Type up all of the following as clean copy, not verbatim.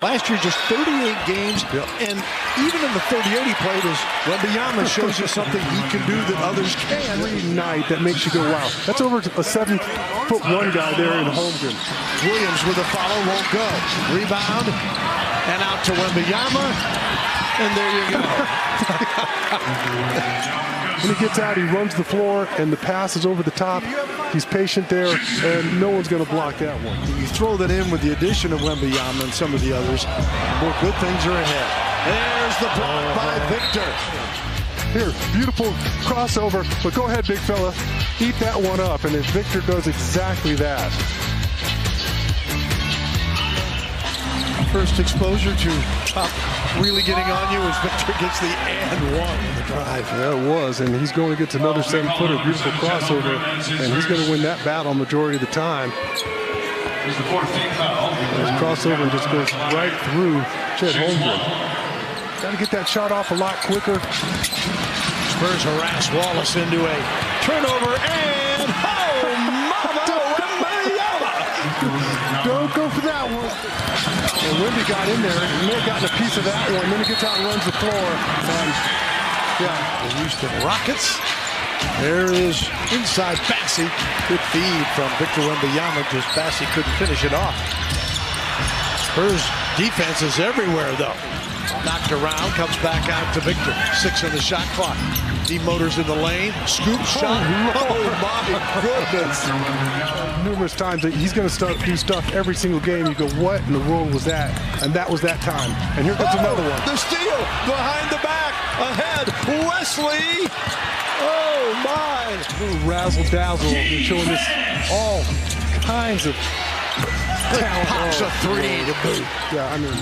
Last year, just 38 games, and even in the 38 he played, as Wembanyama shows you something he can do that others can't. Every night that makes you go, wow. That's over a 7'1" guy there in Holmgren. Williams with a follow, won't go. Rebound, and out to Wembanyama, and there you go. When he gets out, he runs the floor, and the pass is over the top. He's patient there, and no one's going to block that one. You throw that in with the addition of Wembanyama and some of the others, more good things are ahead. There's the block by Victor. Here, beautiful crossover, but go ahead, big fella. Eat that one up, and Victor does exactly that. First exposure to top really getting on you as Victor gets the and one in the drive. Yeah, it was, and he's going to get another 7-footer, beautiful crossover, and he's going to win that battle majority of the time. His crossover and just goes right through Chet Holmgren. Got to get that shot off a lot quicker. Spurs harass Wallace into a turnover, and Don't go for that one. And Wemby got in there. He may have gotten a piece of that one. Then he gets out and runs the floor. And yeah, the Houston Rockets. There is inside Bassey. Good feed from Victor Wembanyama. Just Bassey couldn't finish it off. Spurs defense is everywhere though. Knocked around, comes back out to Victor. 6 on the shot clock. He motors in the lane. Scoop shot. Oh my goodness. Numerous times that he's going to do stuff every single game. You go, what in the world was that? And that was that time. And here comes another one. The steal behind the back. Ahead. Wesley. Oh my. Razzle dazzle. Showing this all kinds of talent. Pops a three to boot. Yeah, I mean,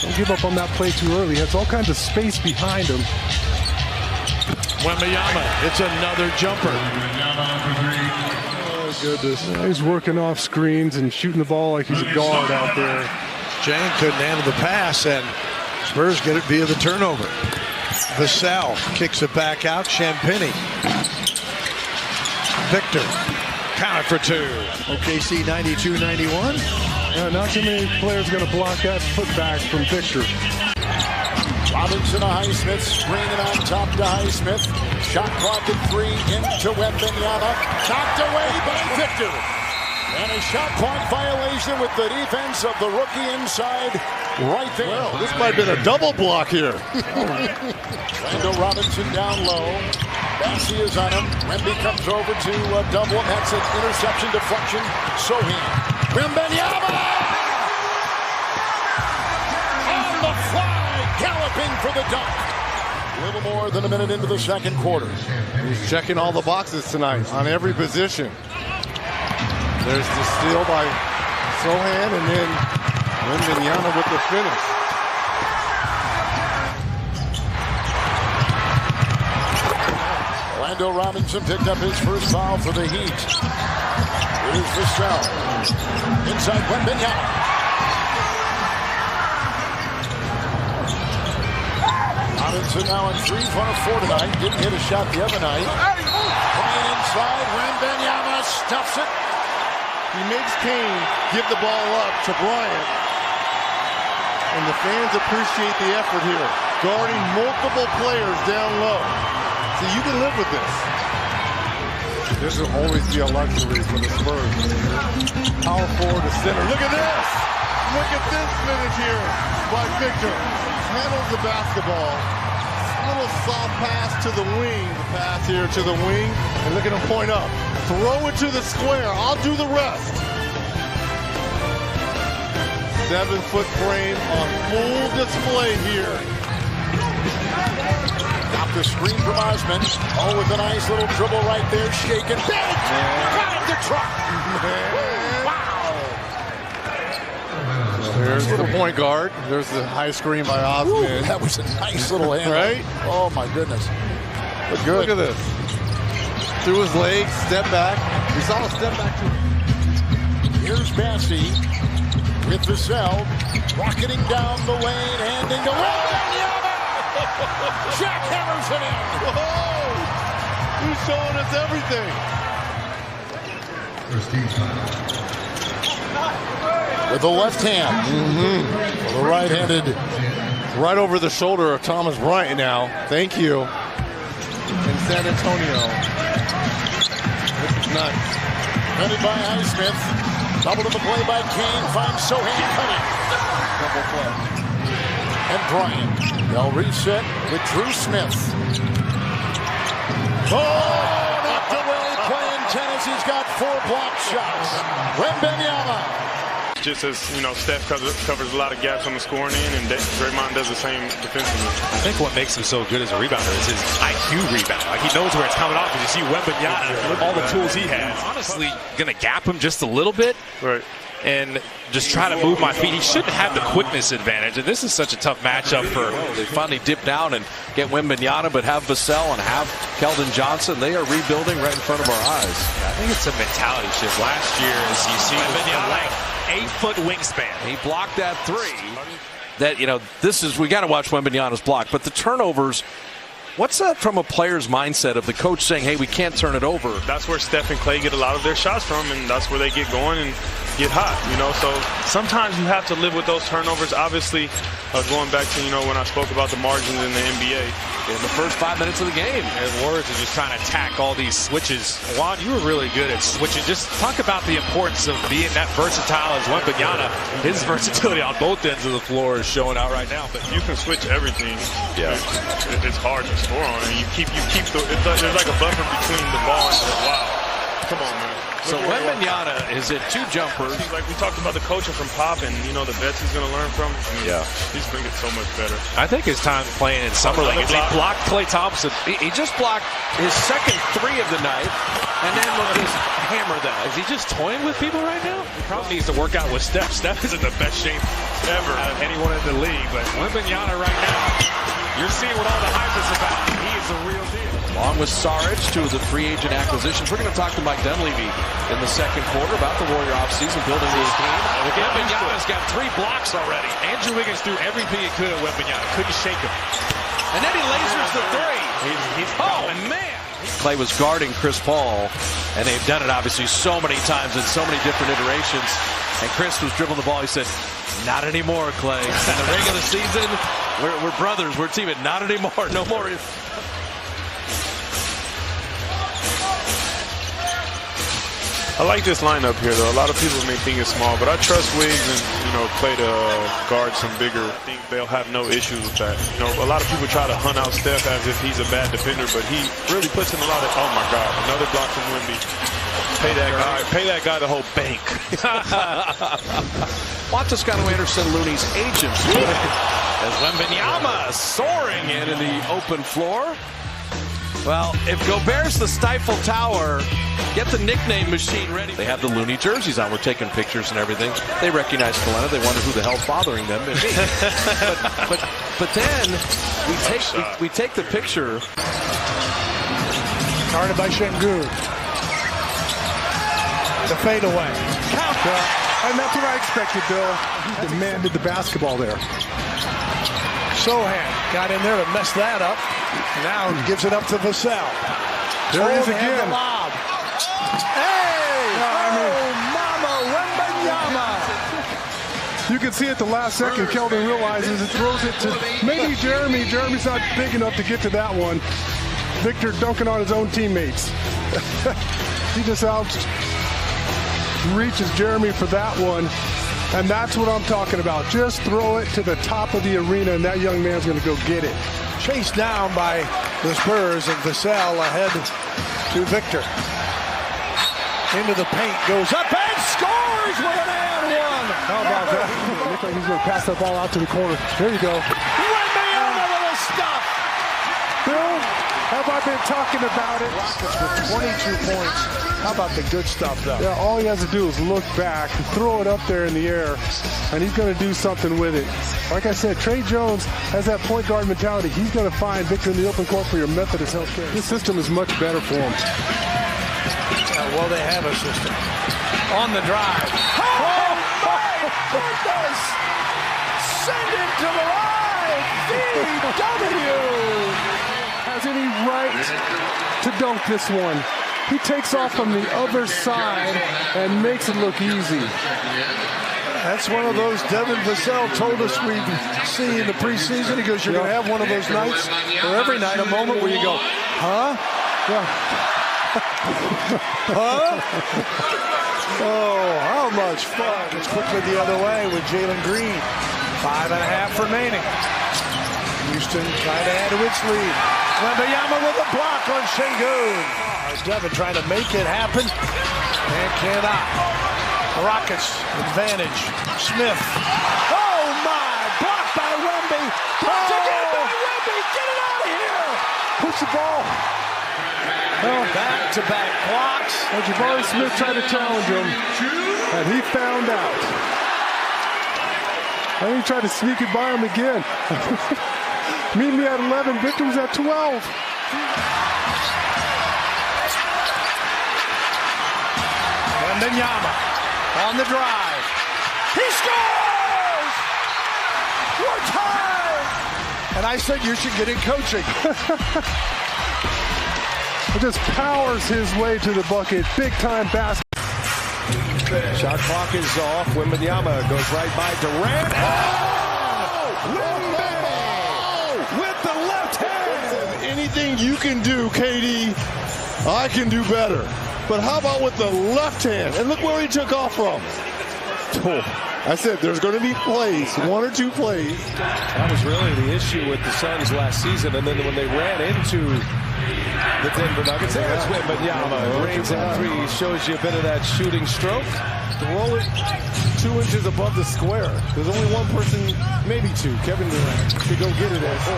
don't give up on that play too early. He has all kinds of space behind him. Wembanyama, it's another jumper. Oh, goodness. Yeah, he's working off screens and shooting the ball like he's a guard out there. Jane couldn't handle the pass, and Spurs get it via the turnover. Vassell kicks it back out. Champagny. Victor, counted for 2. OKC 92-91. Not too many players are going to block that putback from Victor. Robinson to Highsmith, screening on top to Highsmith. Shot clock at 3, into Wembanyama. Knocked away by Victor. And a shot clock violation with the defense of the rookie inside right there. Well, this might have been a double block here. Randall Robinson down low. Bassey is on him. Wemby comes over to double him. That's an interception deflection. Sohan. Wembanyama! On the fly! Galloping for the dunk. A little more than a minute into the second quarter. He's checking all the boxes tonight on every position. There's the steal by Sohan, and then Wembanyama with the finish. Orlando Robinson picked up his first foul for the Heat. Here's Vassell. Inside Wembanyama. Robinson now on 3 for 4 tonight. Didn't hit a shot the other night. Playing inside. Wembanyama stuffs it. He makes Kane give the ball up to Bryant. And the fans appreciate the effort here. Guarding multiple players down low. So you can live with this. This will always be a luxury for the Spurs. Power forward to center. Look at this! Look at this finish here by Victor. Handles the basketball. Little soft pass to the wing. The pass here to the wing. And look at him point up. Throw it to the square. I'll do the rest. 7-foot frame on full display here. Got the screen from Osman. Oh, with a nice little dribble right there. Shaking. Big! Got him to truck. Wow! So here's the point guard. There's the high screen by Osman. Ooh, that was a nice little hand. Right? Oh, my goodness. Look good. Look at this. Through his legs, step back. We saw a step back too. Here's Bassey with Vassell, rocketing down the lane, handing to Wembanyama. Jack hammers it in. Whoa! He's showing us everything. with the left hand. The right-handed. Right over the shoulder of Thomas Bryant now. Thank you. In San Antonio. This is nuts. Headed by Highsmith. Double to the play by Kane. Finds Sohan cutting. Double play. And Bryant. They'll reset with Drew Smith. Oh, knocked away. Playing tennis. He's got 4 block shots. Wembanyama. Just as, you know, Steph covers a lot of gaps on the scoring end, and Draymond does the same defensively. I think what makes him so good as a rebounder is his IQ rebound. Like, he knows where it's coming off. And you see Wembanyama, all the tools he has. Honestly, going to gap him just a little bit. Right. And just try to move my feet. He shouldn't have the quickness advantage. And this is such a tough matchup for. They finally dip down and get Wembanyama, but have Vassell and have Keldon Johnson. They are rebuilding right in front of our eyes. Yeah, I think it's a mentality shift. Last year, as you see, Wembanyama, 8-foot wingspan. He blocked that 3. That, you know, this is, we got to watch Wembanyama's block. But the turnovers, what's that from a player's mindset of the coach saying, hey, we can't turn it over? That's where Steph and Clay get a lot of their shots from, and that's where they get going and get hot, you know. So sometimes you have to live with those turnovers. Obviously, going back to, you know, when I spoke about the margins in the NBA. In the first 5 minutes of the game. And Warriors are just trying to attack all these switches. Juan, you were really good at switching. Just talk about the importance of being that versatile as Wembanyama. His versatility on both ends of the floor is showing out right now. But you can switch everything. Yeah, it's hard to score on, and you keep there's like a buffer between the ball and the wow. Come on, man. So Wembanyama is at 2 jumpers. Like we talked about the coaching from Pop and, you know, the vets he's going to learn from. I mean, yeah, he's going to get so much better. I think his time playing in Summer League. He blocked Klay Thompson. He just blocked his second 3 of the night, and then will just hammer that. Is he just toying with people right now? He probably needs to work out with Steph. Steph is in the best shape ever out of anyone in the league. But Wembanyama right now, you're seeing what all the hype is about. He is the real deal. Along with Saric, 2 of the free agent acquisitions. We're going to talk to Mike Dunleavy in the second quarter about the Warrior offseason, building this team. Wembanyama's got 3 blocks already. Andrew Wiggins threw everything he could at Wembanyama. Couldn't shake him. And then he lasers the 3. Oh, man. Clay was guarding Chris Paul, and they've done it obviously so many times in so many different iterations. And Chris was dribbling the ball. He said, not anymore, Clay. In the regular season, we're brothers. We're teaming. Not anymore. No more. I like this lineup here, though. A lot of people may think it's small, but I trust Wiggs and, you know, Clay to guard some bigger. I think they'll have no issues with that. You know, a lot of people try to hunt out Steph as if he's a bad defender, but he really puts in a lot of. Oh my God, another block from Wemby. Pay that guy the whole bank. Watch Toscano Anderson, Looney's agent. As Wembanyama soaring in the open floor. Well, if Gobert's the Stifle Tower, get the nickname machine ready. They have the Looney jerseys on. We're taking pictures and everything. They recognize Kalena. They wonder who the hell's bothering them. but then we take the picture. Guarded by Şengün. The fadeaway. Counter. And that's what I expected, Bill. He demanded the basketball there. Sohan got in there to mess that up. Now gives it up to Vassell. There he is again. Hey! Mama Wembanyama! You can see at the last second, Keldon realizes it, throws it to maybe Jeremy. Jeremy's not big enough to get to that one. Victor dunking on his own teammates. He just reaches Jeremy for that one. And that's what I'm talking about. Just throw it to the top of the arena, and that young man's going to go get it. Chased down by the Spurs, and Vassell ahead to Victor. Into the paint, goes up and scores with an and one. How about that? It looks like he's going to pass that ball out to the corner. There you go. Wembanyama with a stop. Bill, have I been talking about it? Rockets with 22 points. How about the good stuff, though? Yeah, all he has to do is look back, throw it up there in the air, and he's going to do something with it. Like I said, Trey Jones has that point guard mentality. He's going to find Victor in the open court for your Methodist Healthcare. This system is much better for him. Well, they have a system. On the drive. Oh, my goodness! Send it to the line! DW! Has any right to dunk this one. He takes off from the other side and makes it look easy. That's one of those Devin Vassell told us we'd see in the preseason. He goes, you're going to have one of those nights, or every night, a moment where you go, huh? Yeah. Huh? Oh, how much fun. It's quickly the other way with Jalen Green. 5.5 remaining. Houston trying to add to its lead. Wembanyama with a block on Şengün. Devin trying to make it happen and cannot. The Rockets advantage. Smith. Oh my! Blocked by Wemby. Blocked again by Wemby. Get it out of here! Push the ball. Well, back-to-back blocks. Well, Jabari Smith tried to challenge him, and he found out. And he tried to sneak it by him again. Meet me at 11. Victor was at 12. Wembanyama on the drive. He scores! We're tied! And I said you should get in coaching. He just powers his way to the bucket. Big-time basket. Shot clock is off. Wembanyama goes right by Durant. With the left hand. Anything you can do, KD, I can do better. But how about with the left hand? And look where he took off from. I said there's going to be plays, 1 or 2 plays. That was really the issue with the Suns last season. And then when they ran into the Denver Nuggets, there's Wembanyama. Rains on 3, shows you a bit of that shooting stroke. Roll it 2 inches above the square. There's only one person, maybe 2, Kevin Durant, to go get it at 4.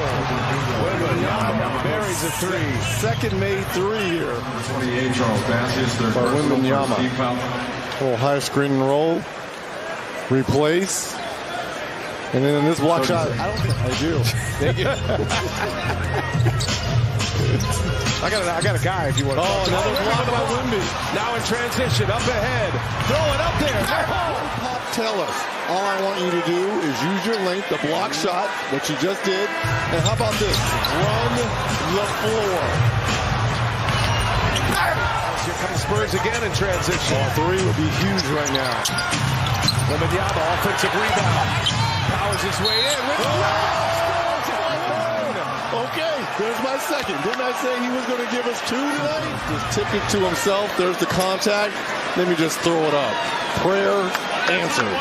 Wembanyama buries a 3. Second made 3 here. 28, Charles Bassett, their first Wembanyama. team foul. Little high screen and roll. Replace. And then in this block shot, I don't think I do. Thank you. I got a guy if you want to. Oh, another block by Wemby. Now in transition, up ahead. Throw it up there. Pop, tell us. All I want you to do is use your length, the block shot, what you just did. And how about this? Run the floor. Here comes Spurs again in transition. 3 would be huge right now. Wembanyama, offensive rebound. Powers his way in. Okay, there's my second. Didn't I say he was going to give us 2 tonight? Just tipped it to himself. There's the contact. Let me just throw it up. Prayer answered.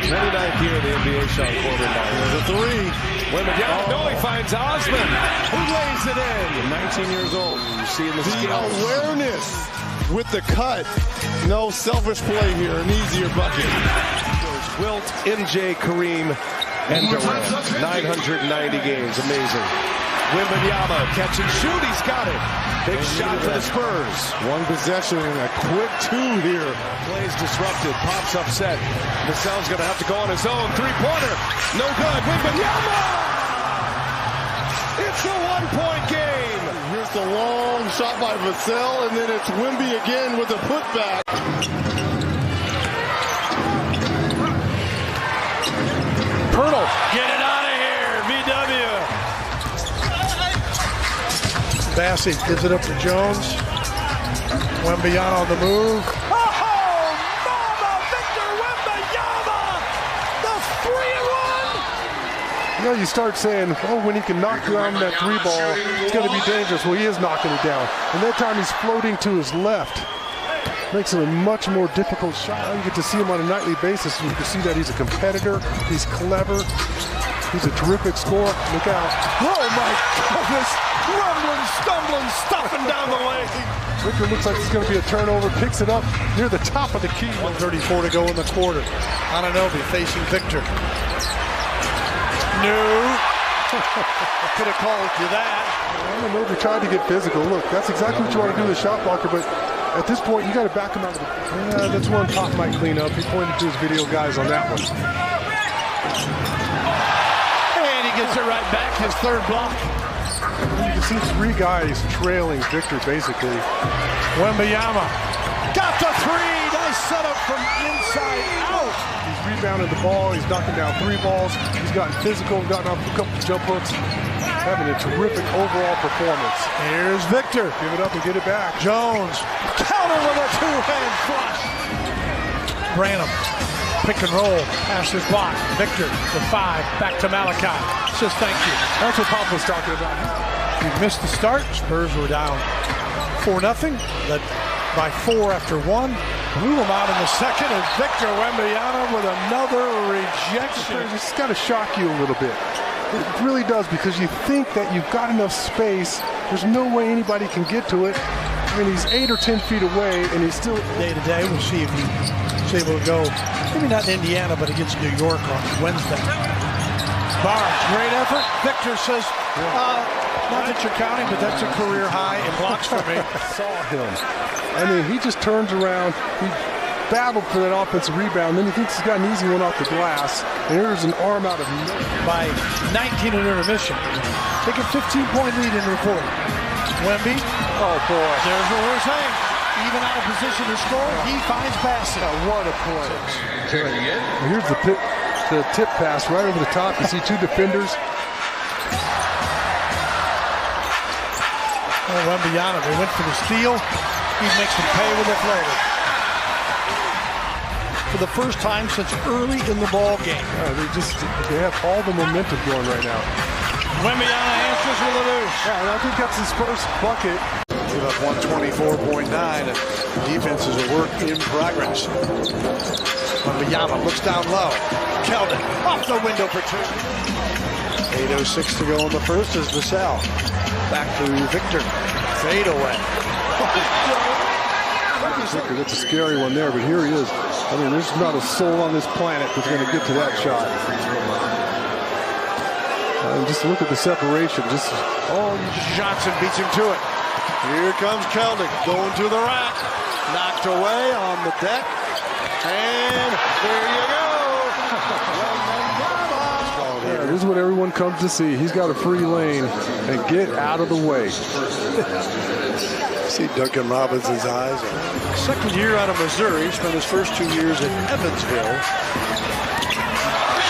29th year of the NBA, Sean Corbin. There's a 3. Wembanyama, no, he finds Osman, who lays it in. 19 years old. You see in the awareness with the cut. No selfish play here. An easier bucket. Wilt, MJ, Kareem, and Durant. 990 games. Amazing. Wembanyama, catch and shoot. He's got it. Big shot for the Spurs. 1 possession and a quick 2 here. Plays disrupted. Pops upset. Vassell's going to have to go on his own. 3-pointer. No good. Wembanyama! It's a 1-point game. Here's the long shot by Vassell, and then it's Wemby again with a putback. Pirtle. Get it out of here, VW. Bassey gives it up to Jones. Wembanyama on the move. Oh, mama! Victor Wembanyama! The 3-1! You know, you start saying, oh, when he can knock down that 3 ball, it's going to be dangerous. Well, he is knocking it down. And that time he's floating to his left. Makes it a much more difficult shot. You get to see him on a nightly basis, and you can see that he's a competitor. He's clever. He's a terrific scorer. Look out. Oh, my goodness! Rumbling, stumbling, stuffing down the lane. Victor looks like it's going to be a turnover. Picks it up near the top of the key. 1:34 to go in the quarter. Anunoby facing Victor. No. Could have called you that. Anunoby tried to get physical. Look, that's exactly what you want to do with a shot blocker, but at this point, you got to back him out of the... that's one Pop might clean up. He pointed to his video guys on that one. And he gets it right back, his 3rd block. You can see 3 guys trailing Victor, basically. Wembanyama got the 3. Nice setup from inside out. He's rebounded the ball. He's knocking down 3 balls. He's gotten physical, gotten off a couple of jump hooks. Having a terrific overall performance. Here's Victor. Give it up and get it back. Jones counter with a 2-hand flush. Branham, pick and roll, pass is blocked. Victor, the 5, back to Malachi. Says thank you. That's what Pop was talking about. He missed the start. Spurs were down 4-0, led by 4 after 1. Blew him out in the second, and Victor Wembanyama with another rejection. It's got to shock you a little bit. It really does, because you think that you've got enough space. There's no way anybody can get to it. I mean, he's 8 or 10 feet away, and he's still... Day to day, we'll see if he's able to go, maybe not in Indiana, but against New York on Wednesday. Barnes, great effort. Victor says, not that you're counting, but that's a career high in blocks for me. Saw him. I mean, he just turns around. He battled for that offensive rebound. Then he thinks he's got an easy one off the glass. And here's an arm out of nowhere. By 19 in intermission. Take a 15-point lead in the fourth. Wemby. Oh, boy. There's what we're saying. Even out of position to score, he finds Bassett. What a play. Here's the tip pass right over the top. You see 2 defenders. Oh, Wembanyama, they went for the steal. He makes them pay with a floater. For the first time since early in the ball game. They have all the momentum going right now. Wembanyama answers with a deuce. Yeah, and I think that's his first bucket. Give up 124.9, and defense is a work in progress. Wembanyama looks down low. Keldon off the window for 2. 8:06 to go in the first as Vassell. Back to Victor. Fade away. Victor, that's a scary one there, but here he is. I mean, there's not a soul on this planet that's going to get to that shot. And just look at the separation. Johnson beats him to it. Here comes Keldon going to the rack. Knocked away on the deck. And there you go. Yeah, this is what everyone comes to see. He's got a free lane, and get out of the way. See Duncan Robinson's eyes. Second year out of Missouri. Spent his first 2 years in Evansville.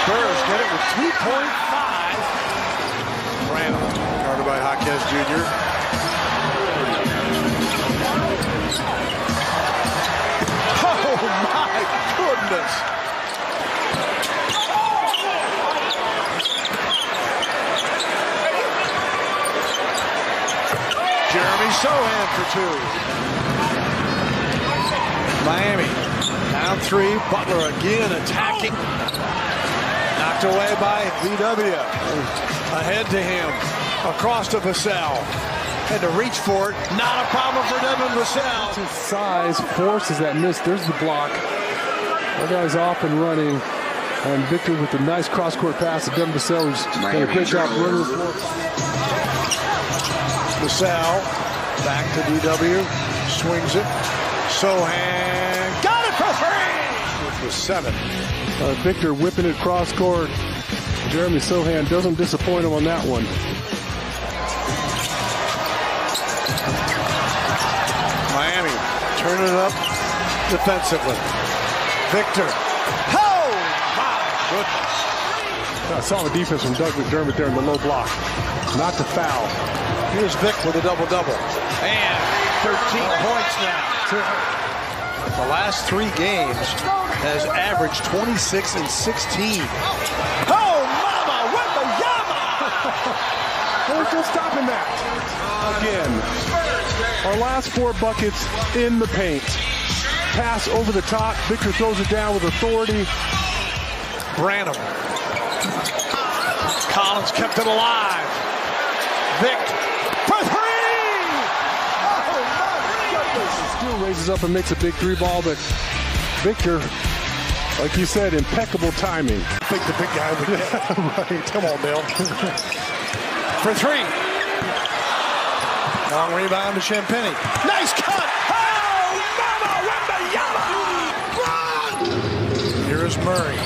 Spurs get it with 2.5. Branham, guarded by Jaquez Jr. Oh my goodness! Jeremy Sohan for 2. Miami down 3. Butler again attacking. Knocked away by VW. Ahead to him. Across to Vassell. Had to reach for it. Not a problem for Devin Vassell. His size forces that miss. There's the block. That guy's off and running. And Victor with the nice cross-court pass to Devin Vassell, who's done a great job running the floor. Vassell back to DW. Swings it. Sohan got it for 3. Which was 7. Victor whipping it cross-court. Jeremy Sohan doesn't disappoint him on that one. Miami turning it up defensively. Victor. Oh, my goodness. I saw the defense from Doug McDermott there in the low block. Not to foul. Here's Vic with a double-double. And 13 points now. The last 3 games has averaged 26 and 16. Oh, mama, Wembanyama! There's no stopping that. Again, our last 4 buckets in the paint. Pass over the top. Victor throws it down with authority. Branham. Collins kept it alive. Vic for 3! Oh, my goodness! Still raises up and makes a big 3 ball, but Victor, like you said, impeccable timing. I think the big guy would get it. Right. Come on, Bill. For 3. Long rebound to Champagny. Nice cut! Oh, mama, Wembanyama! Here's Murray.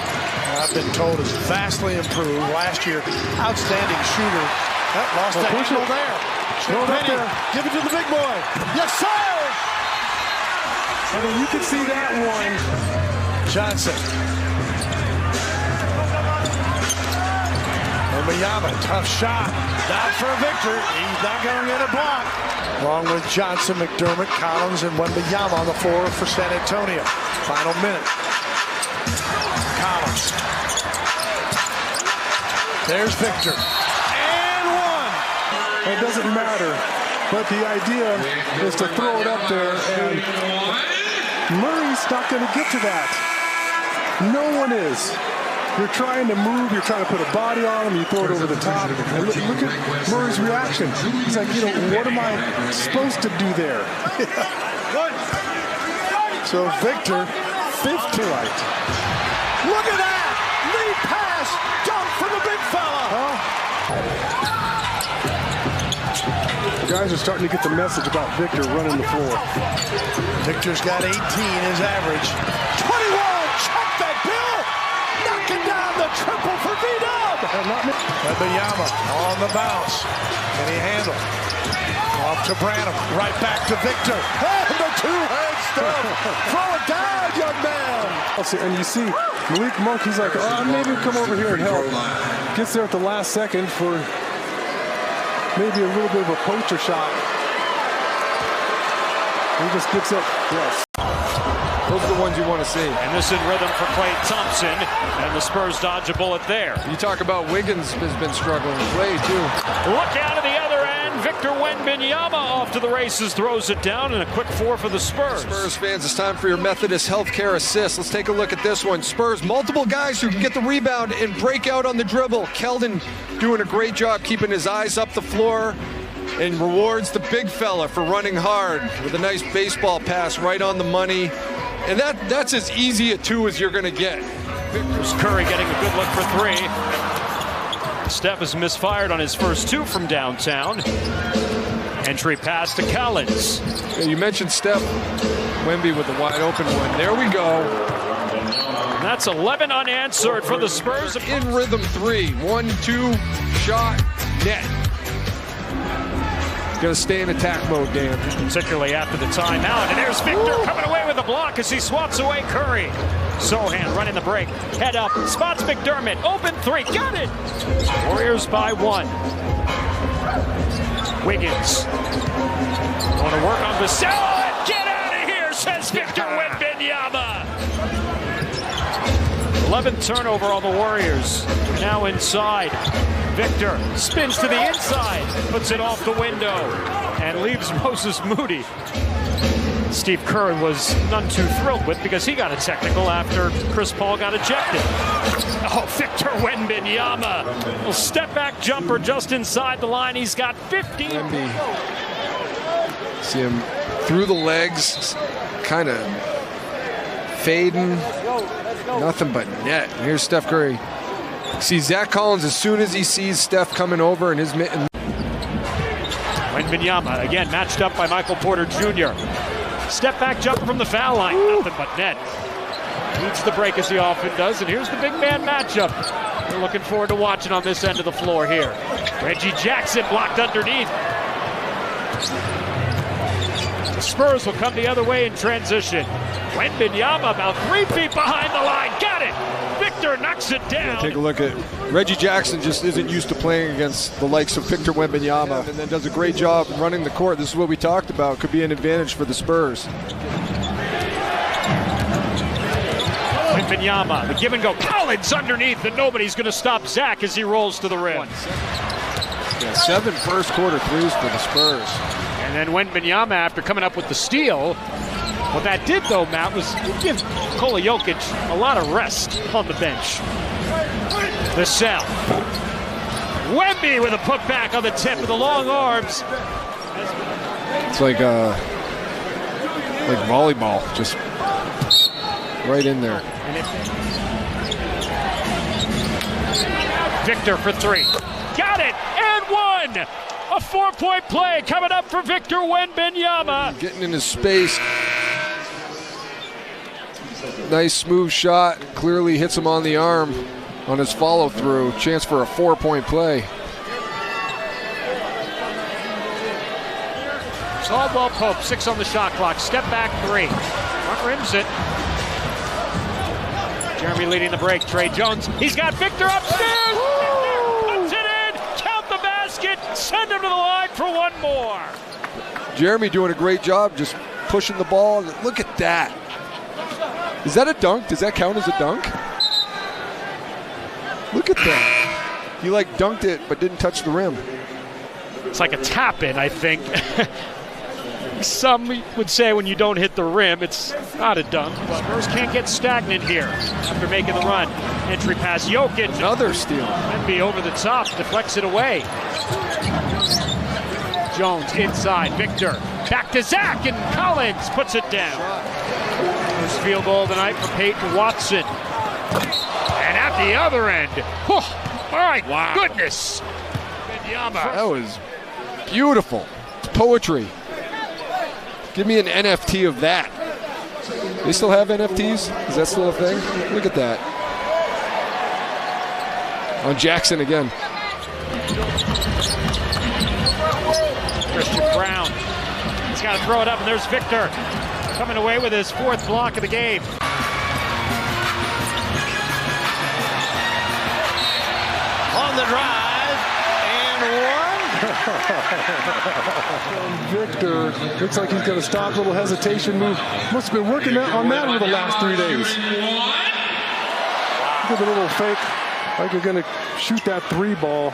I've been told is vastly improved. Last year, outstanding shooter. Lost that handle there. Champagny, give it to the big boy. Yes, sir! I mean, you can see that one. Johnson. Wembanyama, tough shot. Not for Victor. He's not going to get a block. Along with Johnson, McDermott, Collins, and Wembanyama on the floor for San Antonio. Final minute. There's Victor. And one. It doesn't matter, but the idea is to throw it up there, and Murray's not going to get to that. No one is. You're trying to move, you're trying to put a body on him, you throw it over the top. And look at Murray's reaction. He's like, what am I supposed to do there? So Victor, 5th tonight. Look at that! Lead pass! Dunk for the big fella! The guys are starting to get the message about Victor running the floor. Victor's got 18 his average. 21! Check that, Bill! Knocking down the triple for V-Dub! Wembanyama on the bounce. Can he handle? Off to Branham. Right back to Victor. And the two-hand stuff! Throw it down, young man! And you see Malik Monk, he's like, maybe come over here and help. Gets there at the last second for maybe a little bit of a poacher shot. He just gets up. Yes. Those are the ones you want to see. And this in rhythm for Klay Thompson, and the Spurs dodge a bullet there. You talk about Wiggins has been struggling. Klay, too. Look out of the other end. Victor Wembanyama off to the races, throws it down, and a quick 4 for the Spurs. Spurs fans, it's time for your Methodist Healthcare assist. Let's take a look at this one. Spurs, multiple guys who can get the rebound and break out on the dribble. Keldon doing a great job keeping his eyes up the floor, and rewards the big fella for running hard with a nice baseball pass right on the money. And that's as easy a 2 as you're going to get. Here's Curry getting a good look for 3. Steph has misfired on his first 2 from downtown. Entry pass to Collins. Yeah, you mentioned Steph. Wemby with the wide open one. There we go. And that's 11 unanswered for the Spurs. In rhythm 3. 1-2 shot net. Got to stay in attack mode, Dan. Particularly after the timeout. And there's Victor coming away with a block as he swaps away Curry. Sohan running the break. Head up. Spots McDermott. Open 3. Got it. Warriors by 1. Wiggins. Want to work on Vassell. Get out of here, says Victor Wembanyama. 11th turnover on the Warriors. Now inside. Victor spins to the inside, puts it off the window, and leaves Moses Moody. Steve Kerr was none too thrilled with because he got a technical after Chris Paul got ejected. Oh, Victor Wembanyama. Little step back jumper just inside the line. He's got 15. Wemby. See him through the legs, kind of fading. Nothing but net. Here's Steph Curry. See Zach Collins as soon as he sees Steph coming over in his mitten. Wembanyama again matched up by Michael Porter Jr. Step back jumper from the foul line. Nothing but net. Needs the break as he often does. And here's the big man matchup. We're looking forward to watching on this end of the floor here. Reggie Jackson blocked underneath. The Spurs will come the other way in transition. Wembanyama about 3 feet behind the line. Got it. Victor knocks it down. Take a look at Reggie Jackson. Just isn't used to playing against the likes of Victor Wembanyama, and then does a great job running the court. This is what we talked about. Could be an advantage for the Spurs. Wembanyama, the give and go. Collins underneath, and nobody's going to stop Zach as he rolls to the rim. Yeah, 7 first quarter threes for the Spurs. And then Wembanyama, after coming up with the steal, what that did, though, Matt, was give Nikola Jokic a lot of rest on the bench. The cell. Wemby with a putback on the tip with the long arms. It's like volleyball, just right in there. Victor for 3. Got it! And 1! A 4-point play coming up for Victor Wembanyama. Getting into space. Nice smooth shot. Clearly hits him on the arm on his follow through. Chance for a 4-point play. Caldwell Pope, 6 on the shot clock. Step back 3. Front rims it. Jeremy leading the break. Trey Jones. He's got Victor upstairs. Puts it in. Count the basket. Send him to the line for 1 more. Jeremy doing a great job just pushing the ball. Look at that. Is that a dunk? Does that count as a dunk? Look at that. He like dunked it, but didn't touch the rim. It's like a tap-in, I think. Some would say when you don't hit the rim, it's not a dunk. But Spurs can't get stagnant here after making the run. Entry pass, Jokic. Another steal. Wemby over the top, deflects it away. Jones inside, Victor. Back to Zach, and Collins puts it down. First field goal tonight for Peyton Watson. And at the other end, my goodness. Wembanyama. That was beautiful. It's poetry. Give me an NFT of that. They still have NFTs? Is that still a thing? Look at that. On Jackson again. Christian Brown. He's got to throw it up, and there's Victor coming away with his 4th block of the game. On the drive, and one. Victor looks like he's going to stop. Little hesitation move. Must have been working on that over the last 3 days. Give a little fake, like you're going to shoot that 3 ball.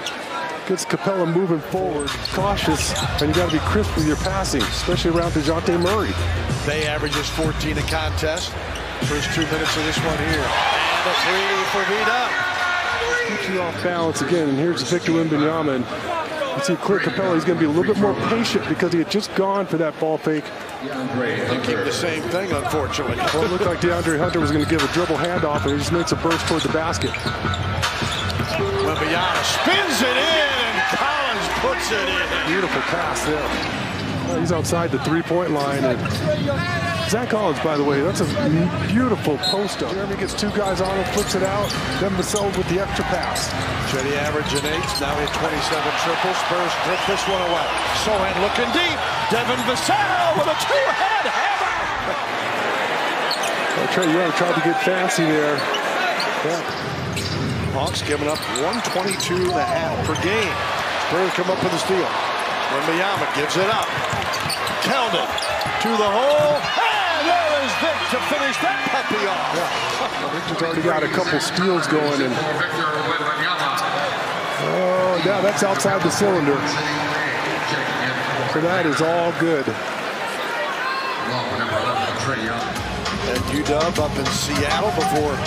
Gets Capella moving forward, cautious, and you got to be crisp with your passing, especially around DeJounte Murray. Bay averages 14 a contest. First 2 minutes of this one here. And a 3 for Vida. Keeps you off balance again, and here's Victor Wembanyama. And you see Clint Capella, he's going to be a little bit more patient because he had just gone for that ball fake. Thinking the same thing, unfortunately. Well, it looked like DeAndre Hunter was going to give a dribble handoff, and he just makes a burst toward the basket. Wembanyama spins it in, and Collins puts it in. Beautiful pass there. Well, he's outside the 3-point line. And Zach Collins, by the way, that's a beautiful post-up. Jeremy gets 2 guys on him, flips it out, then Vassell with the extra pass. Chetty averaging 8, now he had 27 triples. Spurs take this one away. Sohan looking deep. Devin Vassell with a 2-hand hammer. Well, Trey Young tried to get fancy there. Yeah. Hawks giving up 122.5 per game. Spurs come up with a steal. Wembanyama gives it up. Keldon to the hole. And there is Vic to finish that puppy off. Yeah. Victor's already got a couple steals going. And oh, yeah, that's outside the cylinder. So that is all good. And UW up in Seattle before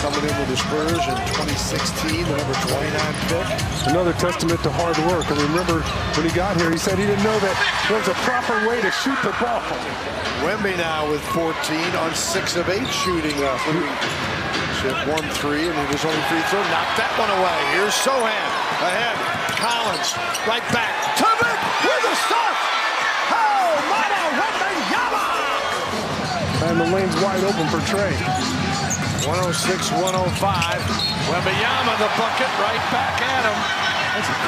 coming in with the Spurs in 2016, the number 29 pick. Another testament to hard work. And remember, when he got here, he said he didn't know that there was a proper way to shoot the ball. Wemby now with 14 on 6 of 8 shooting. She had 1 3, and he was only free throw. Knocked that one away. Here's Sohan ahead. Collins right back to Vic with a stop. Oh, Mama Wembanyama! And the lane's wide open for Trey. 106-105. Wembanyama the bucket right back at him.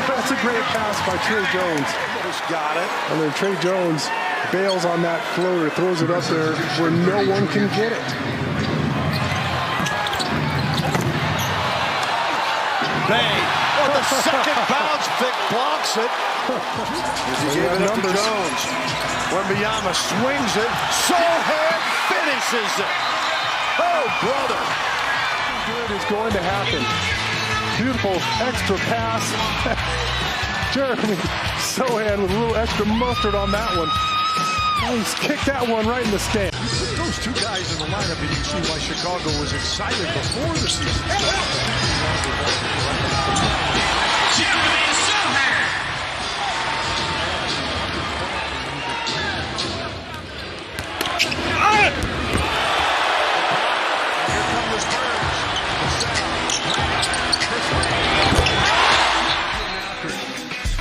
That's a great pass by Trey Jones. Just got it. And then Trey Jones bails on that floater, throws it up there where no one can get it. Bay on the second bounce. Vic blocks it. He gave it up to Jones. Wembanyama swings it. Sohan finishes it. Oh, brother. Good is going to happen. Beautiful extra pass. Jeremy Sohan with a little extra mustard on that one. Oh, he's kicked that one right in the stand. Those 2 guys in the lineup, and you can see why Chicago was excited before the season.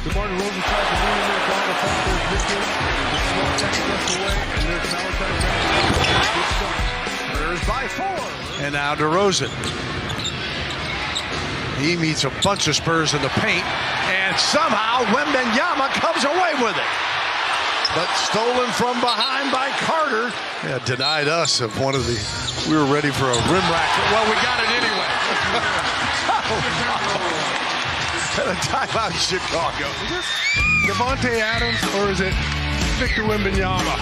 DeMar DeRozan tries to move in there, ball the Falcons, Victor. The small check gets away, and there's Valentine down. Good stuff. Spurs by 4. And now DeRozan. He meets a bunch of Spurs in the paint, and somehow Wembanyama comes away with it. But stolen from behind by Carter. Yeah, denied us of one of the. We were ready for a rim rack. Well, we got it anyway. And a timeout in Chicago. Is this Devontae Adams or is it Victor Wembanyama?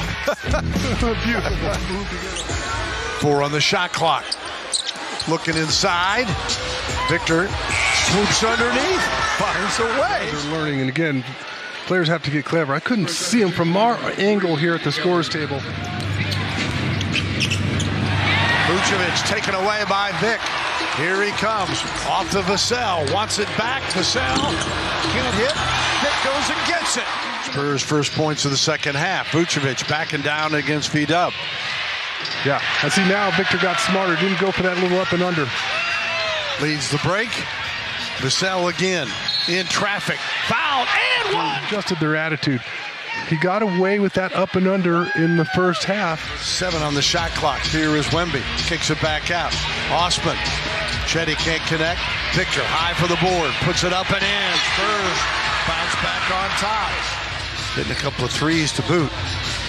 Beautiful move together. 4 on the shot clock. Looking inside. Victor Swoops underneath, finds a way. They're learning, and again, players have to get clever. I couldn't see him from our angle here at the scores table. Vucevic taken away by Vic. Here he comes, off to Vassell, wants it back, Vassell can't hit, Vic goes and gets it. Spurs first points of the second half. Vucevic backing down against V-Dub. Yeah, I see now Victor got smarter, didn't go for that little up and under. Leads the break. Vassell again, in traffic, foul, and one! Adjusted their attitude. He got away with that up and under in the first half. 7 on the shot clock. Here is Wemby. Kicks it back out. Osman. Chetty can't connect. Victor high for the board. Puts it up and in. Spurs bounce back on top. Hitting a couple of threes to boot.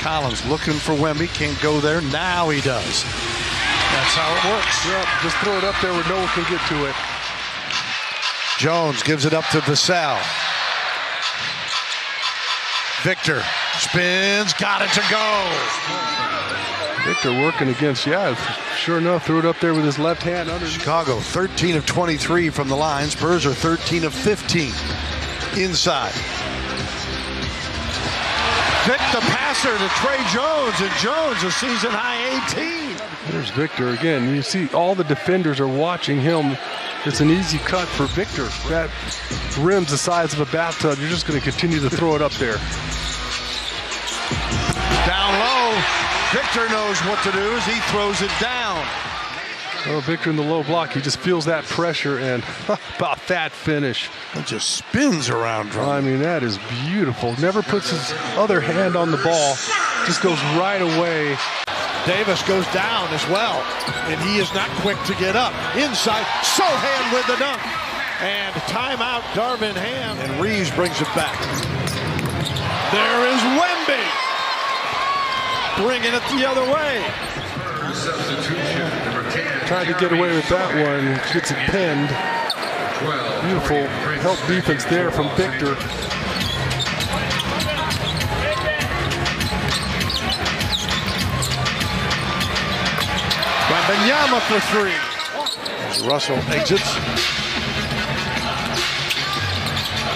Collins looking for Wemby. Can't go there. Now he does. That's how it works. Yep, just throw it up there where no one can get to it. Jones gives it up to Vassell. Victor spins, got it to go. Victor working against, sure enough, threw it up there with his left hand under. Chicago 13 of 23 from the line. Spurs are 13 of 15 inside. Vic the passer to Trey Jones, and Jones a season high 18. There's Victor again. You see all the defenders are watching him. It's an easy cut for Victor. That rim's the size of a bathtub. You're just going to continue to throw it up there. Down low, Victor knows what to do as he throws it down. Oh, Victor in the low block, he just feels that pressure, and about that finish. It just spins around Drummond. I mean, that is beautiful. Never puts his other hand on the ball, just goes right away. Davis goes down as well, and he is not quick to get up. Inside, Sohan with the dunk. And timeout, Darvin Ham. And Reeves brings it back. There is Wemby. Bringing it the other way. Tried to get away with that one. Gets it pinned. Beautiful help defense there from Victor. Wembanyama for three. Russell exits.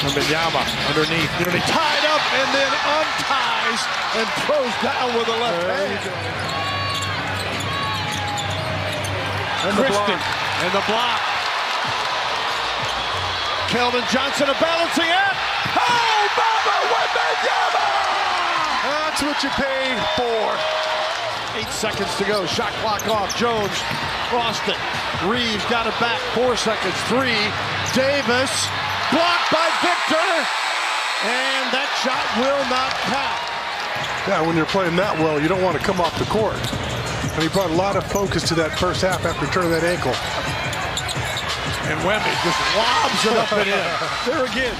Wembanyama underneath, nearly tied up, and then unties and throws down with the left hand. And the block. And the block. Keldon Johnson a balancing act. Oh, Baba Wembanyama! That's what you pay for. 8 seconds to go. Shot clock off. Jones lost it. Reeves got it back. 4 seconds. 3. Davis blocked by Victor. And that shot will not count. Yeah, when you're playing that well, you don't want to come off the court. And he brought a lot of focus to that first half after turning that ankle. And Wemby just lobs it up and in. There again.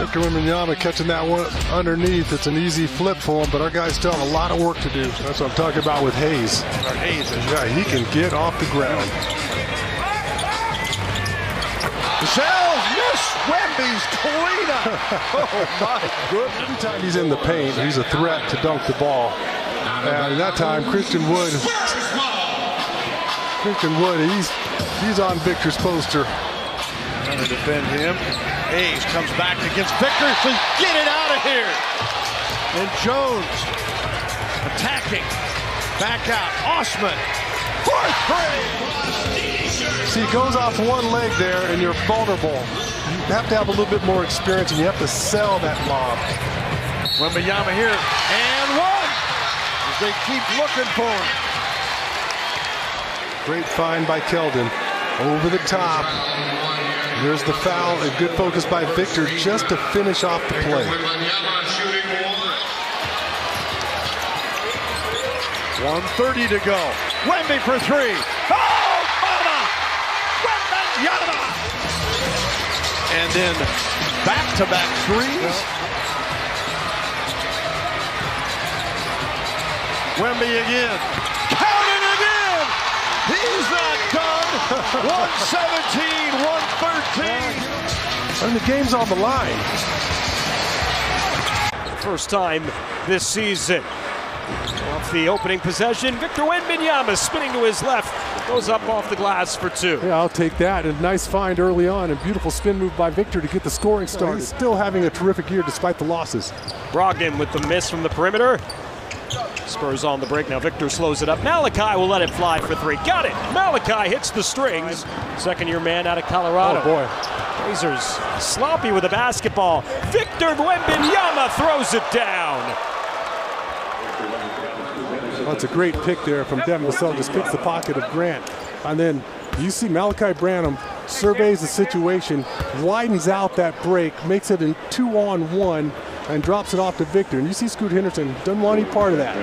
Victor Wembanyama catching that one underneath. It's an easy flip for him, but our guys still have a lot of work to do. That's what I'm talking about with Hayes. Yeah, he can get off the ground. Vassell's miss. Wemby's cleanup. Oh my goodness. Every time he's in the paint, he's a threat to dunk the ball. And that time, Christian Wood, he's on Victor's poster. Trying to defend him. Hayes comes back against Victor. Says, get it out of here. And Jones attacking. Back out. Osman. 4-3. See, he goes off one leg there, and you're vulnerable. You have to have a little bit more experience, and you have to sell that lob. Wembanyama here. And one. As they keep looking for him. Great find by Keldon. Over the top. There's the foul. A good focus by Victor just to finish off the play. 1:30 to go. Wemby for 3. Oh, mama! Wembanyama! And then back-to-back threes. Wemby again. Counting again! He's not done. 117, 113. And the game's on the line. First time this season. Off the opening possession, Victor Wembanyama spinning to his left. goes up off the glass for 2. Yeah, I'll take that. A nice find early on and beautiful spin move by Victor to get the scoring started. He's still having a terrific year despite the losses. Brogdon with the miss from the perimeter. Spurs on the break. Now Victor slows it up. Malachi will let it fly for 3. Got it. Malachi hits the strings. Second-year man out of Colorado. Oh, boy. Blazers sloppy with the basketball. Victor Wembanyama throws it down. Well, it's a great pick there from Devin Vassell. Just picks the pocket of Grant. And then you see Malachi Branham surveys the situation, widens out that break, makes it a 2-on-1, and drops it off to Victor. And you see Scoot Henderson doesn't want any part of that.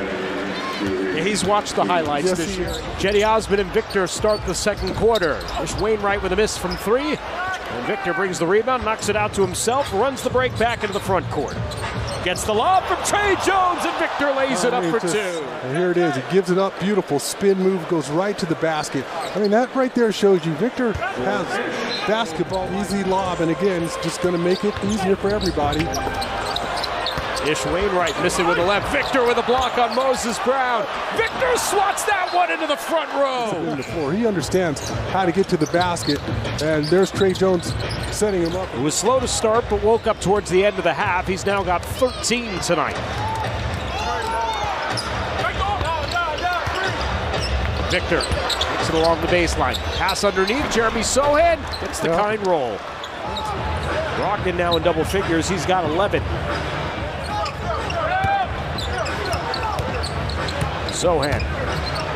Yeah, he's watched the highlights this year. Jetty Osmond and Victor start the second quarter. There's Wainwright with a miss from 3. And Victor brings the rebound, knocks it out to himself, runs the break back into the front court. Gets the lob from Trey Jones, and Victor lays it up for 2. And here it is. He gives it up. Beautiful spin move, goes right to the basket. I mean, that right there shows you Victor has basketball, easy lob, and again, it's just going to make it easier for everybody. Ish Wainwright missing with the left. Victor with a block on Moses Brown. Victor swats that one into the front row. He understands how to get to the basket, and there's Trey Jones setting him up. It was slow to start, but woke up towards the end of the half. He's now got 13 tonight. Victor takes it along the baseline. Pass underneath. Jeremy Sohan gets the kind roll. Brogdon now in double figures. He's got 11. Sohan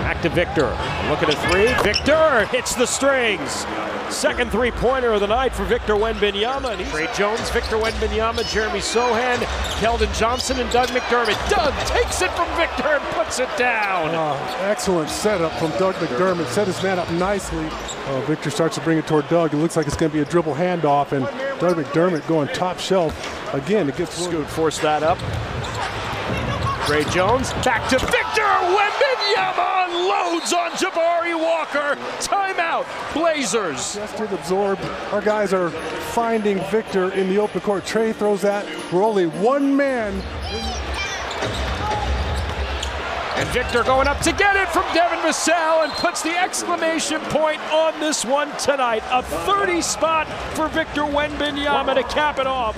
back to Victor. Look at a 3. Victor hits the strings. Second three-pointer of the night for Victor Wembanyama. Trey Jones, Victor Wembanyama, Jeremy Sohan, Keldon Johnson, and Doug McDermott. Doug takes it from Victor and puts it down. Excellent setup from Doug McDermott. Set his man up nicely. Victor starts to bring it toward Doug. It looks like it's going to be a dribble handoff, and Doug McDermott going top shelf again. It gets Scoot forced that up. Trey Jones back to Victor Wembanyama, unloads on Jabari Walker. Timeout, Blazers. Just to absorb. Our guys are finding Victor in the open court. Trey throws that. We're only one man. And Victor going up to get it from Devin Vassell and puts the exclamation point on this one tonight. A 30 spot for Victor Wembanyama to cap it off.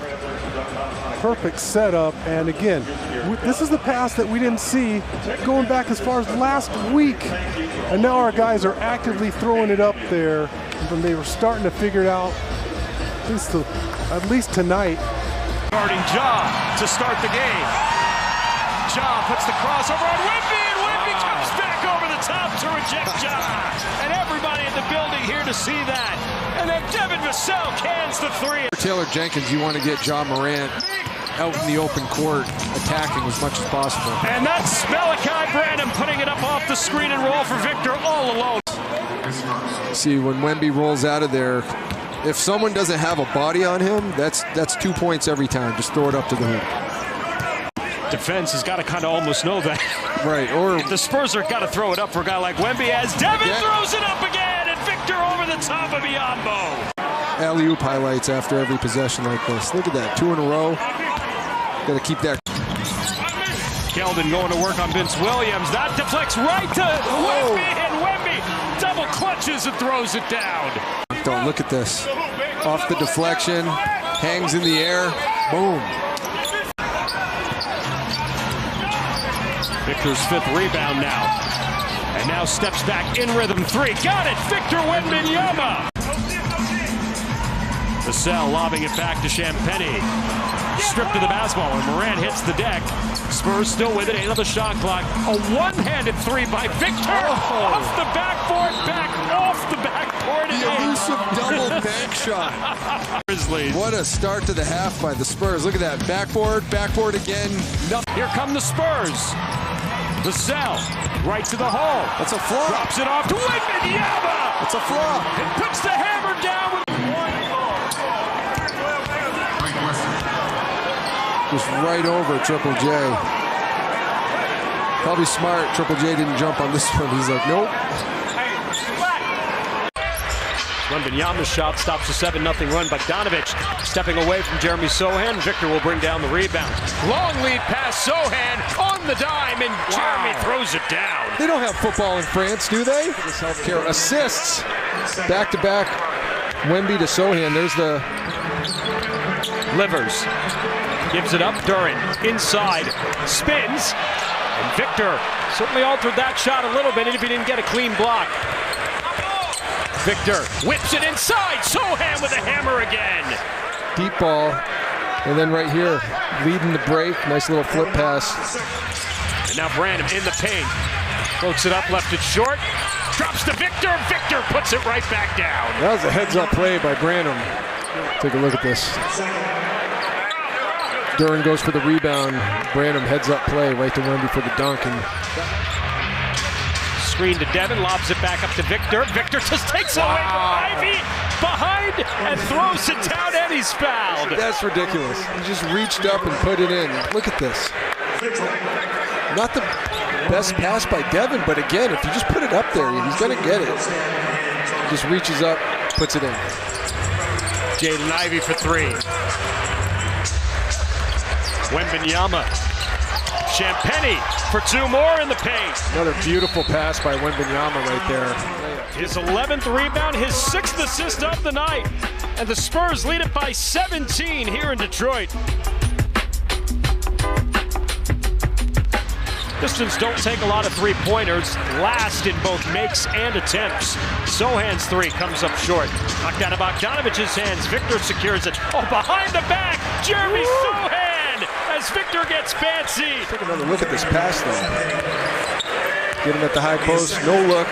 Perfect setup, and again, this is the pass that we didn't see going back as far as last week, and now our guys are actively throwing it up there, and they were starting to figure it out, at least tonight. Guarding Ja to start the game. Ja puts the crossover on Wemby, and Wemby comes back over the top to reject Ja. And everybody in the building here to see that. And then Devin Vassell cans the 3. Taylor Jenkins, you want to get Ja Morant out in the open court, attacking as much as possible. And that's Malachi Branham putting it up off the screen and roll for Victor all alone. See, when Wemby rolls out of there, if someone doesn't have a body on him, that's 2 points every time. Just throw it up to the hoop. Defense has got to kind of almost know that. Right, or the Spurs are got to throw it up for a guy like Wemby as Devin throws it up again, and Victor over the top of Biyombo. Alley-oop highlights after every possession like this. Look at that, 2 in a row. Got to keep that. Keldon going to work on Vince Williams. That deflects right to Wemby, and Wemby double clutches and throws it down. Don't look at this. Off the deflection, hangs in the air, boom. Victor's 5th rebound now. And now steps back in rhythm 3. Got it, Victor Wembanyama. Vassell lobbing it back to Champagny. Stripped to the basketball, and Morant hits the deck. Spurs still with it, 8 on the shot clock. A one-handed 3 by Victor. Off the backboard, back off the backboard. The elusive double bank shot. What a start to the half by the Spurs. Look at that, backboard again. Here come the Spurs. Vassell, right to the hole. That's a flop. Drops it off to Wembanyama. It's a flop. And puts the hammer down with just right over Triple J. Probably smart. Triple J didn't jump on this one. He's like, nope. Wembanyama's shot stops a 7-0 run. Bogdanovic stepping away from Jeremy Sohan. Victor will bring down the rebound. Long lead pass. pass. Sohan on the dime, and Jeremy throws it down. They don't have football in France, do they? This healthcare assists. Back-to-back. Wemby to Sohan. There's the Livers gives it up. Duran inside, spins, and Victor certainly altered that shot a little bit if he didn't get a clean block. Victor whips it inside. Sohan with a hammer again. deep ball. And then right here, leading the break. Nice little flip pass. And now Branham in the paint. Floats it up, left it short. Drops to Victor. Victor puts it right back down. That was a heads-up play by Branham. Take a look at this. Duran goes for the rebound. Branham heads-up play right to Wemby for the dunk. And screen to Devin, lobs it back up to Victor. Victor just takes it away from Ivy. Behind and throws it down, and he's fouled. That's ridiculous. He just reached up and put it in. Look at this. Not the best pass by Devin, but again, if you just put it up there, he's going to get it. Just reaches up, puts it in. Jaden Ivey for three. Wembanyama. Champagny for two more in the paint. Another beautiful pass by Wembanyama right there. His 11th rebound, his 6th assist of the night. And the Spurs lead it by 17 here in Detroit. Pistons don't take a lot of three-pointers. Last in both makes and attempts. Sohan's three comes up short. Knocked out of Bogdanovic's hands. Victor secures it. Oh, behind the back, Jeremy Sohan as Victor gets fancy. Take another look at this pass, though. Get him at the high post, no look.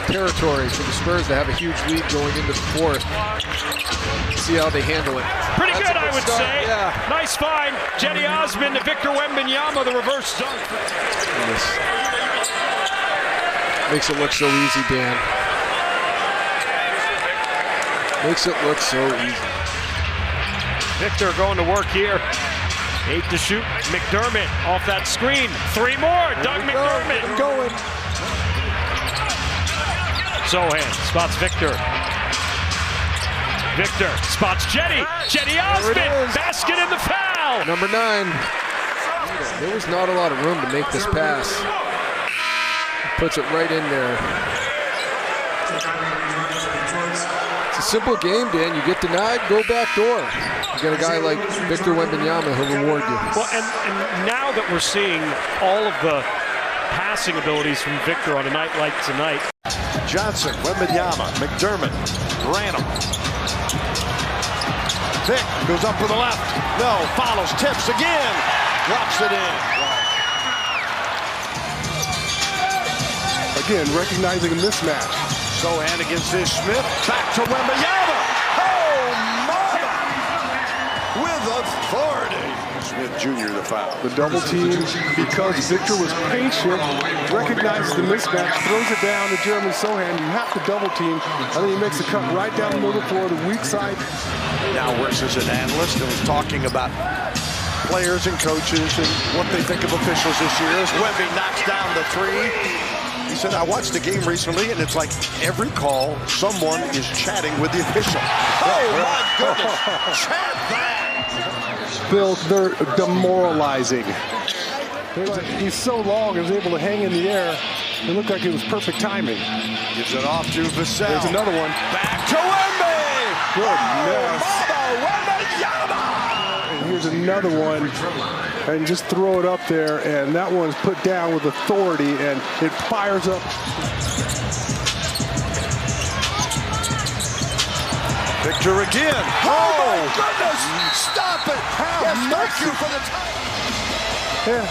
Territory for the Spurs to have a huge lead going into the fourth. See how they handle it. Pretty good, I would say. Yeah. Nice find. Jetty Osmond to Victor Wembanyama, the reverse dunk. Makes it look so easy, Dan. Makes it look so easy. Victor going to work here. 8 to shoot. McDermott off that screen. 3 more. Doug McDermott. Get him going. Sohan spots Victor. Victor spots Jetty. Jetty Osmond. Basket in the foul. Number 9. There was not a lot of room to make this pass. Puts it right in there. It's a simple game, Dan. You get denied, go back door. You got a guy like Victor Wembanyama who'll reward you. Well, and now that we're seeing all of the passing abilities from Victor on a night like tonight. Johnson, Wembanyama, McDermott, Branham. Vic goes up for the left. No, follows, tips again. Drops it in. Again, recognizing a mismatch. Sohan against this Smith. Back to Wembanyama. Oh, mama! With authority. Smith Jr. the foul. The double team, because Victor was patient, recognizes the mismatch, throws it down to Jeremy Sohan. You have to double team. I think he makes the cut right down the middle of the floor, the weak side. Now works as an analyst and was talking about players and coaches and what they think of officials this year. As Wemby knocks down the three. He said, I watched the game recently, and it's like every call, someone is chatting with the official. Oh, my goodness. Chat that. Bill, they're demoralizing. He's so long, he was able to hang in the air. It looked like it was perfect timing. Gives it off to Vassell. There's another one. Back to Wemby. Goodness. And here's another one. And just throw it up there, and that one's put down with authority, and it fires up. Victor again. Oh, my goodness. Stop it. Yes, thank you for the time. Yeah,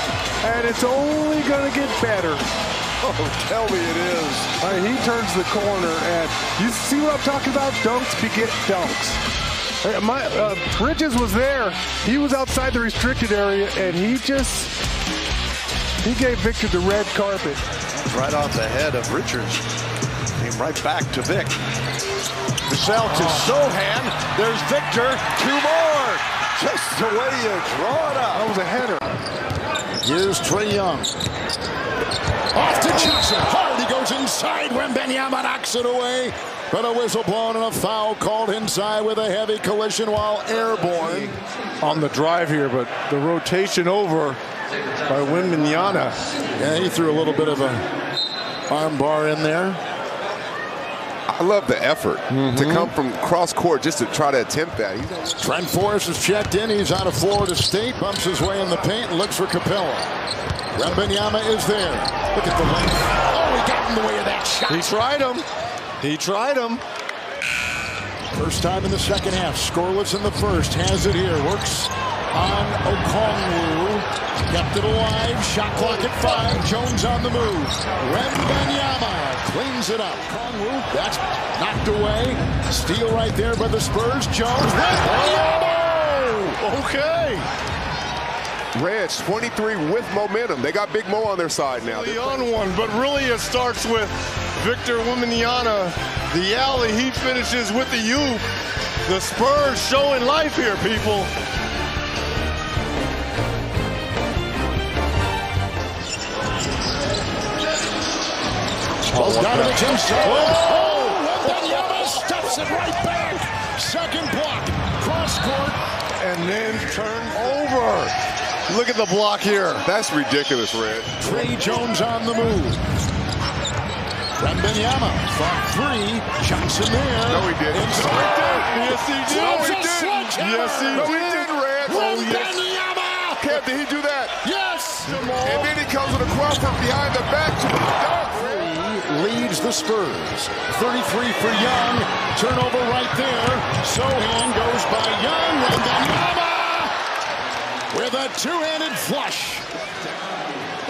and it's only going to get better. Oh, tell me it is. He turns the corner, and you see what I'm talking about? Dunks beget dunks. Bridges was there. He was outside the restricted area, and he gave Victor the red carpet. Right off the head of Richards. Came right back to Vic. Vassell to Sohan. There's Victor. 2 more. Just the way you draw it up. That was a header. Here's Trae Young. Off to Johnson. Hard. He goes inside. Wembanyama knocks it away. but a whistle blown and a foul called inside with a heavy collision while airborne. On the drive here, but the rotation over by Wembanyama. Yeah, he threw a little bit of a arm bar in there. I love the effort to come from cross court just to try to attempt that. Trent Forrest is checked in. He's out of Florida State. Bumps his way in the paint and looks for Capella. Wembanyama is there. Look at the length. Oh, he got in the way of that shot. He tried him. He tried him. First time in the second half. Scoreless in the first. Has it here. Works on Okongwu. Kept it alive. Shot clock at 5. Jones on the move. Wembanyama cleans it up. Okongwu, that's knocked away. Steal right there by the Spurs. Jones. Oh, okay. Reds 23 with momentum. They got Big Mo on their side now. Really on one, but really it starts with Victor Wembanyama. The alley, he finishes with the U. The Spurs showing life here, people. Bogdanovich inside. Oh, Wembanyama stuffs it right back. Second block. Cross court. And then turn over. Look at the block here. That's ridiculous, Red. Trey Jones on the move. Wembanyama from 3. Johnson there. No, he didn't. Yes, he did. No, he did. Yes, he No, did. he didn't, Red. Wembanyama. Kev, did he do that? Yes. And then he comes with a Crawford behind the back to dunk. Leads the Spurs. 33 for Young. Turnover right there. Sohan goes by Young. Wembanyama with a two-handed flush.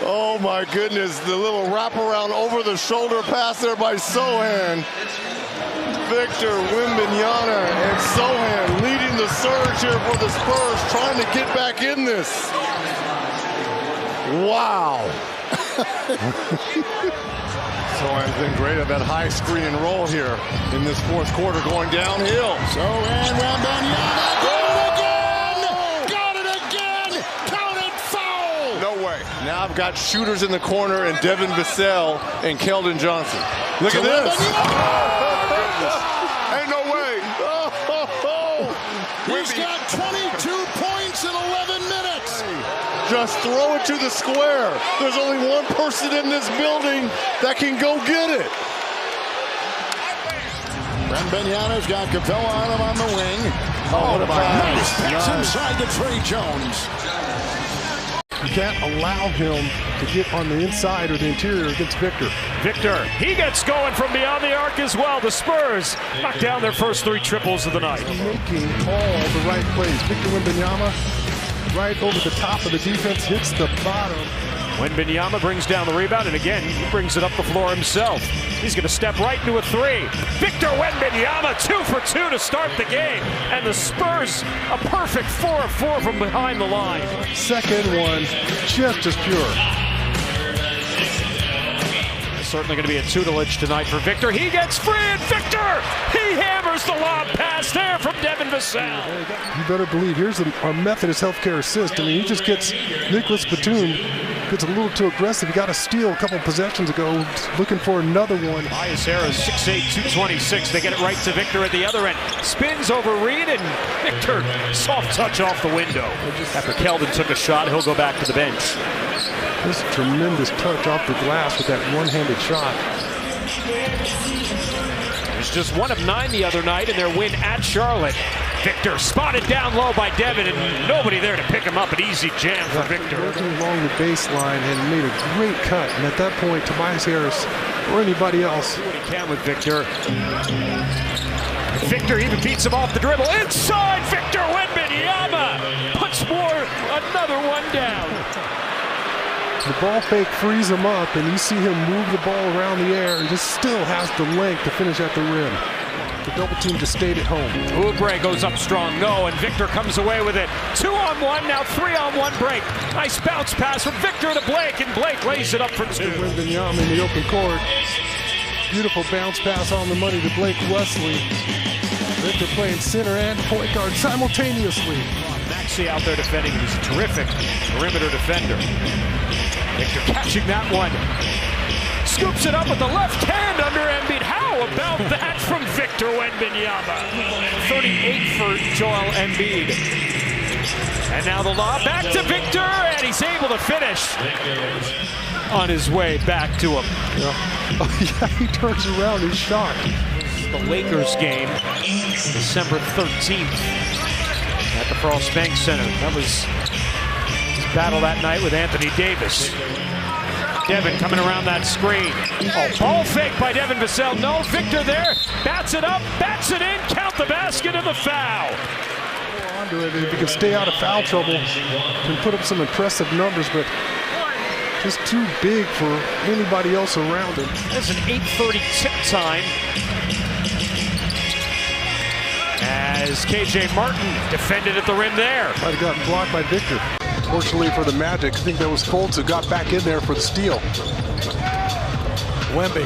Oh my goodness, the little wraparound over the shoulder pass there by Sohan. Victor Wembanyama and Sohan leading the surge here for the Spurs, trying to get back in this. Wow. Sohan's been great at that high screen and roll here in this fourth quarter going downhill. Sohan, Wembanyama, got it again, counted foul. No way. Now I've got shooters in the corner and Devin Vassell and Keldon Johnson. Look at this. Ain't no way. He's got 22 points in 11 minutes. Just throw it to the square. There's only one person in this building that can go get it. Wembanyama's got Capella on him on the wing. Oh, what a nice pass inside to Trey Jones. You can't allow him to get on the inside or the interior against Victor. Victor, he gets going from beyond the arc as well. The Spurs knock down their first 3 triples of the night. Making all the right plays. Victor Wembanyama right over the top of the defense, hits the bottom. Wembanyama brings down the rebound, and again, he brings it up the floor himself. He's going to step right into a 3. Victor Wembanyama, 2 for 2 to start the game. And the Spurs, a perfect 4 of 4 from behind the line. Second one, just as pure. Certainly going to be a tutelage tonight for Victor. He gets free, and Victor, he hammers the lob pass there from Devin Vassell. You better believe, here's a Methodist healthcare assist. I mean, he just gets, Nicholas Batum gets a little too aggressive. He got a steal a couple possessions ago, looking for another one. Tobias Harris, 6'8", 226. They get it right to Victor at the other end. Spins over Reed, and Victor, soft touch off the window. After Keldon took a shot, he'll go back to the bench. This tremendous touch off the glass with that one-handed shot. It was just 1 of 9 the other night in their win at Charlotte. Victor spotted down low by Devin, and nobody there to pick him up. An easy jam for Victor. Working along the baseline and made a great cut. And at that point, Tobias Harris or anybody else. Do what he can with Victor. Victor even beats him off the dribble. Inside, Victor Wembanyama puts another one down. The ball fake frees him up, and you see him move the ball around the air and just still has the length to finish at the rim. The double team just stayed at home. Oubre goes up strong, no, and Victor comes away with it. 2-on-1, now 3-on-1 break. Nice bounce pass from Victor to Blake, and Blake lays it up for 2. Wembanyama in the open court. Beautiful bounce pass on the money to Blake Wesley. Victor playing center and point guard simultaneously. Maxey out there defending. He's a terrific perimeter defender. Victor catching that one. scoops it up with the left hand under Embiid. How about that from Victor Wembanyama? 38 for Joel Embiid. And now the lob back to Victor, and he's able to finish on his way back to him. Oh, yeah, he turns around, he's shocked. The Lakers game, December 13th at the Frost Bank Center. That was his battle that night with Anthony Davis. Devin coming around that screen. Oh, ball fake by Devin Vassell. No, Victor there. Bats it up, bats it in. Count the basket and the foul. Onto it, if he can stay out of foul trouble, can put up some impressive numbers, but just too big for anybody else around him. There's an 8:30 tip time as KJ Martin defended at the rim there. Might have gotten blocked by Victor. Fortunately for the Magic, I think that was Fultz who got back in there for the steal. Wemby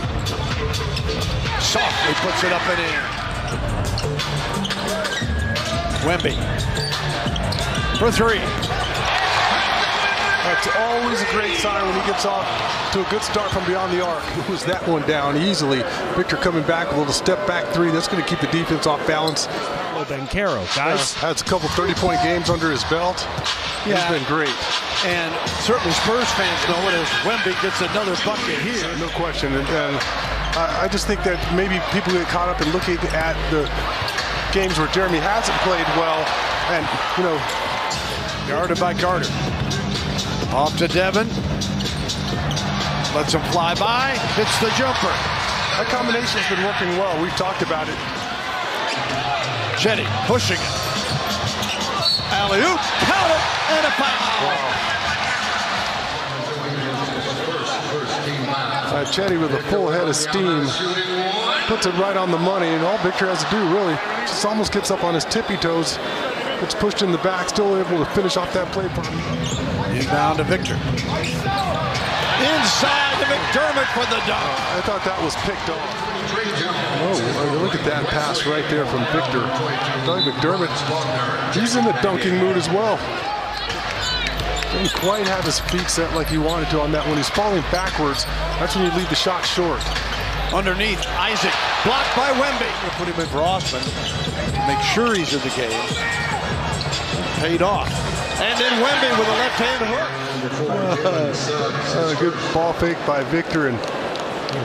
softly puts it up and in. Wemby for three. That's always a great sign when he gets off to a good start from beyond the arc. It was that one down easily. Victor coming back with a little step back three. That's going to keep the defense off balance. Bencaro, guys. Has a couple 30-point games under his belt. Yeah. He's been great. And certainly Spurs fans know it as Wemby gets another bucket here. No question. And I just think that maybe people get caught up in looking at the games where Jeremy hasn't played well. And, you know, guarded by Carter. Off to Devin. Lets him fly by. Hits the jumper. That combination's been working well. We've talked about it. Chetty pushing it. Alley-oop. Count it. And a foul. Wow. Chetty with a full head of steam. Puts it right on the money. And all Victor has to do, really, just almost gets up on his tippy toes. Gets pushed in the back. Still able to finish off that play. Inbound to Victor. Inside to McDermott for the dunk. I thought that was picked off. Oh, look at that pass right there from Victor. McDermott, he's in the dunking mood as well. Didn't quite have his feet set like he wanted to on that. When he's falling backwards, that's when you leave the shot short. Underneath, Isaac, blocked by Wemby. Put him in for Osman. Make sure he's in the game. Paid off. And then Wemby with a left-hand hook. Good ball fake by Victor, and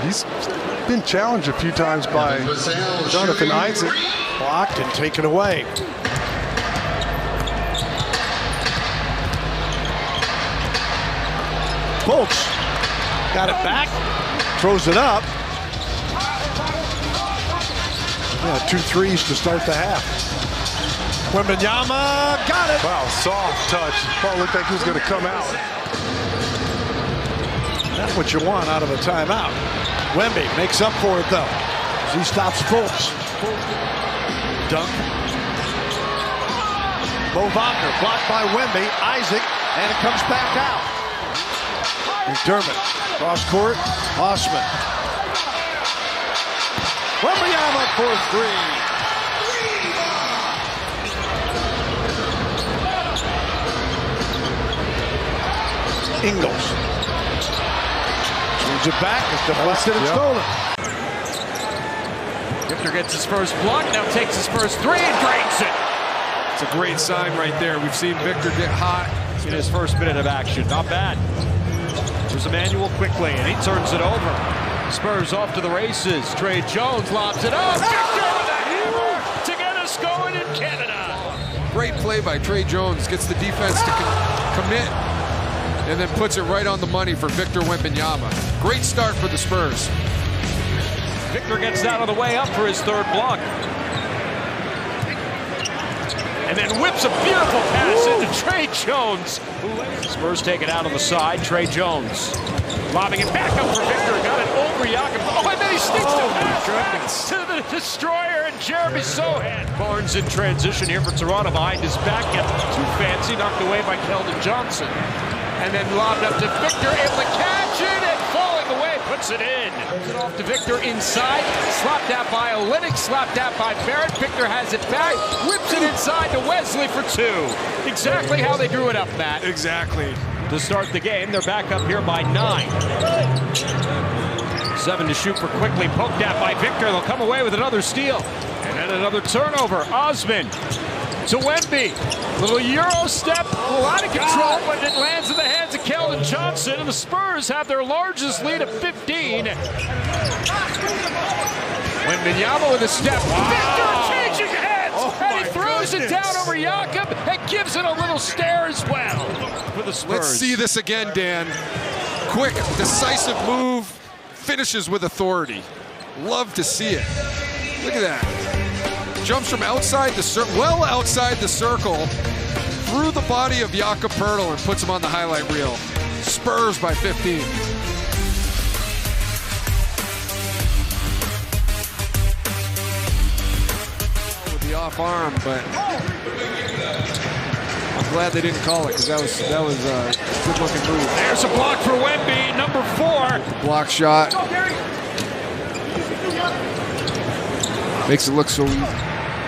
he's been challenged a few times by Jonathan Isaac. Blocked and taken away. Fultz got it back, throws it up. Yeah, 2 threes to start the half. Wembanyama got it. Wow, soft touch. Ball looked like he was going to come out. That's what you want out of a timeout. Wemby makes up for it though. As he stops Fultz. Dunk. Mo Wagner blocked by Wemby. Isaac, and it comes back out. McDermott cross court. Osman. Wembanyama for three. Ingles. Swings it back. It's deflected and stolen. Victor gets his first block, now takes his first three and drains it. It's a great sign right there. We've seen Victor get hot in his first minute of action. Not bad. Here's Emmanuel quickly, and he turns it over. Spurs off to the races. Trey Jones lobs it up. Victor with a hammer to get us going in Canada. Great play by Trey Jones. Gets the defense to commit and then puts it right on the money for Victor Wembanyama. Great start for the Spurs. Victor gets out of the way up for his third block. And then whips a beautiful pass into Trey Jones. Spurs take it out on the side. Trey Jones lobbing it back up for Victor. Got it over Jakob. Oh, and then he sneaks it back to the destroyer and Jeremy Sohan. Barnes in transition here for Toronto behind his back. Gets too fancy, knocked away by Keldon Johnson. And then lobbed up to Victor, able to catch it and falling away, puts it in. Puts it off to Victor inside, slapped out by Olynyk, slapped out by Barrett. Victor has it back, whips it inside to Wesley for two. Exactly how they drew it up, Matt. Exactly. To start the game, they're back up here by 9. 7 to shoot for quickly. Poked at by Victor. They'll come away with another steal. And then another turnover. Osman to Wemby. Little Euro step. A lot of control, but it lands in the hands of Keldon Johnson. And the Spurs have their largest lead of 15. Wembanyama with a step. Wow. Victor changing heads. And he throws it down over Jakob and gives it a little stare as well for the Spurs. Let's see this again, Dan. Quick, decisive move. Finishes with authority. Love to see it. Look at that. Jumps from outside the circle, well outside the circle, through the body of Jakob Poeltl and puts him on the highlight reel. Spurs by 15. With the off arm, but I'm glad they didn't call it because that was a good-looking move. There's a block for Wemby, number 4. Block shot. Makes it look so easy.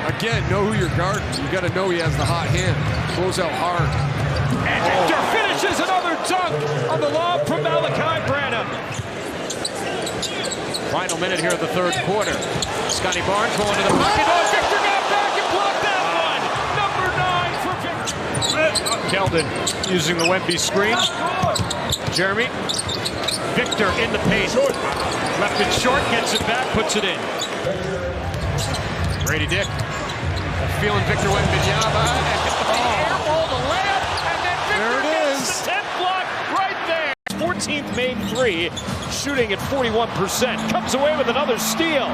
Again, know who you're guarding. You got to know he has the hot hand. Close out hard. And Victor finishes another dunk on the lob from Malachi Branham. Final minute here of the third quarter. Scotty Barnes going to the pocket. Oh, Victor got back and blocked that one. Number 9 for Victor. Keldon using the Wemby screen. Jeremy. Victor in the paint. Left it short, gets it back, puts it in. Brady Dick feeling Victor Wembanyama. Airball the layup, and then Victor gets the 10th block right there. 14th made 3, shooting at 41%. Comes away with another steal.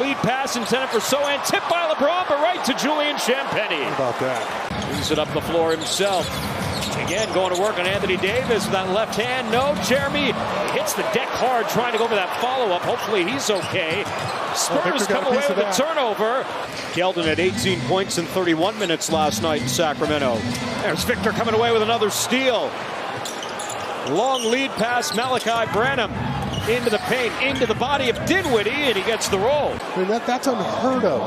Lead pass intended for Sohan, tipped by LeBron, but right to Julian Champagnie. How about that? Brings it up the floor himself. Again, going to work on Anthony Davis with that left hand. No, Jeremy hits the deck hard, trying to go for that follow-up. Hopefully he's okay. Spurs come away with a turnover. Keldon had 18 points in 31 minutes last night in Sacramento. There's Victor coming away with another steal. Long lead pass, Malachi Branham into the paint, into the body of Dinwiddie, and he gets the roll. I mean, that's unheard of.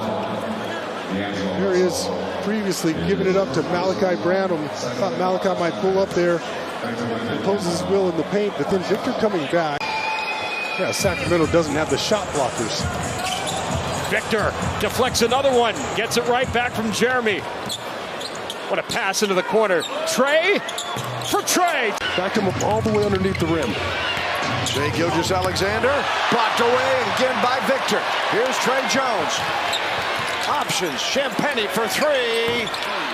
There is previously giving it up to Malachi Branham. Thought Malachi might pull up there, impose his will in the paint, but then Victor coming back. Yeah, Sacramento doesn't have the shot blockers. Victor deflects another one, gets it right back from Jeremy. What a pass into the corner. Trey for Trey. Backed him up all the way underneath the rim. Shai Gilgeous-Alexander blocked away again by Victor. Here's Trey Jones. Options, Champagnie for 3.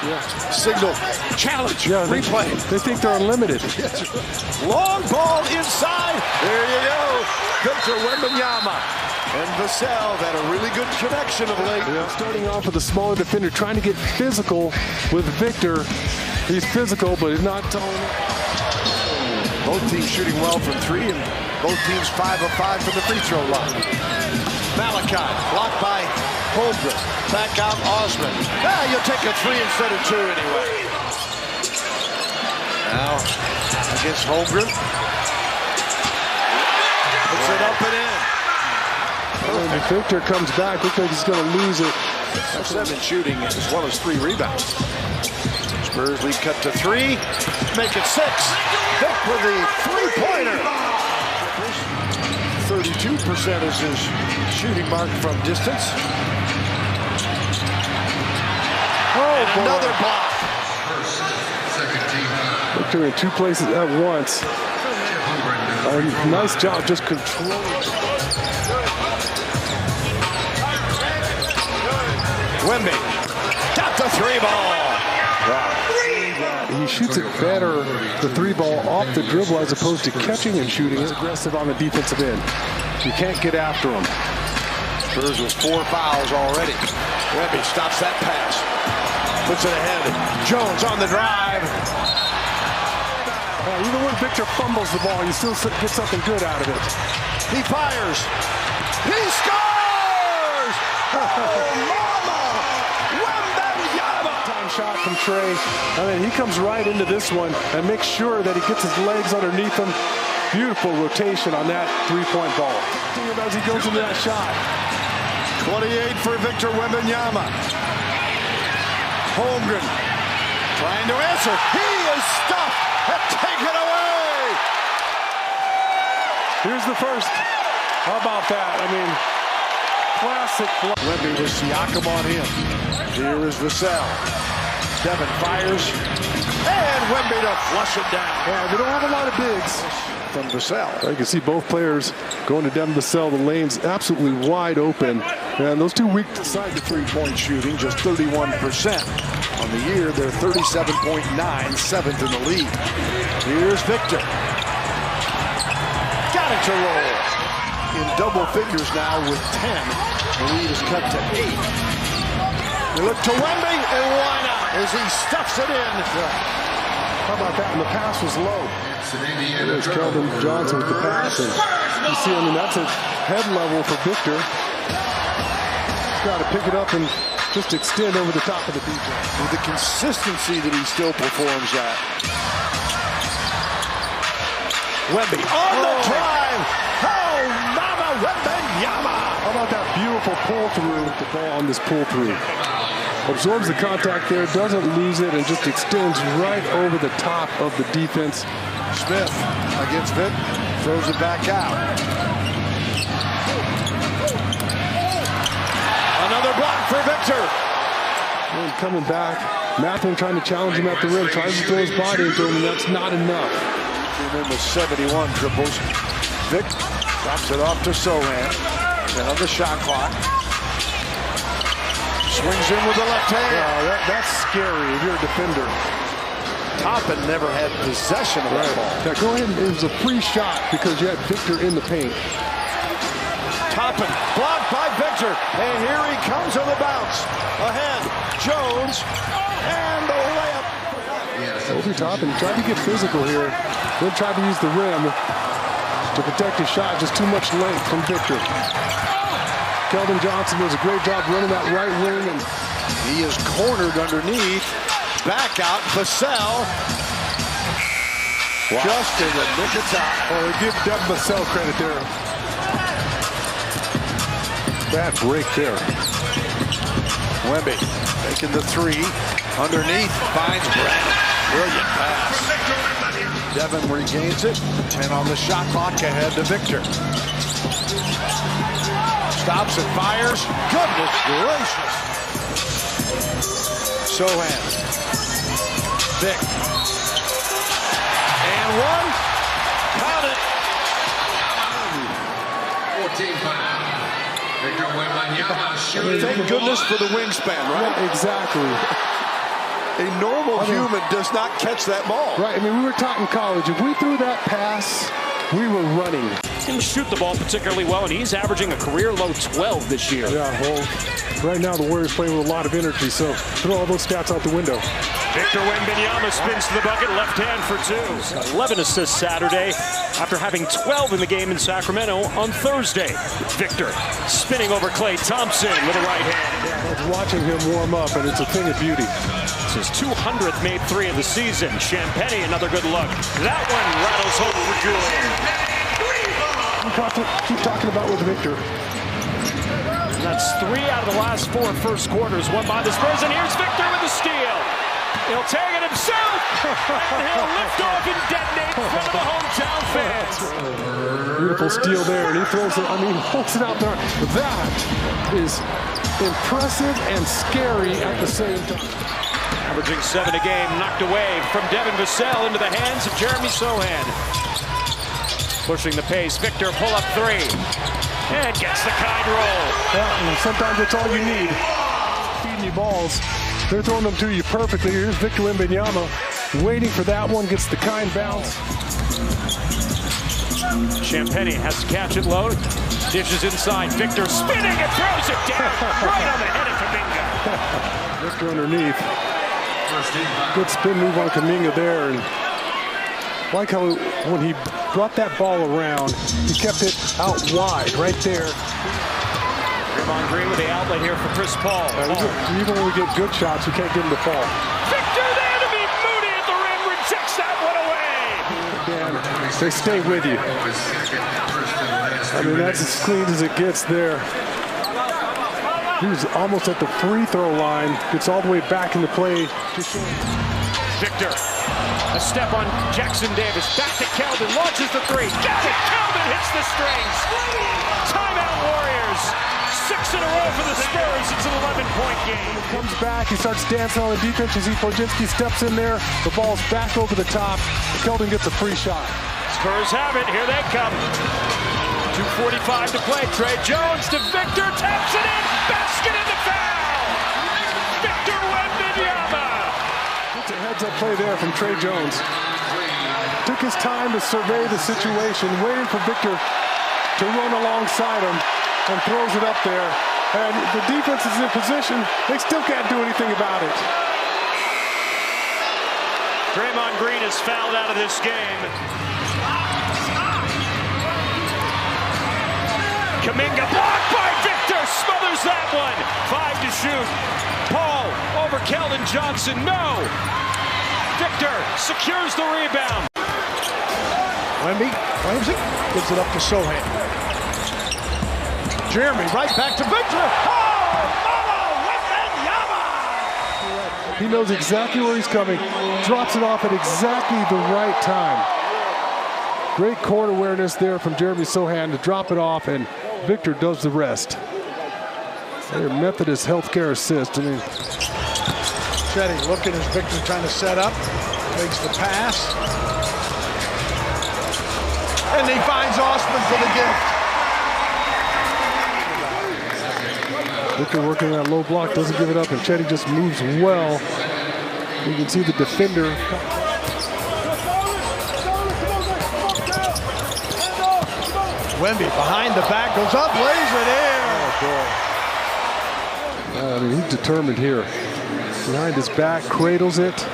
Yeah. Signal, challenge, replay. They think they're unlimited. Long ball inside. There you go. Victor Wembanyama. And Vassell had a really good connection of late. Yeah. Starting off with a smaller defender, trying to get physical with Victor. He's physical, but he's not tall enough. Both teams shooting well from 3, and both teams 5 of 5 from the free throw line. Malachi blocked by Holmgren. Back out Osman. You'll take a 3 instead of 2 anyway. Now against Holmgren. Puts it up and in. When Victor comes back, looks like he's going to lose it. 7 shooting as well as 3 rebounds. Spurs lead cut to 3. Make it 6. Vic with the 3-pointer. 32% is his shooting mark from distance. Oh, another block. Victor in 2 places at once. Nice job just controlling. Wemby got the 3 ball. He shoots it better, the 3 ball off the dribble as opposed to catching and shooting. It's aggressive on the defensive end. You can't get after him. Spurs with 4 fouls already. Wemby stops that pass. Puts it ahead. Jones on the drive. Even when Victor fumbles the ball, you still get something good out of it. He fires. He scores! Oh, shot from Trey, and then he comes right into this one and makes sure that he gets his legs underneath him. Beautiful rotation on that 3-point ball. As he goes into that shot. 28 for Victor Wembanyama. Holmgren trying to answer. He is stuffed and taken away. Here's the first. How about that? I mean, classic. Wemby with Siakam on him. Here is Vassell. Devin fires. And Wemby to flush it down. Yeah, they don't have a lot of bigs. From Vassell. You can see both players going to Devin Vassell. The lane's absolutely wide open. And those two weak side to three-point shooting, just 31%. On the year, they're 37.9, seventh in the league. Here's Victor. Got it to roll. In double figures now with 10. The lead is cut to 8. They look to Wemby, and why not? As he stuffs it in. Yeah. How about that? And the pass was low. There's Keldon Johnson with the pass. And you see, I mean, that's a head level for Victor. He's got to pick it up and just extend over the top of the defense. With the consistency that he still performs at. Wemby on the drive. Oh, mama, wembanyama. How about that beautiful pull through? The ball on this pull through. Absorbs the contact there, doesn't lose it, and just extends right over the top of the defense. Smith against Vic, throws it back out. Another block for Victor. And coming back, Matherin trying to challenge him at the rim, tries to throw his body into him, and that's not enough. Came in with 71 triples. Vic drops it off to Sohan. Then on the shot clock. Swings in with the left hand. Yeah, that's scary if you're a defender. Toppin never had possession of that ball. Now go ahead, it was a free shot because you had Victor in the paint. Toppin blocked by Victor, and here he comes on the bounce. Ahead, Jones, and the layup. Obi Toppin tried to get physical here, then tried to use the rim to protect his shot. Just too much length from Victor. Keldon Johnson does a great job running that right wing, and he is cornered underneath. Back out, Vassell. Wow. Just in the nick of time. Oh, give Devin Vassell credit there. Bad break there. Wemby making the three. Underneath, finds Brown. Brilliant pass. Devin regains it. 10 on the shot clock, ahead to Victor. Stops and fires. Goodness gracious. Sohan. Vic. And one. Count it. 14 foul. Victor Wembanyama shooting. Thank goodness for the wingspan, right? Yeah, exactly. A normal human does not catch that ball. Right. I mean, we were taught in college, if we threw that pass, we were running. Can shoot the ball particularly well, and he's averaging a career low 12 this year. Yeah, well, right now the Warriors playing with a lot of energy, so throw all those stats out the window. Victor Wembanyama spins to the bucket, left hand for 2. 11 assists Saturday after having 12 in the game in Sacramento on Thursday. Victor spinning over Klay Thompson with a right hand. Yeah, I was watching him warm up, and it's a thing of beauty. It's his 200th made 3 of the season. Champagny, another good look. That one rattles home for good. Keep talking about with Victor. And that's 3 out of the last 4 first quarters won by the Spurs, and here's Victor with the steal. He'll tag it himself, and he'll lift off and detonate in front of the hometown fans. Beautiful steal there, and he throws it, I mean, holds it out there. That is impressive and scary at the same time. Averaging 7 a game, knocked away from Devin Vassell into the hands of Jeremy Sohan. Pushing the pace, Victor pull up 3, and gets the kind roll. Yeah, sometimes that's all you need. Feeding you balls. They're throwing them to you perfectly. Here's Victor Wembanyama waiting for that one, gets the kind bounce. Champagny has to catch it low, dishes inside, Victor spinning and throws it down, right on the head of Kuminga. Victor underneath. Good spin move on Kuminga there, and like how when he brought that ball around, he kept it out wide right there. Draymond Green with the outlet here for Chris Paul. Even when we get good shots, we can't get him to fall. Victor there to beat Moody at the rim, rejects that one away. Dan, they stay with you. I mean, that's as clean as it gets there. He was almost at the free throw line, gets all the way back into play. Victor A step on Jackson Davis. Back to Keldon. Launches the three. Got it. Keldon hits the strings. Timeout Warriors. 6 in a row for the Spurs. It's an 11-point game. Comes back. He starts dancing on the defense. You see Podziemski steps in there. The ball's back over the top. Keldon gets a free shot. Spurs have it. Here they come. 2:45 to play. Trey Jones to Victor. Taps it in. Basket in the foul. Victor Wembanyama. It's a heads-up play there from Trey Jones. Took his time to survey the situation, waiting for Victor to run alongside him, and throws it up there. And the defense is in position. They still can't do anything about it. Draymond Green is fouled out of this game. Kuminga blocked by Victor. Smothers that one. 5 to shoot. Paul over Keldon Johnson. No. Victor secures the rebound. Wemby claims it. Gives it up to Sohan. Jeremy right back to Victor. Oh, mama, Wembanyama! He knows exactly where he's coming. Drops it off at exactly the right time. Great court awareness there from Jeremy Sohan to drop it off, and Victor does the rest. Their Methodist healthcare assist. I mean, Chetty looking as Victor trying to set up. Makes the pass. And he finds Osman for the gift. Victor working that low block, doesn't give it up, and Chetty just moves well. You can see the defender. Wemby behind the back, goes up, lays it in. I mean, he's determined here. Behind his back, cradles it.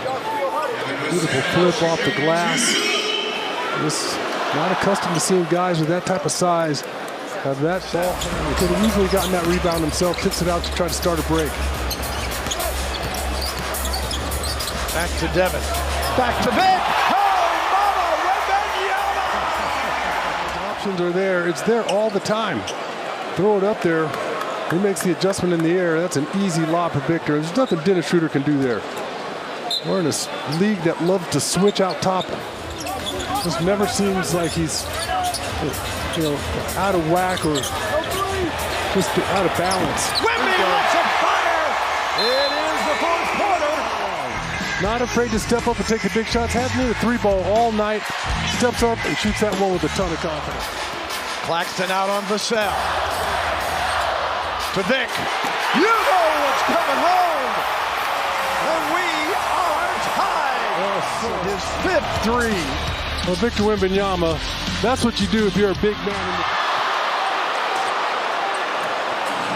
Beautiful flip off the glass. Just not accustomed to seeing guys with that type of size have that ball. He could have easily gotten that rebound himself, tips it out to try to start a break. Back to Devin. Back to Vic. Options are there. It's there all the time. Throw it up there. He makes the adjustment in the air. That's an easy lob for Victor. There's nothing Dennis Schroeder can do there. We're in a league that loves to switch out top. Just never seems like he's, you know, out of whack or just out of balance. Wemby lights a fire. It is the fourth quarter. Not afraid to step up and take the big shots. Hasn't hit a 3-ball all night. Steps up and shoots that one with a ton of confidence. Claxton out on Vassell. To Vic. You know what's coming home. And we are tied. His fifth three. Well, Victor Wembanyama, that's what you do if you're a big man.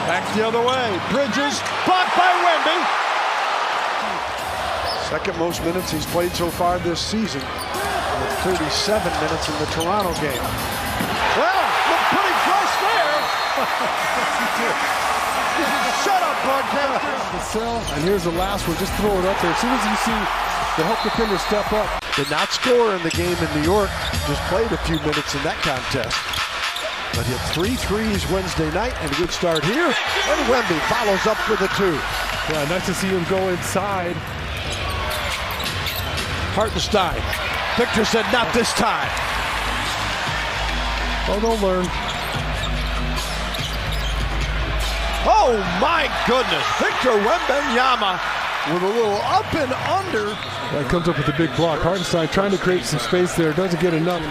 Back the other way. Bridges blocked by Wemby. Second most minutes he's played so far this season. 37 minutes in the Toronto game. Well, looked pretty close there. Shut up, broadcaster. And here's the last one. Just throw it up there. As soon as you see the help defender step up. Did not score in the game in New York. Just played a few minutes in that contest. But hit 3 threes Wednesday night and a good start here. And Wemby follows up with a 2. Yeah, nice to see him go inside. Hartenstein. Victor said, not this time. Oh, they'll learn. Oh, my goodness. Victor Wembanyama with a little up and under. That comes up with a big block. Hartenstein trying to create some space there. Doesn't get enough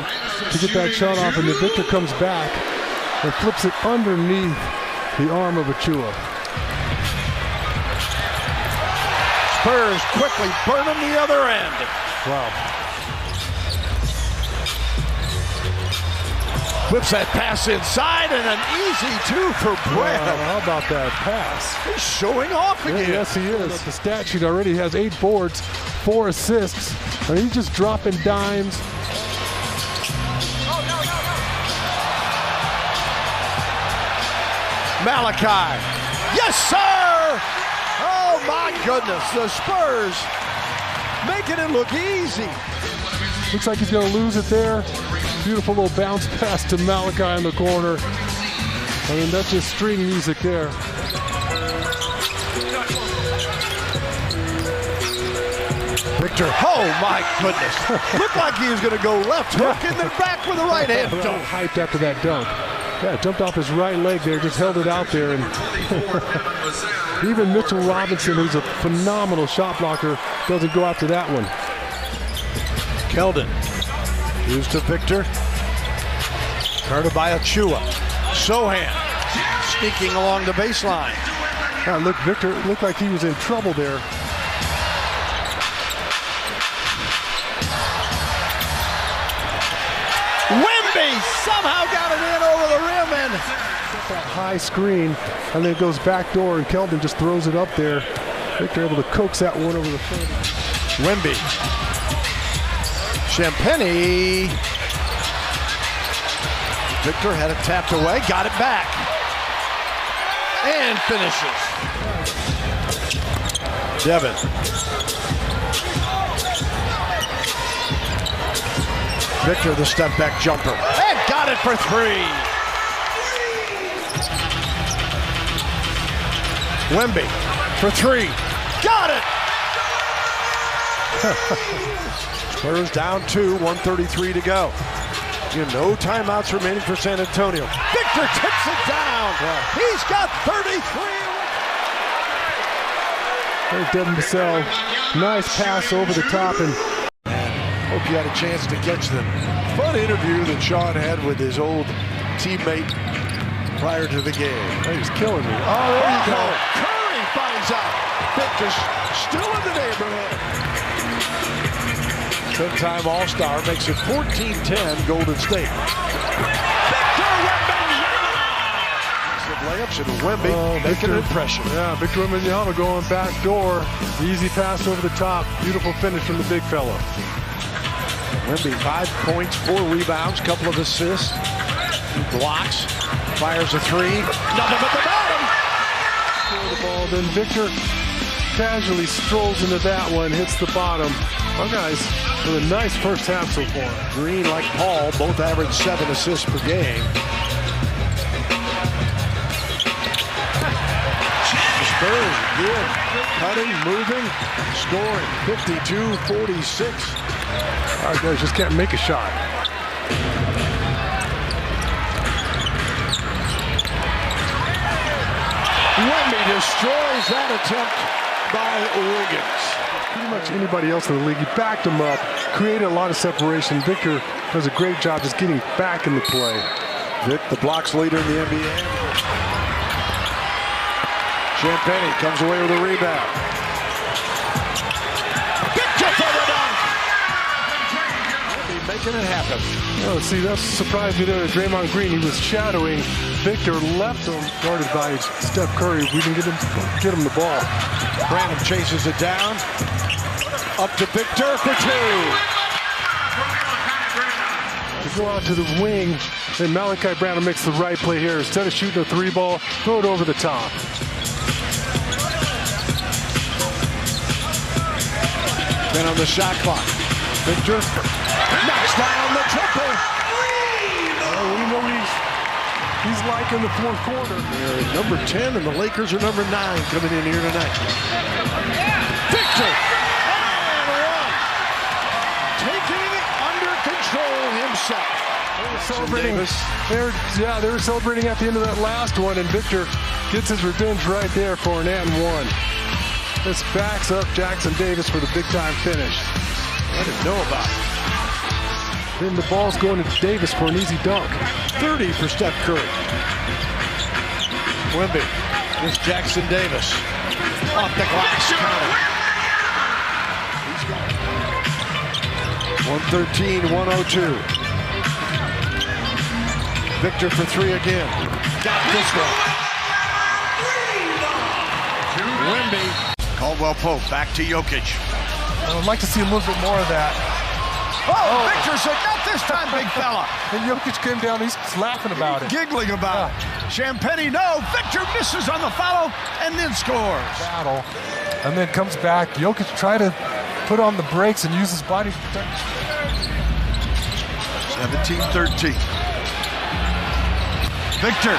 to get that shot off. And then Victor comes back and flips it underneath the arm of Achua. Spurs quickly burning the other end. Wow. Whips that pass inside and an easy 2 for Brad. Wow, how about that pass? He's showing off again. Yeah, yes, he is. The stat sheet already has 8 boards, 4 assists. And he's just dropping dimes. Malachi. Yes, sir! Oh, my goodness. The Spurs making it look easy. Looks like he's going to lose it there. Beautiful little bounce pass to Malachi in the corner. I mean, that's just string music there. Victor Victor. Oh, my goodness. Looked like he was going to go left hook and then back with a right hand dunk. Hyped after that dunk. Yeah, jumped off his right leg there, just held it out there. And even Mitchell Robinson, who's a phenomenal shot blocker, doesn't go after that one. Keldon. Moves to Victor. Guarded by Achua. Sohan sneaking along the baseline. Now look, Victor looked like he was in trouble there. Wemby somehow got it in over the rim and that high screen, and then it goes back door, and Keldon just throws it up there. Victor able to coax that one over the front. Wemby. Champagny. Victor had it tapped away, got it back. And finishes. Devin. Victor, the step back jumper. And got it for three. Wemby for three. Got it! Spurs down 2, 1:33 to go. No timeouts remaining for San Antonio. Victor tips it down. He's got 33. There's Devin Vassell. Nice pass over the top. And hope you had a chance to catch the fun interview that Sean had with his old teammate prior to the game. He was killing me. Oh, there you go. Curry finds out. Victor's still in the neighborhood. 10-time All-Star makes it 14-10 Golden State. Victor Wembanyama! Layups and Wemby making an impression. Yeah, Victor Wembanyama going back door. Easy pass over the top. Beautiful finish from the big fella. Wemby 5 points, 4 rebounds, couple of assists, blocks, fires a three. Nothing but the bottom. The ball, then Victor casually strolls into that one, hits the bottom. Our guys with a nice first half so far. Green, like Paul, both average 7 assists per game. The Spurs good, cutting, moving, scoring, 52-46. Our guys just can't make a shot. Wemby destroys that attempt by Wiggins. Pretty much anybody else in the league, he backed him up, created a lot of separation. Victor does a great job just getting back in the play. Vic, the blocks leader in the NBA. Champagny comes away with a rebound. Victor for the dunk! Wemby making it happen. Oh, see, that surprised me there. Draymond Green, he was shadowing Victor, left him, guarded by Steph Curry. We didn't get him the ball. Branham chases it down. Up to Victor for 2. To go out to the wing, and Malachi Branham makes the right play here. Instead of shooting a 3-ball, throw it over the top. Then on the shot clock, Victor knocks down the triple. We know he's like in the fourth quarter. They're at number 10, and the Lakers are number 9 coming in here tonight. Victor! And one! Taking it under control himself. They were celebrating at the end of that last one, and Victor gets his revenge right there for an and one. This backs up Jackson Davis for the big-time finish. I didn't know about it. Then the ball's going to Davis for an easy dunk. 30 for Steph Curry. Wemby. Here's Jackson Davis. Off the glass counter. 113-102. Victor for 3 again. Got this one. Wemby. Caldwell Pope back to Jokic. I would like to see a little bit more of that. Oh, Victor said, not this time, big fella. And Jokic came down, he's laughing about it. Giggling about it. Champagny, no. Victor misses on the follow and then scores. Battle. And then comes back. Jokic tried to put on the brakes and use his body to protect. 17-13. Victor.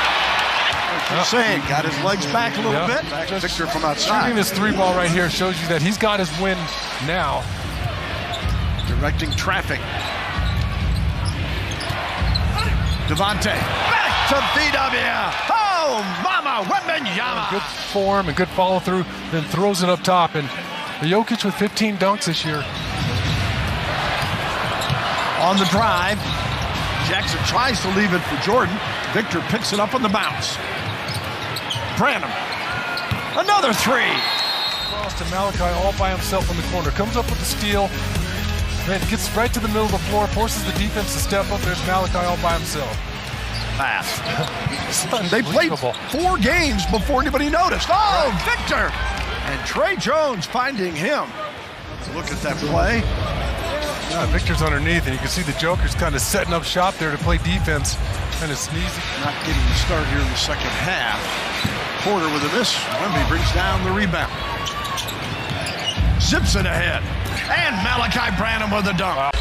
Saying, got his legs back a little bit. Back Victor from outside. Shooting this 3-ball right here shows you that he's got his win now. directing traffic. Devontae, back to Vidavia. Oh, mama, wembanyama. Good form and good follow through, then throws it up top. And Jokic with 15 dunks this year. On the drive, Jackson tries to leave it for Jordan. Victor picks it up on the bounce. Branham, another three. Cross to Malachi all by himself in the corner. Comes up with the steal. Then gets right to the middle of the floor, forces the defense to step up. There's Malachi all by himself. Pass. They played 4 games before anybody noticed. Oh, Victor! And Trey Jones finding him. Let's look at that play. Yeah, Victor's underneath, and you can see the Joker's kind of setting up shop there to play defense. Kind of sneezing. Not getting the start here in the second half. Porter with a miss. Wemby brings down the rebound. Zips it ahead. And Malachi Branham with a dunk.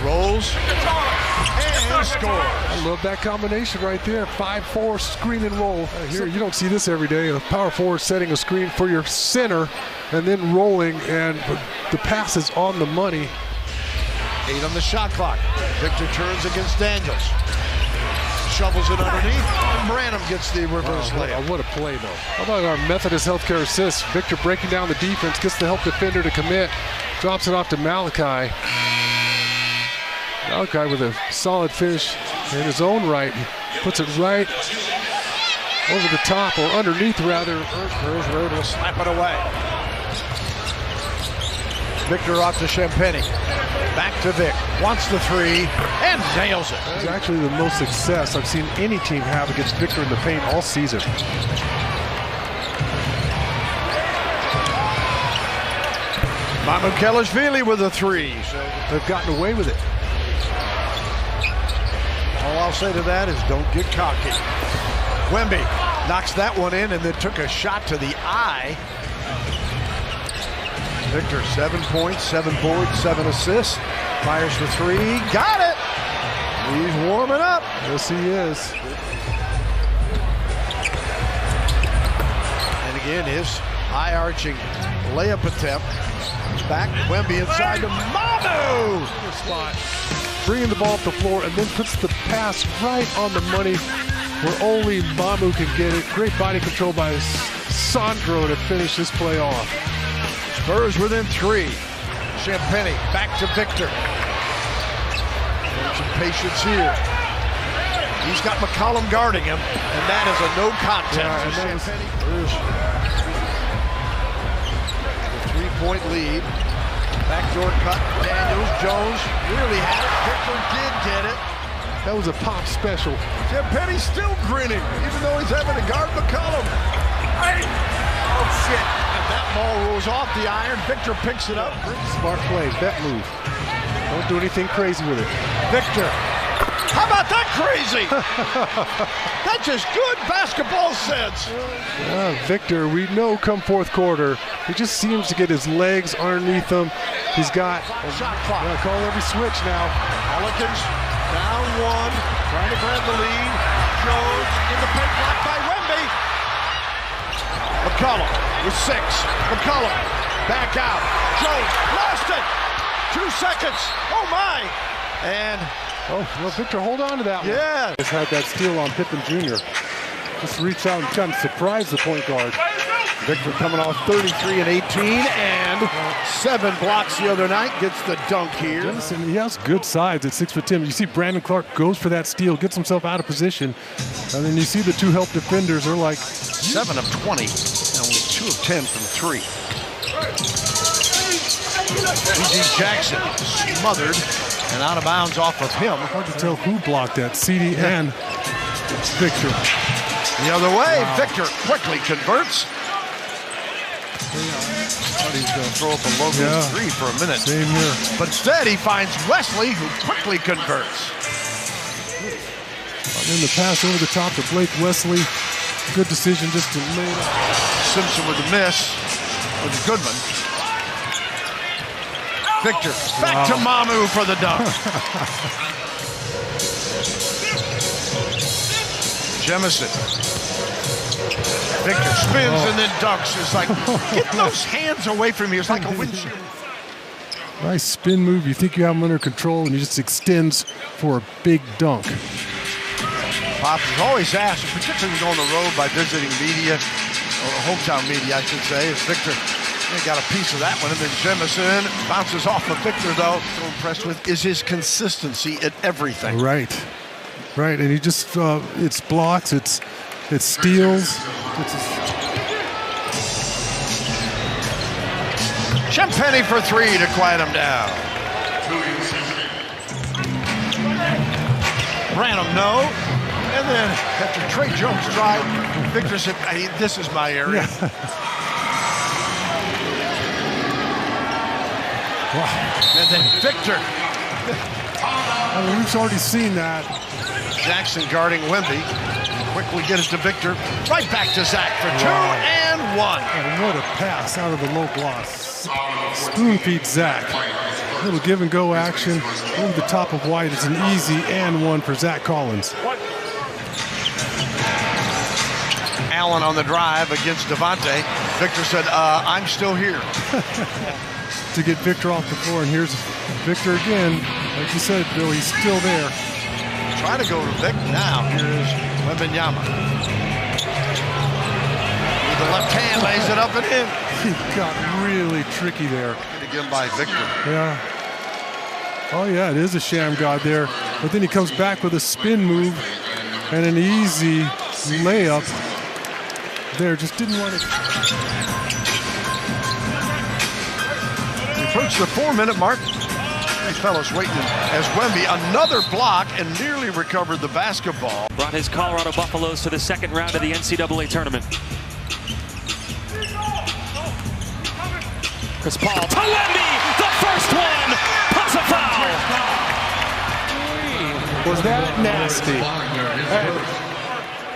Rolls and scores. I love that combination right there. 5-4 screen and roll. Here, you don't see this every day. A power forward setting a screen for your center and then rolling, and the pass is on the money. 8 on the shot clock. Victor turns against Daniels. Shovels it underneath, and Branham gets the reverse layup. What a play, though. How about our Methodist Healthcare assist? Victor breaking down the defense, gets the help defender to commit, drops it off to Malachi. Malachi with a solid finish in his own right. Puts it right over the top, or underneath, rather. Road will slap it away. Victor off to Champagny. Back to Vic. Wants the three and nails it. It's actually the most success I've seen any team have against Victor in the paint all season. Mamukelashvili with a three. So they've gotten away with it. All I'll say to that is don't get cocky. Wemby knocks that one in and then took a shot to the eye. Victor, 7 points, 7 boards, 7 assists. Fires for three. Got it! He's warming up. Yes, he is. And again, his high-arching layup attempt. Back, Wemby inside to Mamu! Spot. Bringing the ball up the floor and then puts the pass right on the money where only Mamu can get it. Great body control by Sandro to finish this play off. Spurs within 3. Champagny back to Victor. Some patience here. He's got McCollum guarding him, and that is a no contest. There's the 3-point lead. Backdoor cut. Daniels, Jones really had it. Victor did get it. That was a pop special. Champagny still grinning, even though he's having to guard McCollum. Oh, shit. That ball rolls off the iron. Victor picks it up. Smart play, bet move. Don't do anything crazy with it. Victor. How about that crazy? That's just good basketball sense. Victor, we know come fourth quarter, he just seems to get his legs underneath him. He's got shot clock. Call every switch now. Pelicans down 1, trying to grab the lead. Jones in the paint block by Wemby. McCollum with 6. McCollum back out. Jones lost it. 2 seconds. Oh my. And well, Victor, hold on to that one. Yeah. Just had that steal on Pippen Jr. Just reached out and kind of surprised the point guard. Victor coming off 33 and 18 and 7 blocks the other night. Gets the dunk here. Jennison, he has good size at 6'10". You see Brandon Clark goes for that steal, gets himself out of position, and then you see the 2 help defenders are like 7 of 20 and only 2 of 10 from 3. P.J. Jackson smothered and out of bounds off of him. Hard to tell who blocked that, CD and Victor. The other way, Victor quickly converts. Thought he was going to throw up a logo 3 for a minute. Same here. But instead, he finds Wesley, who quickly converts. And then the pass over the top to Blake Wesley. Good decision just to lay it up. Simpson with a miss. With Goodman. Victor back to Mamu for the dunk. Jemison Victor spins and then dunks. It's like, get those hands away from me. It's like a windshield. Nice spin move. You think you have him under control, and he just extends for a big dunk. Pops is always asked, particularly when you go on the road by visiting media, or hometown media, I should say, is Victor. They got a piece of that one, and then Jemison bounces off of Victor, though. So impressed with is his consistency at everything. Right, and he just it's blocks, it's steals. Champagny for three to quiet him down. Branham, no. And then after Trey Jones tried, Victor said, hey, this is my area. Yeah. Wow. And then Victor. I mean, we've already seen that. Jackson guarding Wemby. Quickly get it to Victor. Right back to Zach for two and one. And what a pass out of the low block. Spoon feed Zach. Little give and go action. Over the top of White. It's an easy and one for Zach Collins. Allen on the drive against Devontae. Victor said, I'm still here. To get Victor off the floor, and here's Victor again. Like you said, Bill, he's still there. Trying to go to Vic now. Here's wembanyama. With the left hand, lays it up and in. He got really tricky there. Again by Victor. Yeah. Oh yeah, it is a sham god there. But then he comes back with a spin move and an easy layup. There, just didn't want it. Approach the 4-minute mark. These fellows waiting as Wemby, another block, and nearly recovered the basketball. Brought his Colorado Buffaloes to the second round of the NCAA tournament. Chris Paul to Wemby, the first one, plus a foul. Was that nasty? Hey,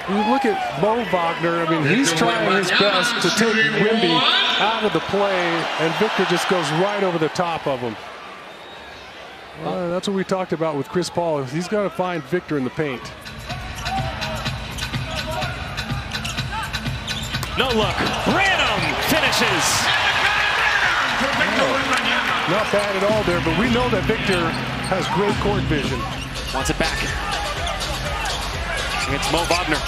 you look at Mo Wagner, I mean, he's trying his best to take Wemby out of the play, and Victor just goes right over the top of him. That's what we talked about with Chris Paul. He's got to find Victor in the paint. No look. Branham finishes. Not bad at all there, but we know that Victor has great court vision. Wants it back. It's Mo Wagner.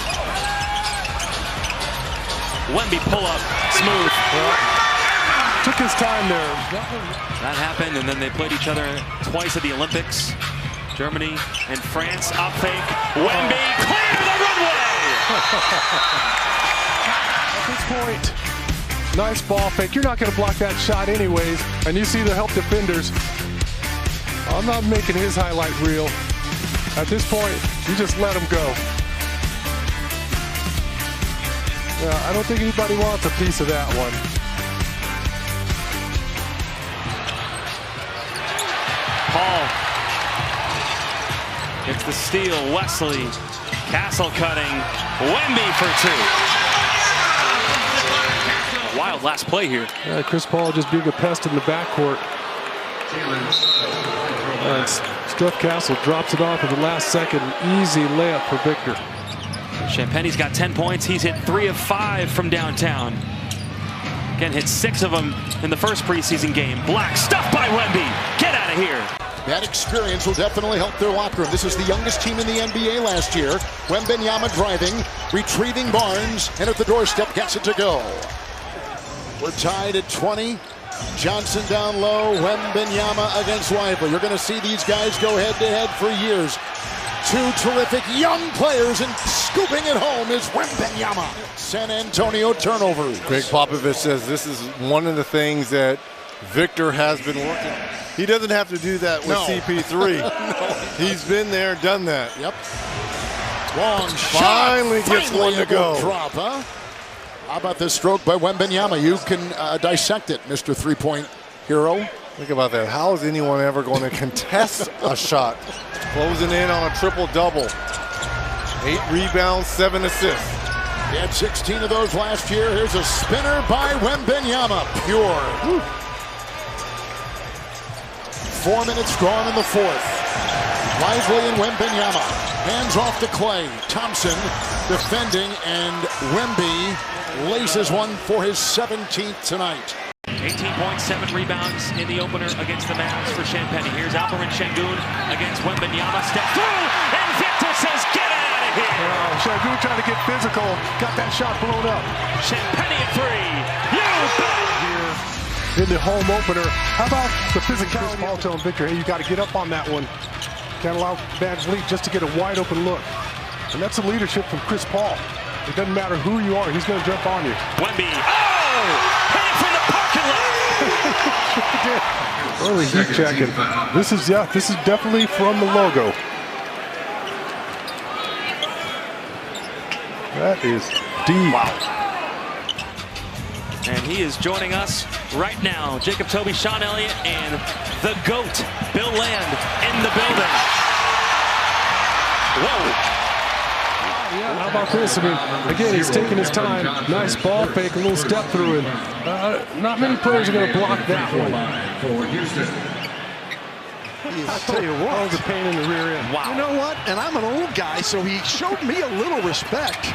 Wemby pull up, smooth. Took his time there. That happened, and then they played each other twice at the Olympics. Germany and France, up fake. Wemby, clear the runway! At this point, nice ball fake. You're not going to block that shot anyways, and you see the help defenders. I'm not making his highlight reel. At this point, you just let him go. Yeah, I don't think anybody wants a piece of that one. Paul gets the steal. Wesley, Castle cutting. Wemby for two. A wild last play here. Yeah, Chris Paul just being a pest in the backcourt. Steph Castle drops it off at the last second. Easy layup for Victor. Champagny's got 10 points. He's hit 3 of 5 from downtown. Again, hit 6 of them in the first preseason game. Black stuffed by Wemby. Get out of here. That experience will definitely help their locker room. This is the youngest team in the NBA last year. Wembanyama driving, retrieving Barnes, and at the doorstep gets it to go. We're tied at 20. Johnson down low. Wembanyama against Lively. You're going to see these guys go head-to-head for years. Two terrific young players, and scooping it home is Wembanyama. San Antonio turnovers. Greg Popovich says this is one of the things that Victor has been working. He doesn't have to do that with CP3. No. He's been there, done that. Yep. Long shot. Finally gets one to go. Drop, huh? How about this stroke by Wembanyama? You can dissect it, Mr. Three-point hero. Think about that. How is anyone ever going to contest a shot? Closing in on a triple-double. 8 rebounds, 7 assists. He had 16 of those last year. Here's a spinner by Wembanyama. Pure. Woo. 4 minutes gone in the fourth. Lively and Wembanyama. Hands off to Clay. Thompson defending, and Wemby laces one for his 17th tonight. 18.7 rebounds in the opener against the Mavs for Champagny. Here's Alperen Şengün against Wembanyama. Step through, and Victor says, get out of here. Şengün trying to get physical. Got that shot blown up. Champagny at three. You bet. Here in the home opener. How about the physicality? Chris Paul telling Victor, hey, you got to get up on that one. Can't allow bad lead just to get a wide open look. And that's the leadership from Chris Paul. It doesn't matter who you are, he's going to jump on you. Wemby. Oh! Hit it from the parking lot. Early heat checking. This is definitely from the logo. That is deep. Wow. And he is joining us right now. Jacob Toby, Sean Elliott, and the GOAT, Bill Land, in the building. Whoa. Yeah, how about this? I mean, again, he's taking his time. Nice ball fake, a little step through, and not many players are going to block that one. I'll tell you what. That was a pain in the rear end. Wow. You know what? And I'm an old guy, so he showed me a little respect.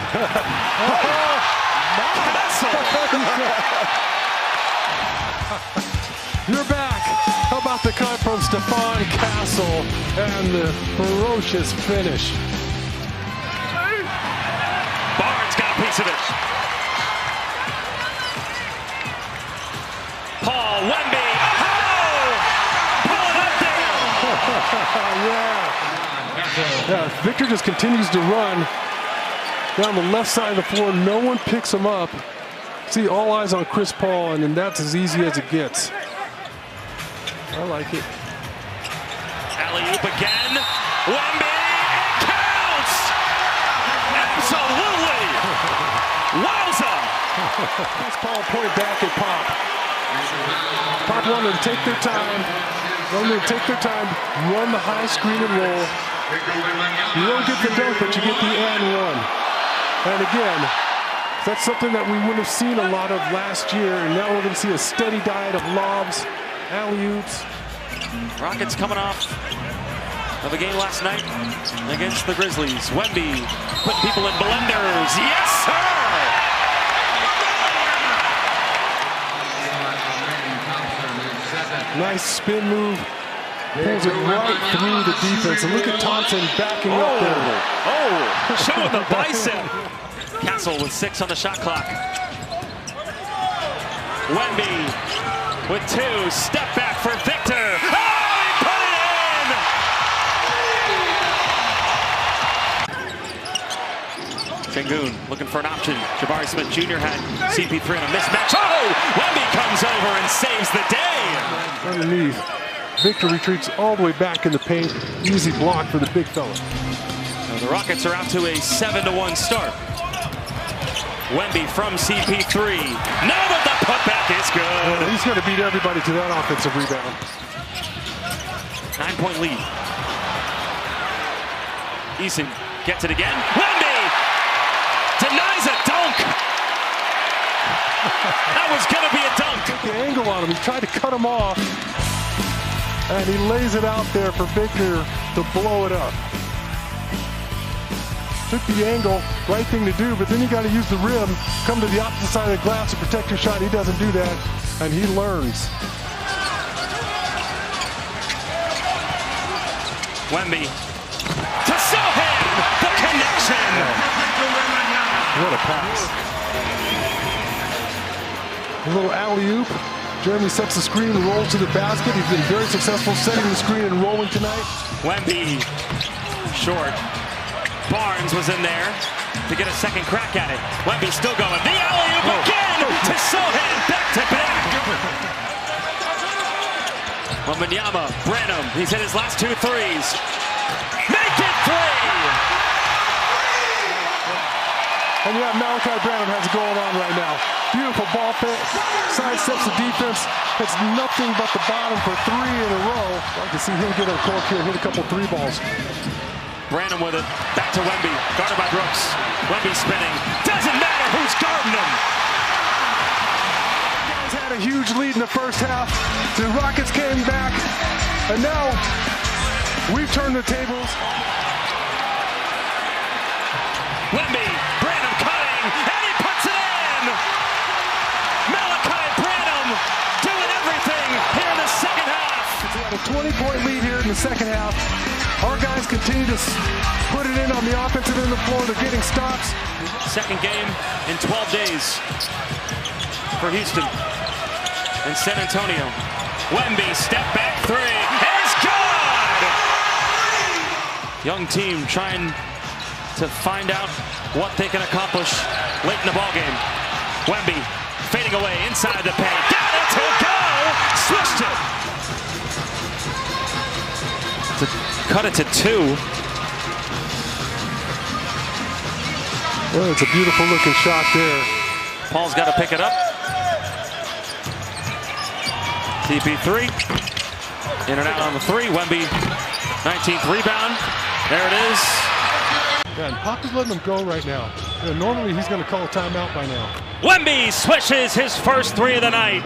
You're back. How about the cut from Stephon Castle and the ferocious finish? Barnes got a piece of it. Paul Wemby. Oh! Pull it up there. Yeah, Victor just continues to run down the left side of the floor. No one picks him up. See, all eyes on Chris Paul, and then that's as easy as it gets. I like it. Alley-oop again. Wemby. It counts! Absolutely! Wowza! Chris Paul point back and Pop. Pop wanted to take their time. Wanted to take their time, run the high screen and roll. You don't get the dunk, but you get the and one. And again, that's something that we wouldn't have seen a lot of last year, and now we're going to see a steady diet of lobs, alley-oops. Rockets coming off of a game last night against the Grizzlies. Wemby putting people in blenders. Yes, sir! Nice spin move. Pulls it right through the defense. And look at Thompson backing up there. Oh, showing the bicep. Castle with 6 on the shot clock. Wemby with 2. Step back for Victor. Oh, he put it in! Şengün looking for an option. Jabari Smith Jr. had CP3 on a mismatch. Oh, Wemby comes over and saves the day. Underneath. Victor retreats all the way back in the paint. Easy block for the big fella. Now the Rockets are out to a 7-1 start. Wemby from CP3. No, but the putback is good. He's going to beat everybody to that offensive rebound. 9-point lead. Eason gets it again. Wemby denies a dunk. That was going to be a dunk. Took the angle on him. He tried to cut him off. And he lays it out there for Victor to blow it up. Took the angle, right thing to do, but then you got to use the rim, come to the opposite side of the glass to protect your shot. He doesn't do that, and he learns. Wemby to Sohan, the connection. What a pass. A little alley-oop. Jeremy sets the screen and rolls to the basket. He's been very successful setting the screen and rolling tonight. Wemby short. Barnes was in there to get a second crack at it. Wemby still going. The alley-oop again to Sohan, back-to-back. Wembanyama, Branham, he's hit his last 2 threes. Make it 3! And you have Malachi Branham has it going on right now. Beautiful ball fit, sidesteps the defense. It's nothing but the bottom for 3 in a row. I can see him get a cork here, hit a couple 3 balls. Branham with it, back to Wemby, guarded by Brooks. Wemby spinning, doesn't matter who's guarding him. Guys had a huge lead in the first half. The Rockets came back, and now we've turned the tables. Wemby, Branham cutting, and he puts it in! Malachi Branham doing everything here in the second half. We had a 20-point lead here in the second half. Our guys continue to put it in on the offensive end of the floor. They're getting stops. Second game in 12 days for Houston and San Antonio. Wemby, step back three, it's good! Young team trying to find out what they can accomplish late in the ballgame. Wemby fading away inside the paint. Got it to go! Switched it! To cut it to 2. Well, it's a beautiful looking shot there. Paul's got to pick it up. CP3. In and out on the 3. Wemby, 19th rebound. There it is. Yeah, and Pop is letting him go right now. Normally he's going to call a timeout by now. Wemby swishes his first 3 of the night.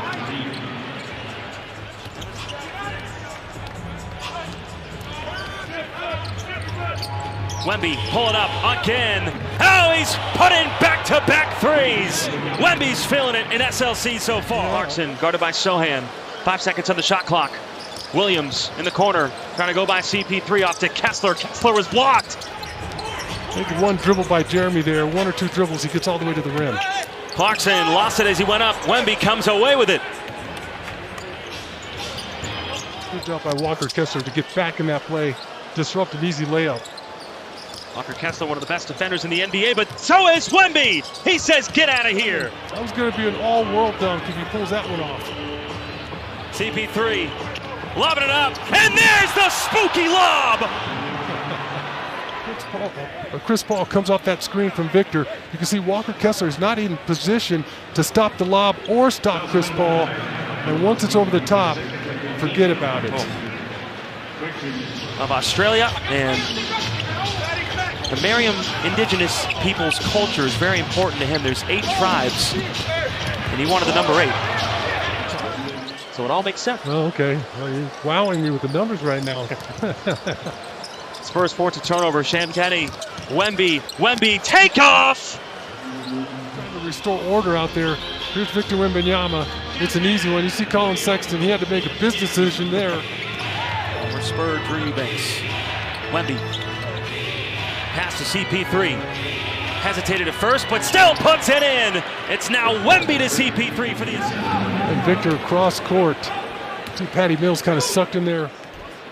Wemby pulling up again. Oh, he's putting back-to-back 3s. Wemby's feeling it in SLC so far. Clarkson guarded by Sohan. 5 seconds on the shot clock. Williams in the corner trying to go by CP3 off to Kessler. Kessler was blocked. Maybe one dribble by Jeremy there. 1 or 2 dribbles, he gets all the way to the rim. Clarkson lost it as he went up. Wemby comes away with it. Good job by Walker Kessler to get back in that play. Disrupt an easy layup. Walker Kessler, one of the best defenders in the NBA, but so is Wemby. He says, get out of here. That was going to be an all-world dunk if he pulls that one off. CP3 lobbing it up, and there's the spooky lob. Chris Paul comes off that screen from Victor. You can see Walker Kessler is not in position to stop the lob or stop Chris Paul. And once it's over the top, forget about it. Of Australia, and the Merriam indigenous people's culture is very important to him. There's 8 tribes, and he wanted the number 8. So it all makes sense. Oh, okay. Well, you're wowing me with the numbers right now. Spurs force a turnover. Champagny, Wemby, take off! Trying to restore order out there. Here's Victor Wembanyama. It's an easy one. You see Colin Sexton, he had to make a business decision there. For Spur, Drew Eubanks. Wemby. Pass to CP3. Hesitated at first, but still puts it in. It's now Wemby to CP3 for the... And Victor across court. See Patty Mills kind of sucked in there.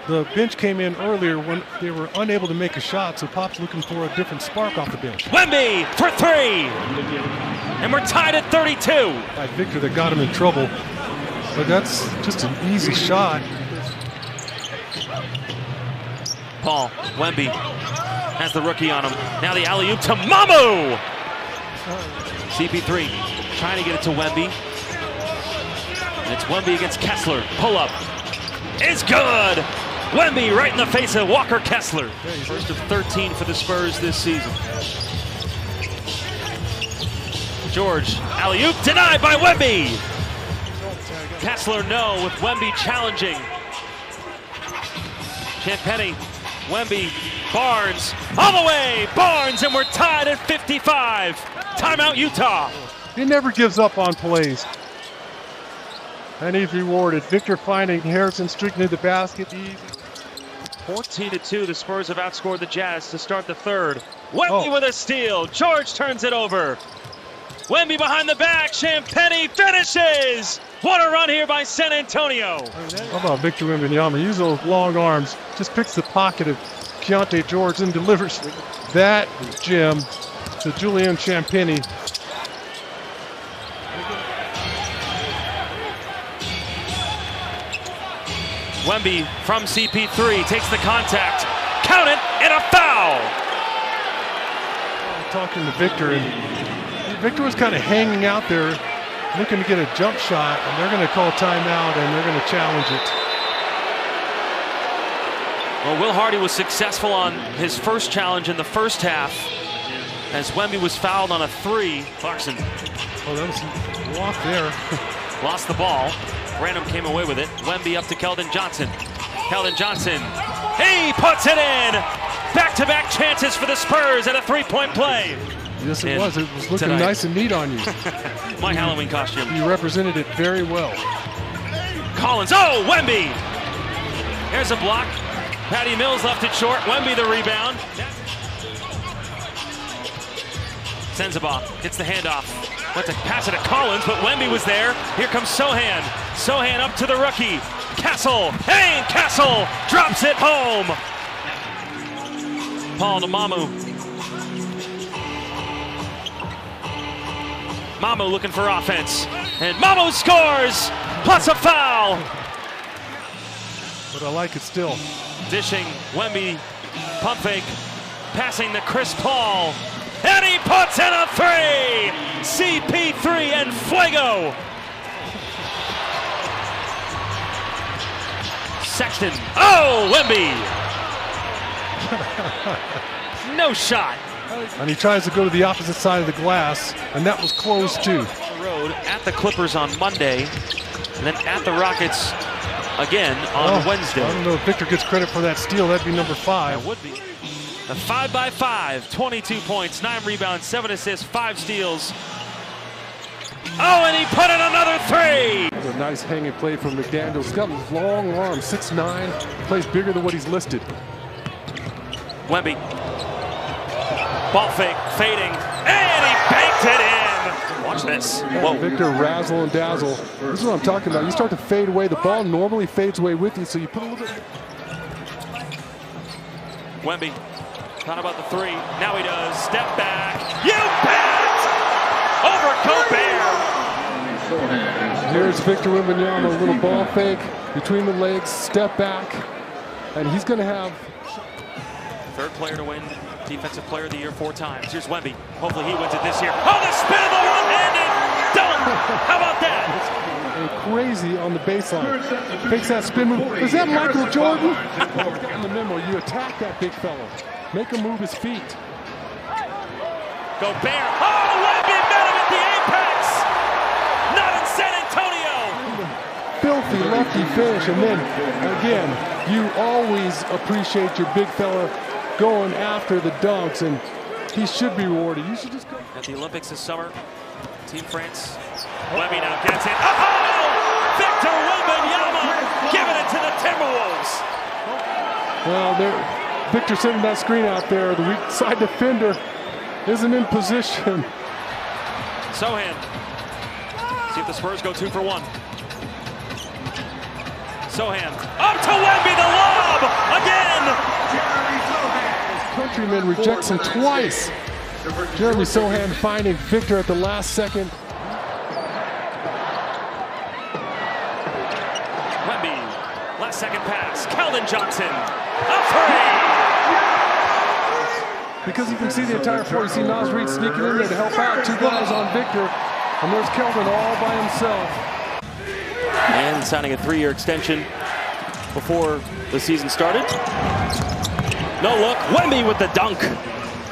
The bench came in earlier when they were unable to make a shot, so Pop's looking for a different spark off the bench. Wemby for 3! And we're tied at 32. By Victor that got him in trouble. But that's just an easy shot. Paul, Wemby has the rookie on him. Now the alley-oop to Mamu! CP3 trying to get it to Wemby. And it's Wemby against Kessler. Pull up. It's good! Wemby right in the face of Walker Kessler. First of 13 for the Spurs this season. George, alley-oop denied by Wemby! Kessler no, with Wemby challenging. Champagny, Wemby, Barnes, all the way! Barnes, and we're tied at 55. Timeout, Utah. He never gives up on plays. And he's rewarded. Victor finding Harrison streaking to the basket. 14-2, the Spurs have outscored the Jazz to start the third. Wemby with a steal. George turns it over. Wemby behind the back. Champagny finishes. What a run here by San Antonio. How about Victor Wembanyama? Use those long arms. Just picks the pocket of Keontae George and delivers that gem to Julian Champagny. Wemby from CP3 takes the contact. Count it, and a foul. Talking to Victor, and Victor was kind of hanging out there, looking to get a jump shot, and they're going to call timeout, and they're going to challenge it. Well, Will Hardy was successful on his first challenge in the first half, as Wemby was fouled on a 3. Clarkson. Oh, that was a walk there. Lost the ball. Branham came away with it. Wemby up to Keldon Johnson. Keldon Johnson, he puts it in! Back-to-back chances for the Spurs at a 3-point play. Yes, it was. It was looking tonight. nice and neat on you. My Halloween costume. You represented it very well. Collins. Oh, Wemby. There's a block. Patty Mills left it short. Wemby the rebound. Senzabah gets the handoff. Went to pass it to Collins, but Wemby was there. Here comes Sohan. Sohan up to the rookie. Castle. Hey, and Castle drops it home. Paul to Mamu. Mamu looking for offense. And Mamu scores! Plus a foul! But I like it still. Dishing, Wemby, pump fake, passing to Chris Paul. And he puts in a three! CP3 and Fuego! Sexton. Oh, Wemby! No shot. And he tries to go to the opposite side of the glass, and that was close too. On the road at the Clippers on Monday, and then at the Rockets again on Wednesday. I don't know if Victor gets credit for that steal. That'd be number 5. That would be. A 5-by-5, 22 points, 9 rebounds, 7 assists, 5 steals. Oh, and he put in another 3! That was a nice hanging play from McDaniels. He's got long arms, 6'9", plays bigger than what he's listed. Wemby. Ball fake, fading, and he banked it in. Watch this. Whoa. Victor razzle and dazzle. This is what I'm talking about. You start to fade away. The ball normally fades away with you, so you put a little bit. Wemby. Thought about the 3. Now he does. Step back. You bet! Over Gobert. Here's Victor Wembanyama, a little ball fake between the legs, step back, and he's going to have. Third player to win Defensive Player of the Year 4 times. Here's Wemby. Hopefully he wins it this year. Oh, the spin of the one-handed dunk! How about that? And crazy on the baseline. Fakes that spin move. Is that Michael Jordan? In the memo, you attack that big fella. Make him move his feet. Gobert. Oh, Wemby met him at the apex! Not in San Antonio! Filthy lefty finish, and then, again, you always appreciate your big fella going after the dunks, and he should be rewarded. You should just go. At the Olympics this summer, Team France. Wemby now gets it. Oh! Victor Wembanyama giving it to the Timberwolves. Well, Victor sending that screen out there. The weak side defender isn't in position. Sohan. See if the Spurs go 2 for 1. Sohan. Up to Wemby, the lob! Again! His countryman rejects him twice. Jeremy Sohan finding Victor at the last second. Wemby. Last second pass. Keldon Johnson. A 3! Because you can see the entire floor. You see Naz Reid sneaking in there to help out. 2 guys on Victor. And there's Keldon all by himself. And signing a 3-year extension before the season started. No look. Wemby with the dunk.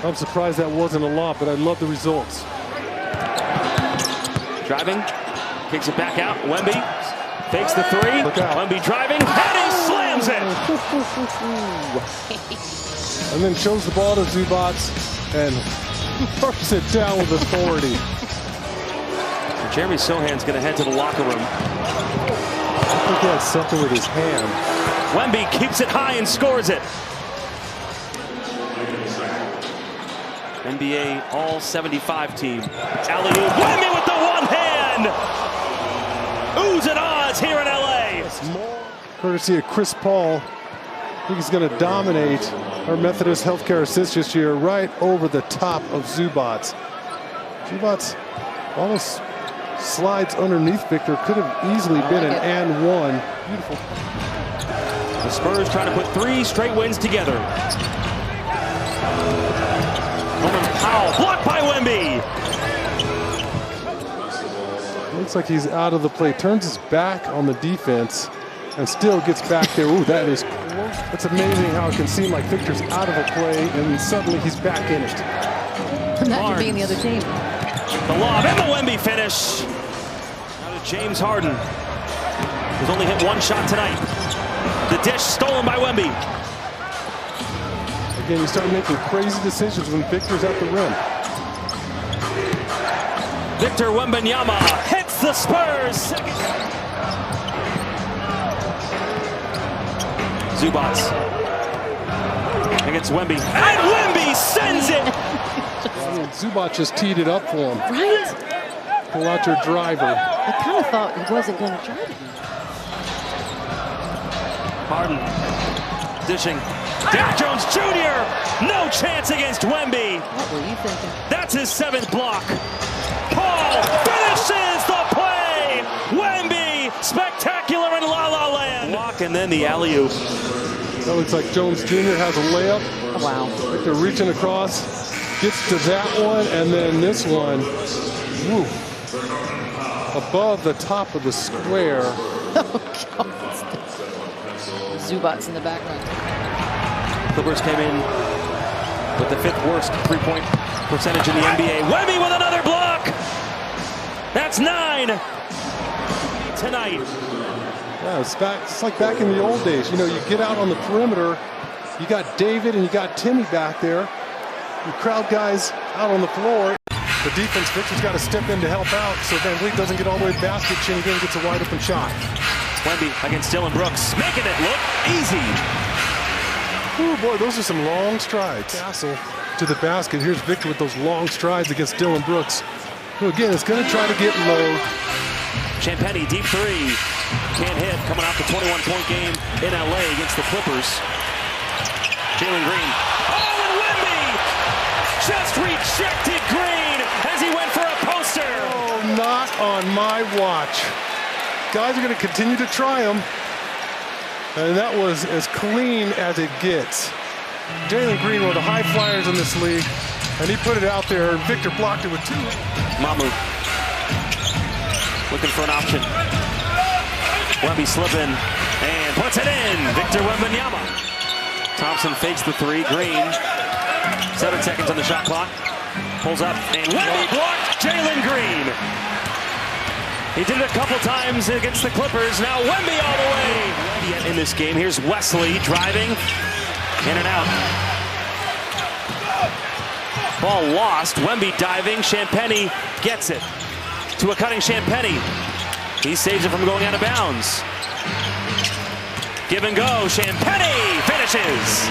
I'm surprised that wasn't a lot, but I love the results. Driving. Kicks it back out. Wemby fakes the 3. Wemby driving. And he slams it. And then shows the ball to Zubac and throws it down with authority. Jeremy Sohan's going to head to the locker room. I think he had something with his hand. Wemby keeps it high and scores it. NBA All-75 team. Alley-oop. Wemby with the one hand. Oohs and ahs here in LA. Courtesy of Chris Paul. I think he's going to dominate our Methodist Healthcare Assist this year right over the top of Zubac. Zubac almost slides underneath Victor. Could have easily been an and one. Beautiful. The Spurs trying to put 3 straight wins together. Norman Powell blocked by Wemby. Looks like he's out of the play. Turns his back on the defense and still gets back there. Ooh, that is close. It's amazing how it can seem like Victor's out of the play and suddenly he's back in it. Imagine being the other team. The lob and the Wemby finish. Now to James Harden, who's only hit 1 shot tonight. The dish stolen by Wemby. Again, you start making crazy decisions when Victor's at the rim. Victor Wembanyama hits the Spurs. Zubac against Wemby, and Wemby sends it. Zubac just teed it up for him. Right? Pull out your driver. I kind of thought he wasn't going to try to do Harden dishing. Derrick Jones Jr. No chance against Wemby. What were you thinking? That's his 7th block. Paul finishes the play. Wemby, spectacular in La La Land. Walk and then the alley-oop. That looks like Jones Jr. has a layup. Oh, wow. Like they're reaching across, gets to that one, and then this one. Woo. Above the top of the square. Oh, God. Zubac's in the background. Clippers came in with the 5th worst three-point percentage in the NBA. Wemby with another block. That's 9 tonight. Yeah, it's like back in the old days. You know, you get out on the perimeter, you got David and you got Timmy back there. You crowd guys out on the floor. The defense, Victor's got to step in to help out so Van Vliet doesn't get all the way to the basket. Shinnigan gets a wide open shot. Wemby against Dillon Brooks, making it look easy. Oh boy, those are some long strides. Castle to the basket. Here's Victor with those long strides against Dillon Brooks, who again is going to try to get low. Champagnie, deep three. Can't hit, coming off the 21-point game in LA against the Clippers. Jalen Green. Oh, and Wemby just rejected Green as he went for a poster. Oh, not on my watch. Guys are going to continue to try them. And that was as clean as it gets. Jalen Green, one of the high flyers in this league, and he put it out there, and Victor blocked it with 2. Mamu looking for an option. Wemby slipping and puts it in. Victor Wembanyama. Thompson fakes the 3. Green, 7 seconds on the shot clock. Pulls up and Wemby blocked Jalen Green. He did it a couple times against the Clippers. Now Wemby all the way. Yet in this game, here's Wesley driving in and out. Ball lost. Wemby diving. Champagnie gets it to a cutting Champagnie. He saves it from going out of bounds. Give and go. Champagnie finishes.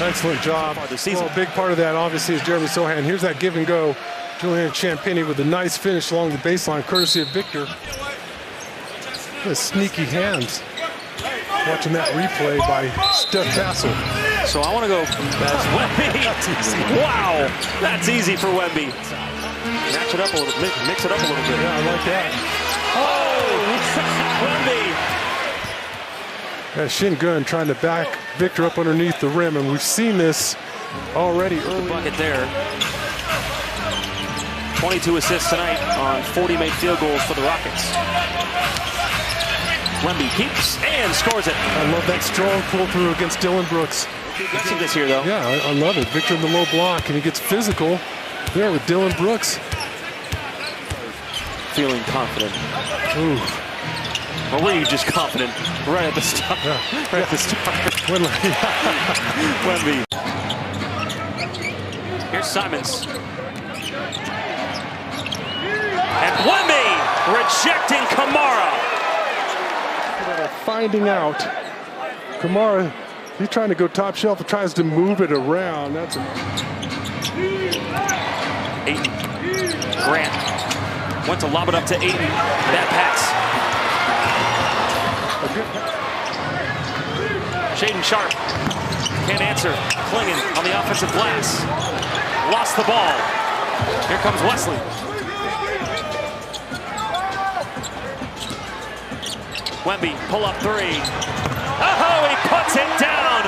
Excellent job. Well, a big part of that obviously is Jeremy Sohan. Here's that give and go. Julian Champagnie with a nice finish along the baseline, courtesy of Victor. His sneaky hands. Watching that replay by Steph Castle. So I want to go as Wemby. That's easy. Wow, that's easy for Wemby. Match it up a little, mix it up a little bit. Yeah, I like that. Oh, Wemby. Yeah, Shingun trying to back Victor up underneath the rim, and we've seen this already early. Bucket there. 22 assists tonight on 40 made field goals for the Rockets. Wemby keeps and scores it. I love that strong pull through against Dillon Brooks. We've seen this here, though. Yeah, I love it. Victor in the low block, and he gets physical there with Dillon Brooks. Feeling confident. Ooh. Or were you just confident right at the start? Yeah. Right at the start. Wemby. Here's Simons. And Wemby rejecting Kamara. Finding out. Kamara, he's trying to go top shelf and tries to move it around. That's Ayton. Grant went to lob it up to Ayton. Bad pass. Shaden Sharp can't answer. Clinging on the offensive glass. Lost the ball. Here comes Wesley. Wemby, pull up 3. Oh, he puts it down.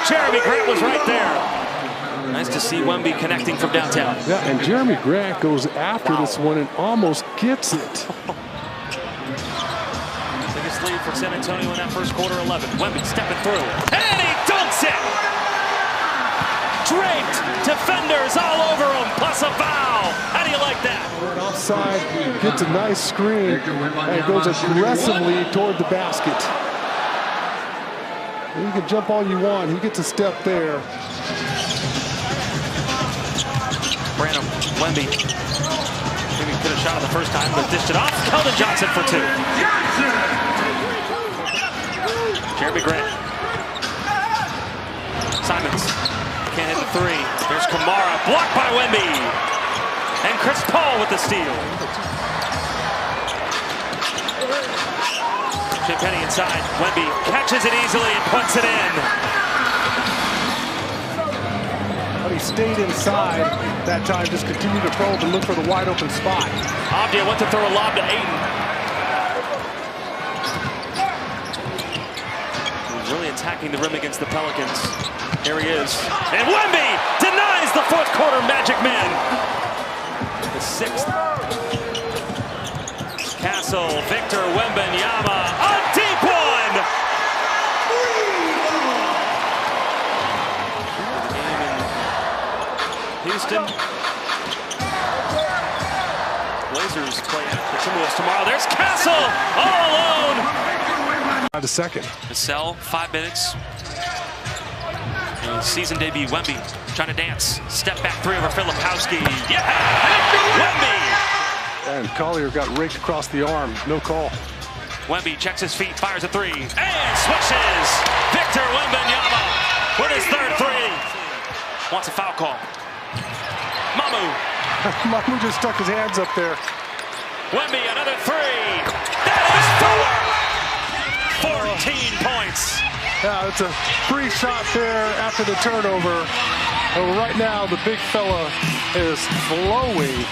Jeremy Grant was right there. Nice to see Wemby connecting from downtown. Yeah, and Jeremy Grant goes after this one and almost gets it. Biggest lead for San Antonio in that first quarter, 11. Wemby stepping through, and he dunks it! Draped, defenders all over him, plus a foul. How do you like that? Offside, gets a nice screen, and goes aggressively toward the basket. You can jump all you want. He gets a step there. Branham, Wemby. Maybe get a shot on the first time, but dished it off. Keldon Johnson for 2. Jeremy Grant. Simons can't hit the 3. There's Kamara, blocked by Wemby. And Chris Paul with the steal. Penny inside. Wemby catches it easily and puts it in. But he stayed inside that time, just continued to probe and look for the wide open spot. Abdia went to throw a lob to Ayton. He's really attacking the rim against the Pelicans. Here he is. And Wemby denies the fourth quarter Magic Man. The 6th. Castle, Victor Wembanyama, a deep one! Game in Houston. Blazers play the Timberwolves tomorrow. There's Castle, all alone! The second. Cassell, 5 minutes. And season debut, Wemby trying to dance. Step back 3 over Filipowski. Yeah! Wemby! And Collier got raked across the arm. No call. Wemby checks his feet, fires a 3, and swishes! Victor Wembanyama with his 3rd 3. Wants a foul call. Mamu. Mamu just stuck his hands up there. Wemby, another 3. That is 14 points. Yeah, it's a free shot there after the turnover. Right now, the big fella is flowing.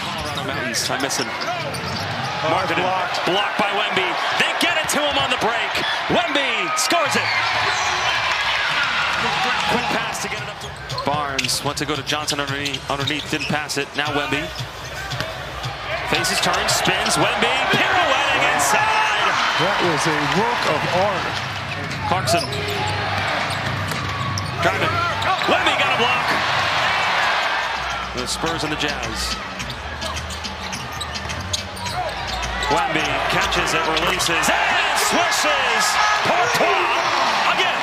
Mountains, I miss him. Marketed, blocked by Wemby. They get it to him on the break. Wemby scores it. Quick pass to get it up to Barnes. Went to go to Johnson underneath, didn't pass it. Now Wemby. Faces turns, spins. Wemby pirouetting inside. That was a work of art. Clarkson. Driving. Wemby got a block. The Spurs and the Jazz. Wemby catches it, releases, and swishes! Courtois again!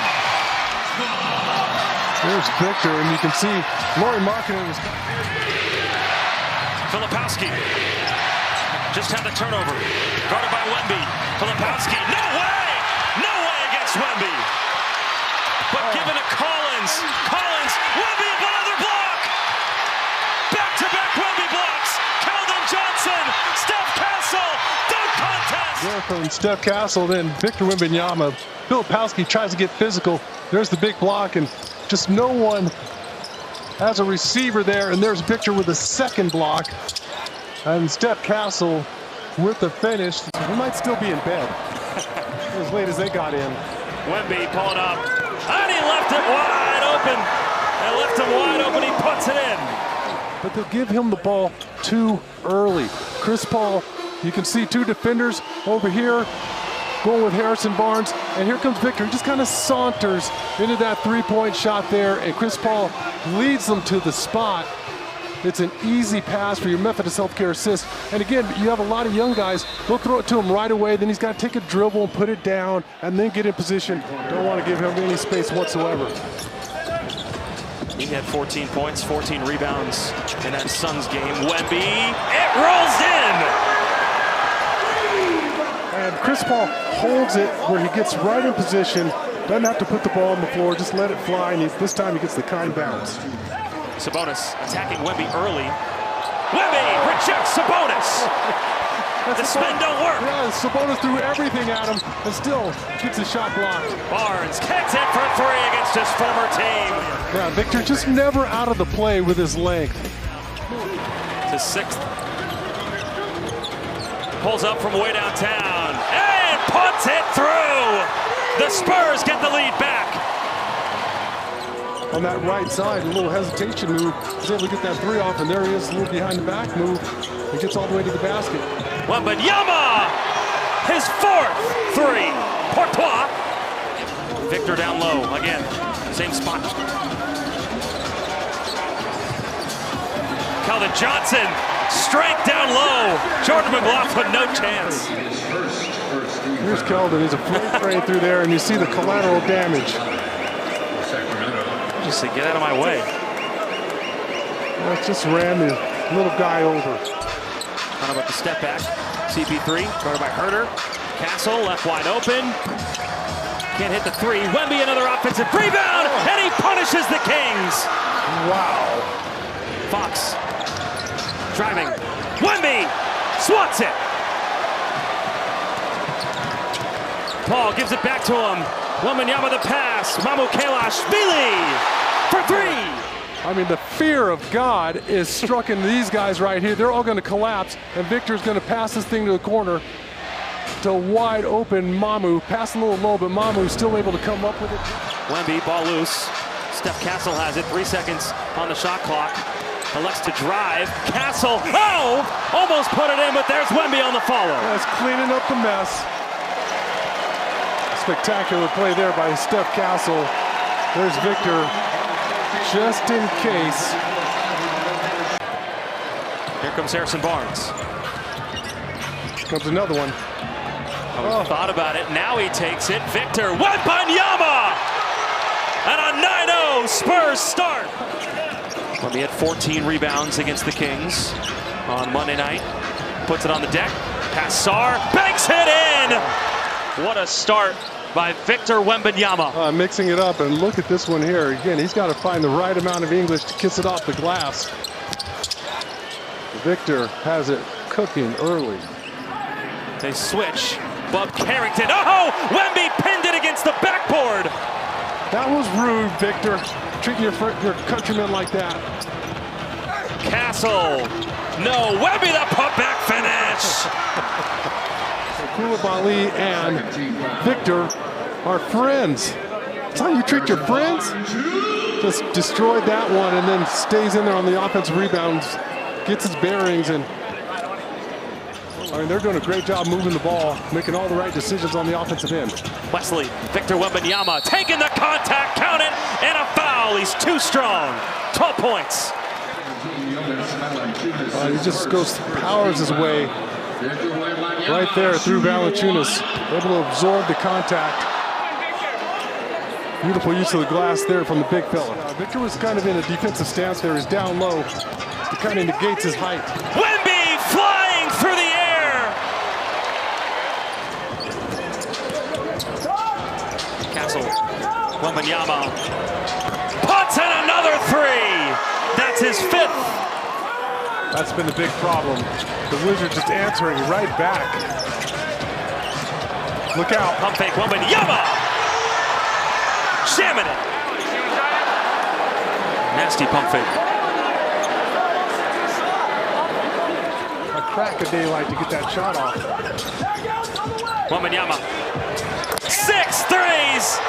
There's Victor, and you can see Lauri Markkanen was... Filipowski just had the turnover. Guarded by Wemby. Filipowski, no way! No way against Wemby! But given to Collins. Collins, Wemby, another block! Back-to-back Wemby blocks! Keldon Johnson, Steph Castle, dunk contest! There from Steph Castle, then Victor Wembanyama. Filipowski tries to get physical. There's the big block, and just no one has a receiver there, and there's Victor with the second block. And Steph Castle with the finish. We might still be in bed as late as they got in. Wemby pulling up, and he left it wide open. And left him wide open, he puts it in. But they'll give him the ball too early. Chris Paul, you can see 2 defenders over here going with Harrison Barnes, and here comes Victor. He just kind of saunters into that 3-point shot there, and Chris Paul leads them to the spot. It's an easy pass for your Methodist Healthcare assist. And again, you have a lot of young guys. They'll throw it to him right away. Then he's got to take a dribble and put it down and then get in position. Don't want to give him any space whatsoever. He had 14 points, 14 rebounds in that Suns game. Wemby, it rolls in! And Chris Paul holds it where he gets right in position. Doesn't have to put the ball on the floor, just let it fly. And this time he gets the kind bounce. Sabonis attacking Wemby early. Wemby rejects Sabonis. The spin don't work. Yeah, Sabonis threw everything at him and still gets a shot blocked. Barnes kicks it for 3 against his former team. Yeah, Victor just never out of the play with his length. To 6th. Pulls up from way downtown and puts it through. The Spurs get the lead back. On that right side, a little hesitation move. He's able to get that 3 off, and there he is, a little behind the back move. He gets all the way to the basket. Wembanyama, his 4th 3. Courtois. Victor down low again, same spot. Keldon Johnson, strength down low. Jordan McLaughlin, no chance. Here's Keldon. He's a flamethrower through there, and you see the collateral damage. Just say, get out of my way. Well, just ran the little guy over. How about the step back? CP3, guarded by Herter. Castle left wide open. Can't hit the three. Wemby another offensive rebound, and he punishes the Kings. Wow. Fox driving. Wemby swats it. Paul gives it back to him. Wembanyama the pass. Mamu Kelashvili for three. I mean, the fear of God is struck in these guys right here. They're all going to collapse, and Victor's going to pass this thing to the corner to wide open Mamu. Pass a little low, but Mamu's still able to come up with it. Wemby, ball loose. Steph Castle has it. 3 seconds on the shot clock. Elects to drive. Castle, oh! Almost put it in, but there's Wemby on the follow. That's cleaning up the mess. Spectacular play there by Steph Castle. There's Victor, just in case. Here comes Harrison Barnes. Comes another one. Thought about it. Now he takes it. Victor Wembanyama! And a 9-0 Spurs start. Wemby had 14 rebounds against the Kings on Monday night. Puts it on the deck. Pass Sarr. Banks it in! What a start by Victor Wembanyama. Mixing it up, and look at this one here. Again, he's got to find the right amount of English to kiss it off the glass. Victor has it cooking early. They switch. Bub Carrington. Oh! Wemby pinned it against the backboard. That was rude, Victor. Treating your countrymen like that. Castle. No. Wemby the putback finish. Koulibaly and Victor are friends. That's how you treat your friends. Just destroyed that one and then stays in there on the offensive rebounds, gets his bearings, and I mean, they're doing a great job moving the ball, making all the right decisions on the offensive end. Wesley, Victor Wembanyama taking the contact, count it, and a foul. He's too strong. 12 points. He just powers his way right there through Valanciunas, able to absorb the contact. Beautiful use of the glass there from the big fella. Victor was kind of in a defensive stance there. He's down low. It kind of negates his height. Wemby flying through the air. Castle, Wembanyama puts in another three. That's his 5th. That's been the big problem. The Wizards just answering right back. Look out. Pump fake, Wembanyama. Jamming it. Nasty pump fake. A crack of daylight to get that shot off. Wembanyama. 6 threes.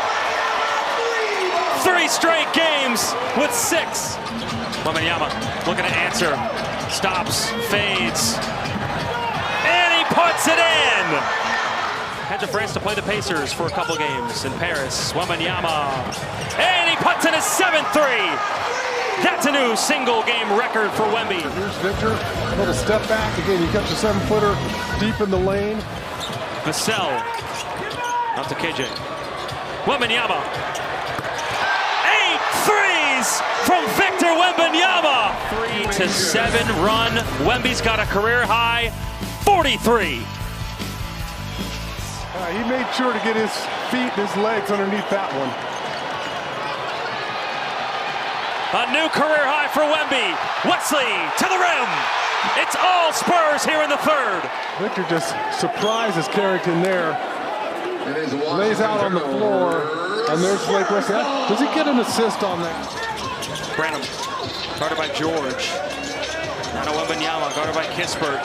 3 straight games with 6. Wembanyama looking to answer. Stops, fades, and he puts it in! Head to France to play the Pacers for a couple games in Paris. Wembanyama, and he puts in a 7th three! That's a new single-game record for Wemby. Here's Victor, a little step back. Again, he catch a 7-footer deep in the lane. Vassell, out to KJ. Wembanyama. 8 threes from Victor Wembanyama. 3-7 run. Wemby's got a career high 43. He made sure to get his feet and his legs underneath that one. A new career high for Wemby. Wesley to the rim. It's all Spurs here in the 3rd. Victor just surprises Carrington there. Lays out on the floor. And there's Blake Wesley. Does he get an assist on that? Branham, guarded by George. Now to Wembanyama, guarded by Kispert.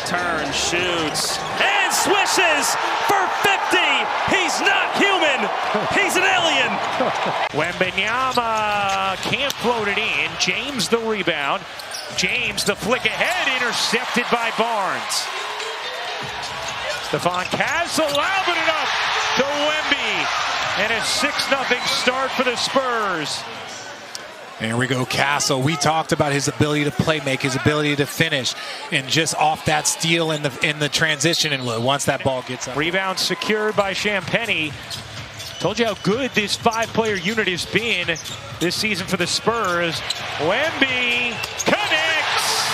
Turns, shoots, and swishes for 50. He's not human. He's an alien. Wembanyama can't float it in. James the rebound. James the flick ahead, intercepted by Barnes. Stephon Castle lobbing it up to Wemby. And a 6-0 start for the Spurs. There we go, Castle. We talked about his ability to play make, his ability to finish, and just off that steal in the transition, and once that ball gets up. Rebound secured by Champagny. Told you how good this 5-player unit has been this season for the Spurs. Wemby connects.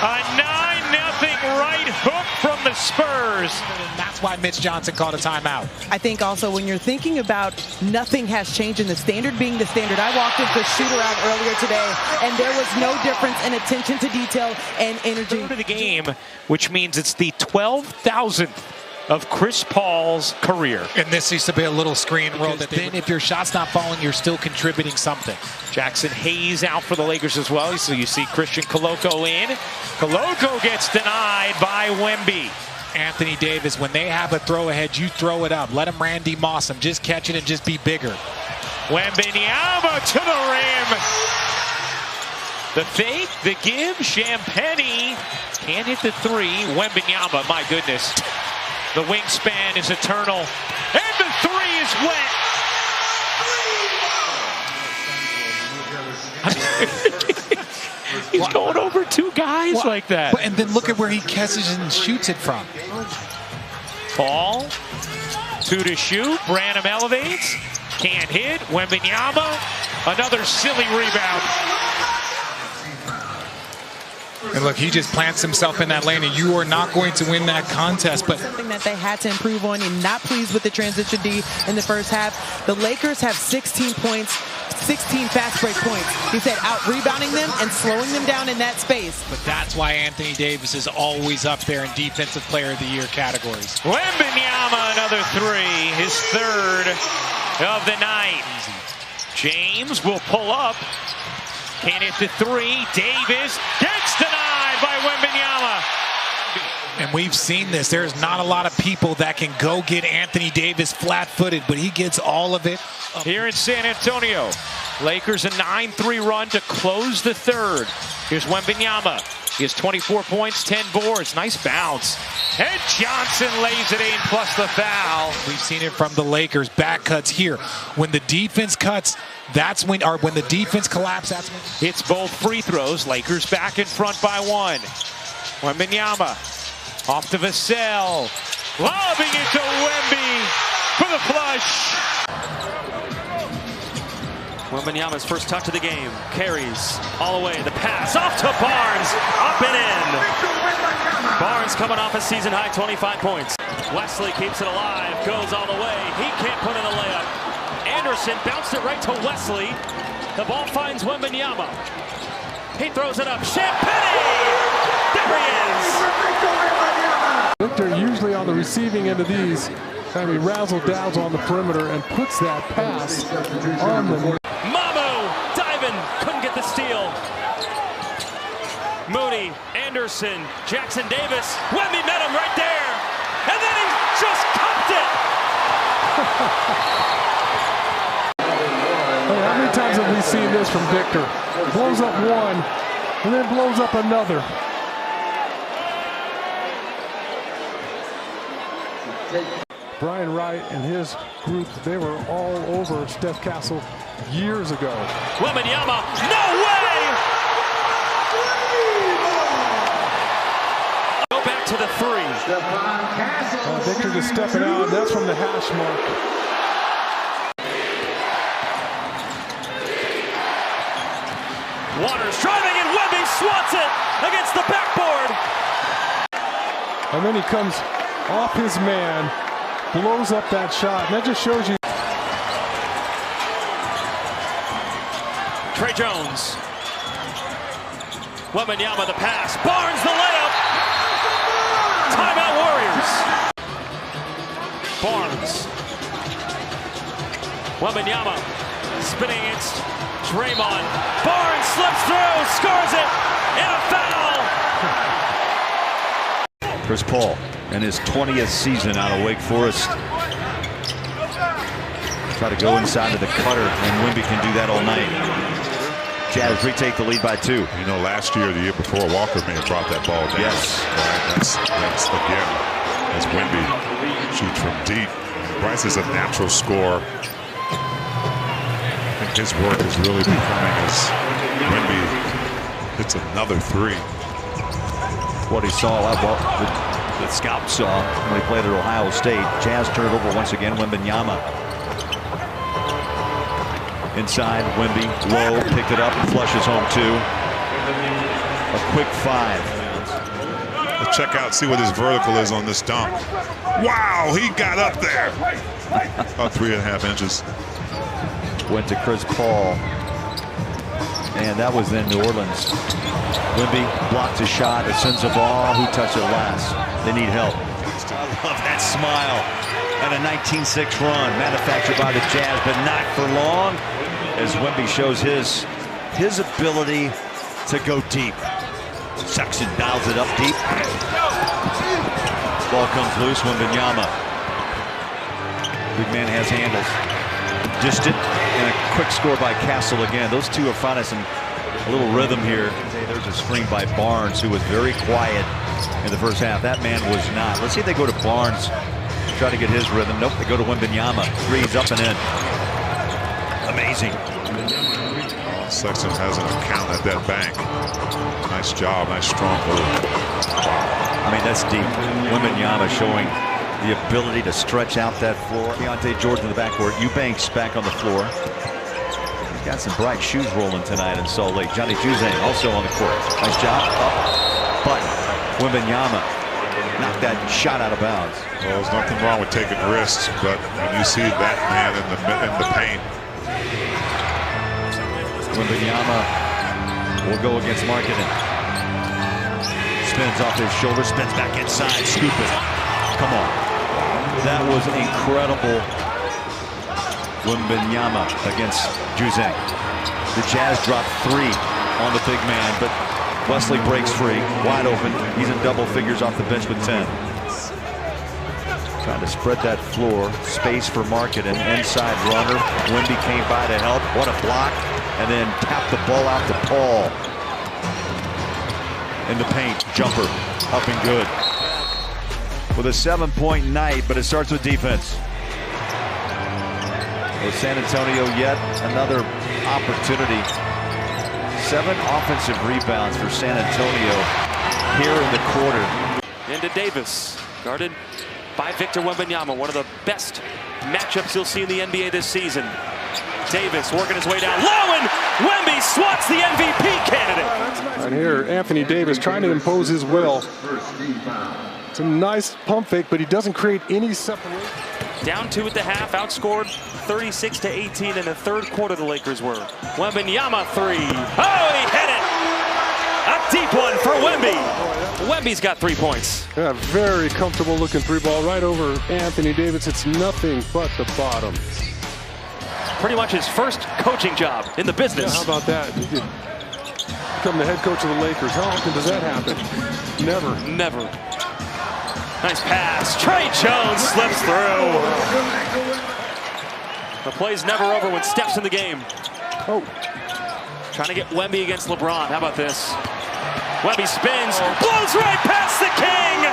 A 9-0 right hook from the Spurs. And that's why Mitch Johnson called a timeout. I think also when you're thinking about nothing has changed in the standard being the standard. I walked into the shoot-around earlier today, and there was no difference in attention to detail and energy. Third of the game, which means it's the 12,000th of Chris Paul's career. And this used to be a little screen roll that then if your shot's not falling, you're still contributing something. Jackson Hayes out for the Lakers as well. So you see Christian Koloko in. Koloko gets denied by Wemby. Anthony Davis, when they have a throw ahead, you throw it up. Let him Randy Moss him. Just catch it and just be bigger. Wembanyama to the rim. The fake, the give, Champagnie can't hit the three. Wembanyama, my goodness. The wingspan is eternal. And the three is wet. He's going over two guys like that. And then look at where he catches and shoots it from. Paul, 2 to shoot. Branham elevates. Can't hit. Wembanyama, another silly rebound. And look, he just plants himself in that lane, and you are not going to win that contest. But something that they had to improve on, and not pleased with the transition D in the first half. The Lakers have 16 points, 16 fast break points. He said out-rebounding them and slowing them down in that space. But that's why Anthony Davis is always up there in Defensive Player of the Year categories. Wembanyama, another three, his third of the night. James will pull up. Can't hit the three. Davis gets denied by Wembanyama. And we've seen this. There's not a lot of people that can go get Anthony Davis flat-footed, but he gets all of it. Here in San Antonio, Lakers a 9-3 run to close the third. Here's Wembanyama. He has 24 points, 10 boards. Nice bounce. And Johnson lays it in plus the foul. We've seen it from the Lakers. Back cuts here. When the defense cuts, that's when, or when the defense collapses, that's when. It's both free throws. Lakers back in front by one. Wembanyama off to Vassell. Lobbing it to Wemby for the flush. Wembanyama's first touch of the game. Carries all the way. The pass off to Barnes. Up and in. Barnes coming off a season-high 25 points. Wesley keeps it alive. Goes all the way. He can't put in a layup. Anderson bounced it right to Wesley. The ball finds Wembanyama. He throws it up. Champagnie! There he is! Victor usually on the receiving end of these. Kind of razzle-dazzle on the perimeter and puts that pass on them. Mamu diving, couldn't get the steal. Moody, Anderson, Jackson Davis. Wemby met him right there. And then he just cupped it. Hey, how many times have we seen this from Victor? Blows up one and then blows up another. Brian Wright and his group, they were all over Steph Castle years ago. Wembanyama, no way! Go back to the three. Victor just stepping out, and that's from the hash mark. Waters driving, and Wemby swats it against the backboard. And then he comes off his man, blows up that shot, and that just shows you. Trey Jones. Wembanyama the pass. Barnes the layup. Timeout Warriors. Barnes. Wembanyama spinning against Draymond. Barnes slips through, scores it, and a foul. Chris Paul in his 20th season out of Wake Forest. Try to go inside of the cutter, and Wemby can do that all night. Jazz retake the lead by 2. You know, last year, the year before, Walker may have brought that ball down. Yes. Right? That's again, as Wemby shoots from deep. Bryce is a natural scorer. I think his work is really becoming as Wemby hits another three. What he saw, the scout saw when he played at Ohio State. Jazz turned over once again. Wembanyama inside. Wemby low, picked it up and flushes home 2. A quick 5. check out, see what his vertical is on this dunk. Wow, he got up there. About 3.5 inches. Went to Chris Paul. And that was in New Orleans. Wemby blocked a shot, it sends a ball. Who touched it last? They need help. I love that smile. And a 19-6 run manufactured by the Jazz, but not for long, as Wemby shows his ability to go deep. Sexton dials it up deep. Ball comes loose. Wembanyama. Big man has handles. Dished it, and a quick score by Castle again. Those two are finding a little rhythm here. There's a screen by Barnes, who was very quiet in the first half. That man was not. Let's see if they go to Barnes, try to get his rhythm. Nope, they go to Wembanyama. Threes up and in. Amazing. Sexton has an account at that bank. Nice job, nice strong move. I mean, that's deep. Wembanyama showing the ability to stretch out that floor. Keontae George in the backcourt. Eubanks back on the floor. He's got some bright shoes rolling tonight in Salt Lake. Johnny Juzang also on the court. Nice job. Up. But Wembanyama knocked that shot out of bounds. Well, there's nothing wrong with taking risks, but when you see that man in the paint. Wembanyama will go against Markkanen. Spins off his shoulder, spins back inside, scoop it. Come on. That was incredible. Wembanyama against Juzang. The Jazz drop 3 on the big man, but Wesley breaks free, wide open. He's in double figures off the bench with 10. Trying to spread that floor. Space for Markkanen. Inside runner. Wemby came by to help. What a block. And then tap the ball out to Paul. In the paint. Jumper. Up and good. With a 7-point night, but it starts with defense. With San Antonio, yet another opportunity. 7 offensive rebounds for San Antonio here in the quarter. Into Davis, guarded by Victor Wembanyama, one of the best matchups you'll see in the NBA this season. Davis working his way down low, and Wemby swats the MVP candidate. Right here, Anthony Davis trying to impose his will. It's a nice pump fake, but he doesn't create any separation. Down 2 at the half, outscored 36-18 in the third quarter the Lakers were. Wembanyama 3. Oh, he hit it! A deep one for Wemby. Wemby's got 3 points. Yeah, very comfortable looking 3-ball right over Anthony Davis. It's nothing but the bottom. Pretty much his first coaching job in the business. Yeah, how about that? He could become the head coach of the Lakers. How often does that happen? Never. Never. Nice pass. Trey Jones slips through. The play's never over when Steph's in the game. Oh. Trying to get Wemby against LeBron. How about this? Wemby spins, blows right past the King.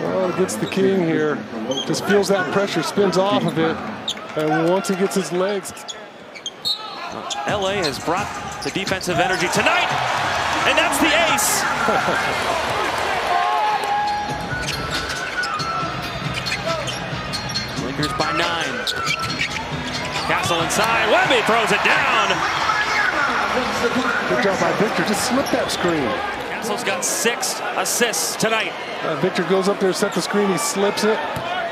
Well, gets the King here. Just feels that pressure, spins off of it. And once he gets his legs. LA has brought the defensive energy tonight, and that's the ace. Lakers by 9. Castle inside. Wemby throws it down. Good job by Victor. Just slip that screen. Castle's got 6 assists tonight. Victor goes up there, set the screen. He slips it.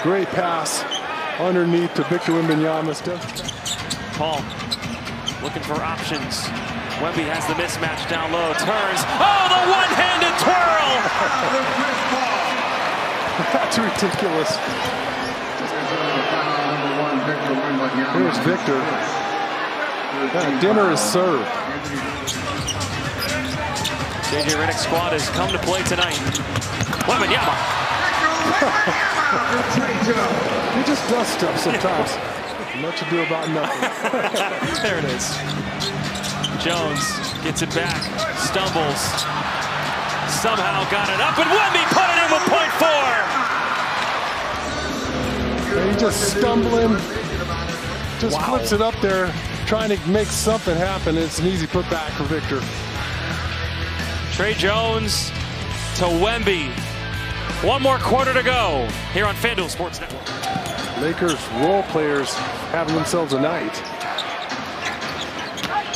Great pass underneath to Victor Wembanyama. Paul looking for options. Wemby has the mismatch down low. Turns. Oh, the one-handed twirl. That's ridiculous. Here's Victor. Dinner is served. JJ Redick's squad has come to play tonight. Wembanyama. He just does stuff sometimes. Much ado about nothing. There it is. Jones gets it back. Stumbles. Somehow got it up, and Wemby put it in with .4. He's just stumbling. Just flips it up there, trying to make something happen. It's an easy putback for Victor. Trey Jones to Wemby. 1 more quarter to go here on FanDuel Sports Network. Lakers role players having themselves a night.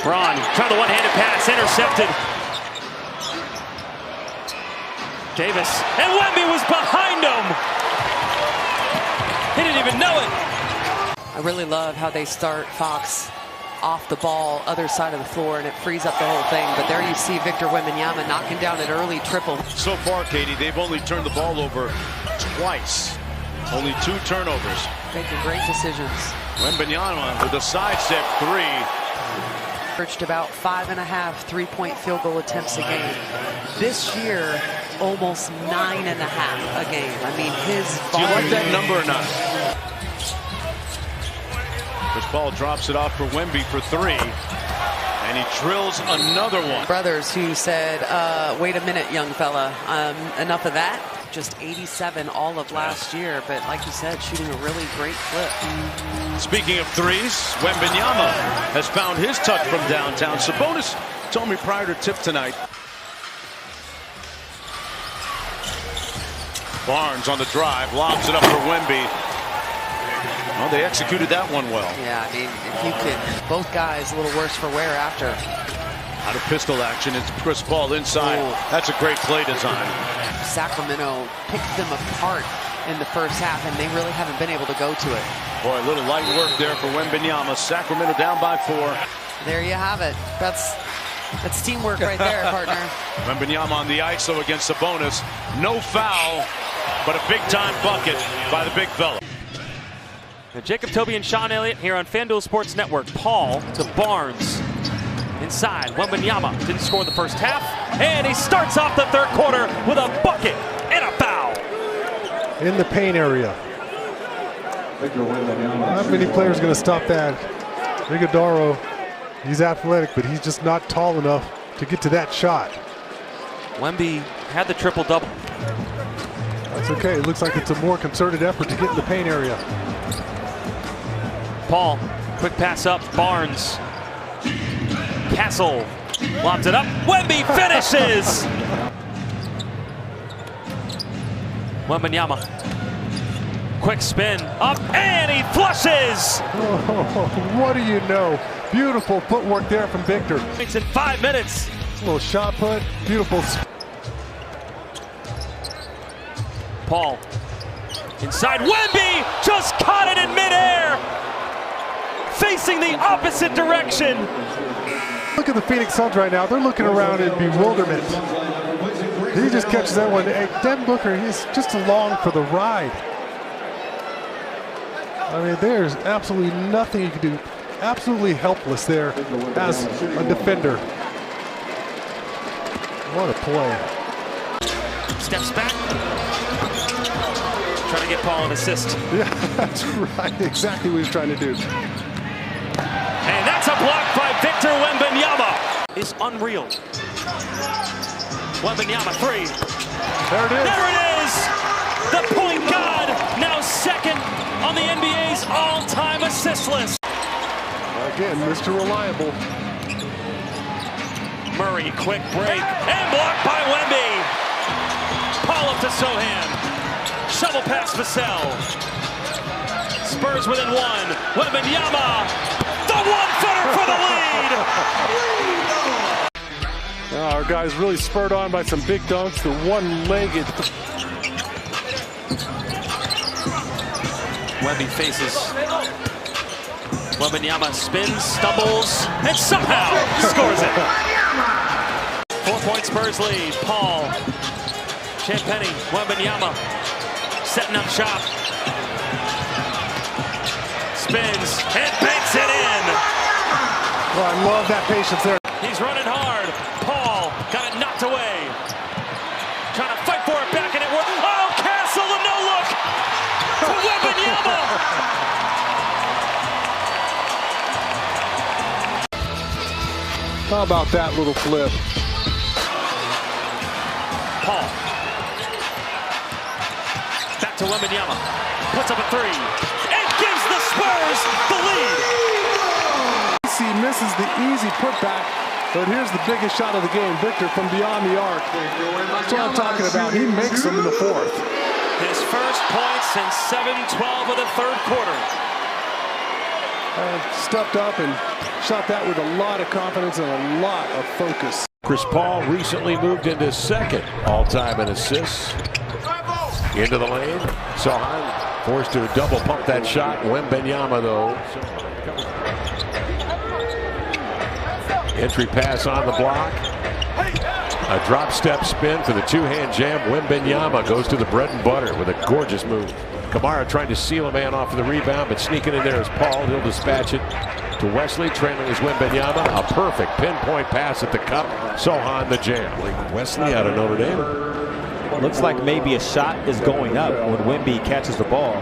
Braun trying the one-handed pass, intercepted. Davis, and Wemby was behind him. He didn't even know it. I really love how they start Fox off the ball, other side of the floor, and it frees up the whole thing. But there you see Victor Wembanyama knocking down an early triple. So far, Katie, they've only turned the ball over twice. Only 2 turnovers. Making great decisions. Wembanyama with a sidestep 3. Averaged about 5.5 3-point field goal attempts a game. This year, almost 9.5 a game. I mean, his Do you like that number or not? Chris Paul drops it off for Wemby for 3. And he drills another one. Brothers who said, wait a minute, young fella, enough of that. Just 87 all of last year, but like you said, shooting a really great clip. Speaking of threes, Wembanyama has found his touch from downtown. Sabonis told me prior to tip tonight. Barnes on the drive, lobs it up for Wemby. Well, they executed that one well. Yeah, I mean, if you could, both guys a little worse for wear after. Out of pistol action, it's Chris Paul inside. Ooh. That's a great play design. Sacramento picked them apart in the first half, and they really haven't been able to go to it. Boy, a little light work there for Wembanyama. Sacramento down by 4. There you have it. That's teamwork right there, partner. Wembanyama on the ISO against Sabonis. No foul, but a big-time bucket by the big fella. Jacob Toby and Sean Elliott here on FanDuel Sports Network. Paul to Barnes. Inside, Wembanyama didn't score in the first half, and he starts off the third quarter with a bucket and a foul. In the paint area. Not many players going to stop that. Iguodaro, he's athletic, but he's just not tall enough to get to that shot. Wemby had the triple-double. That's okay. It looks like it's a more concerted effort to get in the paint area. Paul, quick pass up, Barnes. Castle lobs it up. Wemby finishes. Wembanyama. Quick spin up, and he flushes. Oh, what do you know? Beautiful footwork there from Victor. It's in 5 minutes. A little shot put, beautiful. Paul inside. Wemby just caught it in midair, facing the opposite direction. Look at the Phoenix Suns right now. They're looking around in bewilderment. He just catches that one. Hey, Devin Booker, he's just along for the ride. I mean, there's absolutely nothing you can do. Absolutely helpless there as a defender. What a play. Steps back. Trying to get Paul an assist. Yeah, that's right. Exactly what he's trying to do. And that's a block by Victor Wembanyama. Is unreal. Wembanyama 3. There it is. There it is. The point guard now second on the NBA's all-time assist list. Again, Mr. Reliable. Murray, quick break, and blocked by Wemby. Paul up to Sohan. Shovel pass Vassell. Spurs within 1. Wembanyama, the one-footer for the lead. Our guys really spurred on by some big dunks. The one-legged. Wemby faces. Wembanyama spins, stumbles, and somehow scores it. 4-point Spurs lead. Paul, Champagny, Wembanyama setting up shop. Spins and banks it in. Oh, I love that patience there. He's running hard. Paul got it knocked away. Trying to fight for it back, and it worked. Oh, Castle, the no-look to Wembanyama. How about that little flip? Paul. Back to Wembanyama. Puts up a 3. And gives the Spurs the lead. He misses the easy putback, but here's the biggest shot of the game. Victor from beyond the arc. That's what I'm talking about. He makes them in the 4th. His first points in 7-12 of the third quarter. Stepped up and shot that with a lot of confidence and a lot of focus. Chris Paul recently moved into second all-time in assists. Into the lane. Sohan forced to double pump that shot. Wembanyama, though. Entry pass on the block. A drop step spin for the two-hand jam. Wembanyama goes to the bread and butter with a gorgeous move. Kamara trying to seal a man off of the rebound, but sneaking in there is Paul. He'll dispatch it to Wesley. Trailing is Wembanyama. A perfect pinpoint pass at the cup. Sohan the jam. Wesley out of Notre Dame. Looks like maybe a shot is going up when Wemby catches the ball.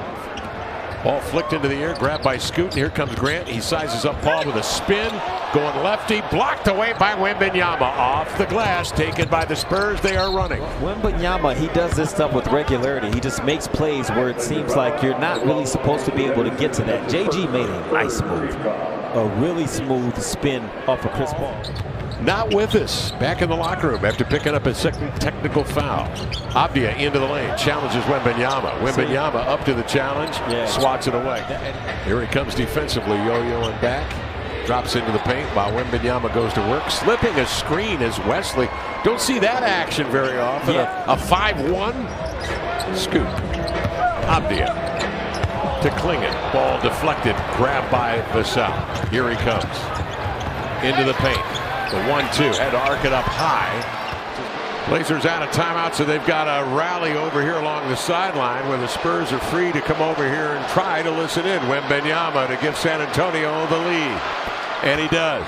Ball flicked into the air, grabbed by Scoot, and here comes Grant. He sizes up Paul with a spin, going lefty, blocked away by Wembanyama. Off the glass, taken by the Spurs. They are running. Wembanyama, he does this stuff with regularity. He just makes plays where it seems like you're not really supposed to be able to get to that. JG made a nice move, a really smooth spin off of Chris Paul. Not with us. Back in the locker room after picking up a second technical foul. Abdia into the lane, challenges Wembanyama. Wembanyama up to the challenge, swats it away. Here he comes defensively, yo-yoing back. Drops into the paint while Wembanyama goes to work. Slipping a screen as Wesley. Don't see that action very often. A 5-1 scoop. Abdia to Klingon. Ball deflected, grabbed by Vassell. Here he comes. Into the paint. The 1-2, had to arc it up high. Blazers out of timeout, so they've got a rally over here along the sideline where the Spurs are free to come over here and try to listen in. Wembanyama to give San Antonio the lead. And he does.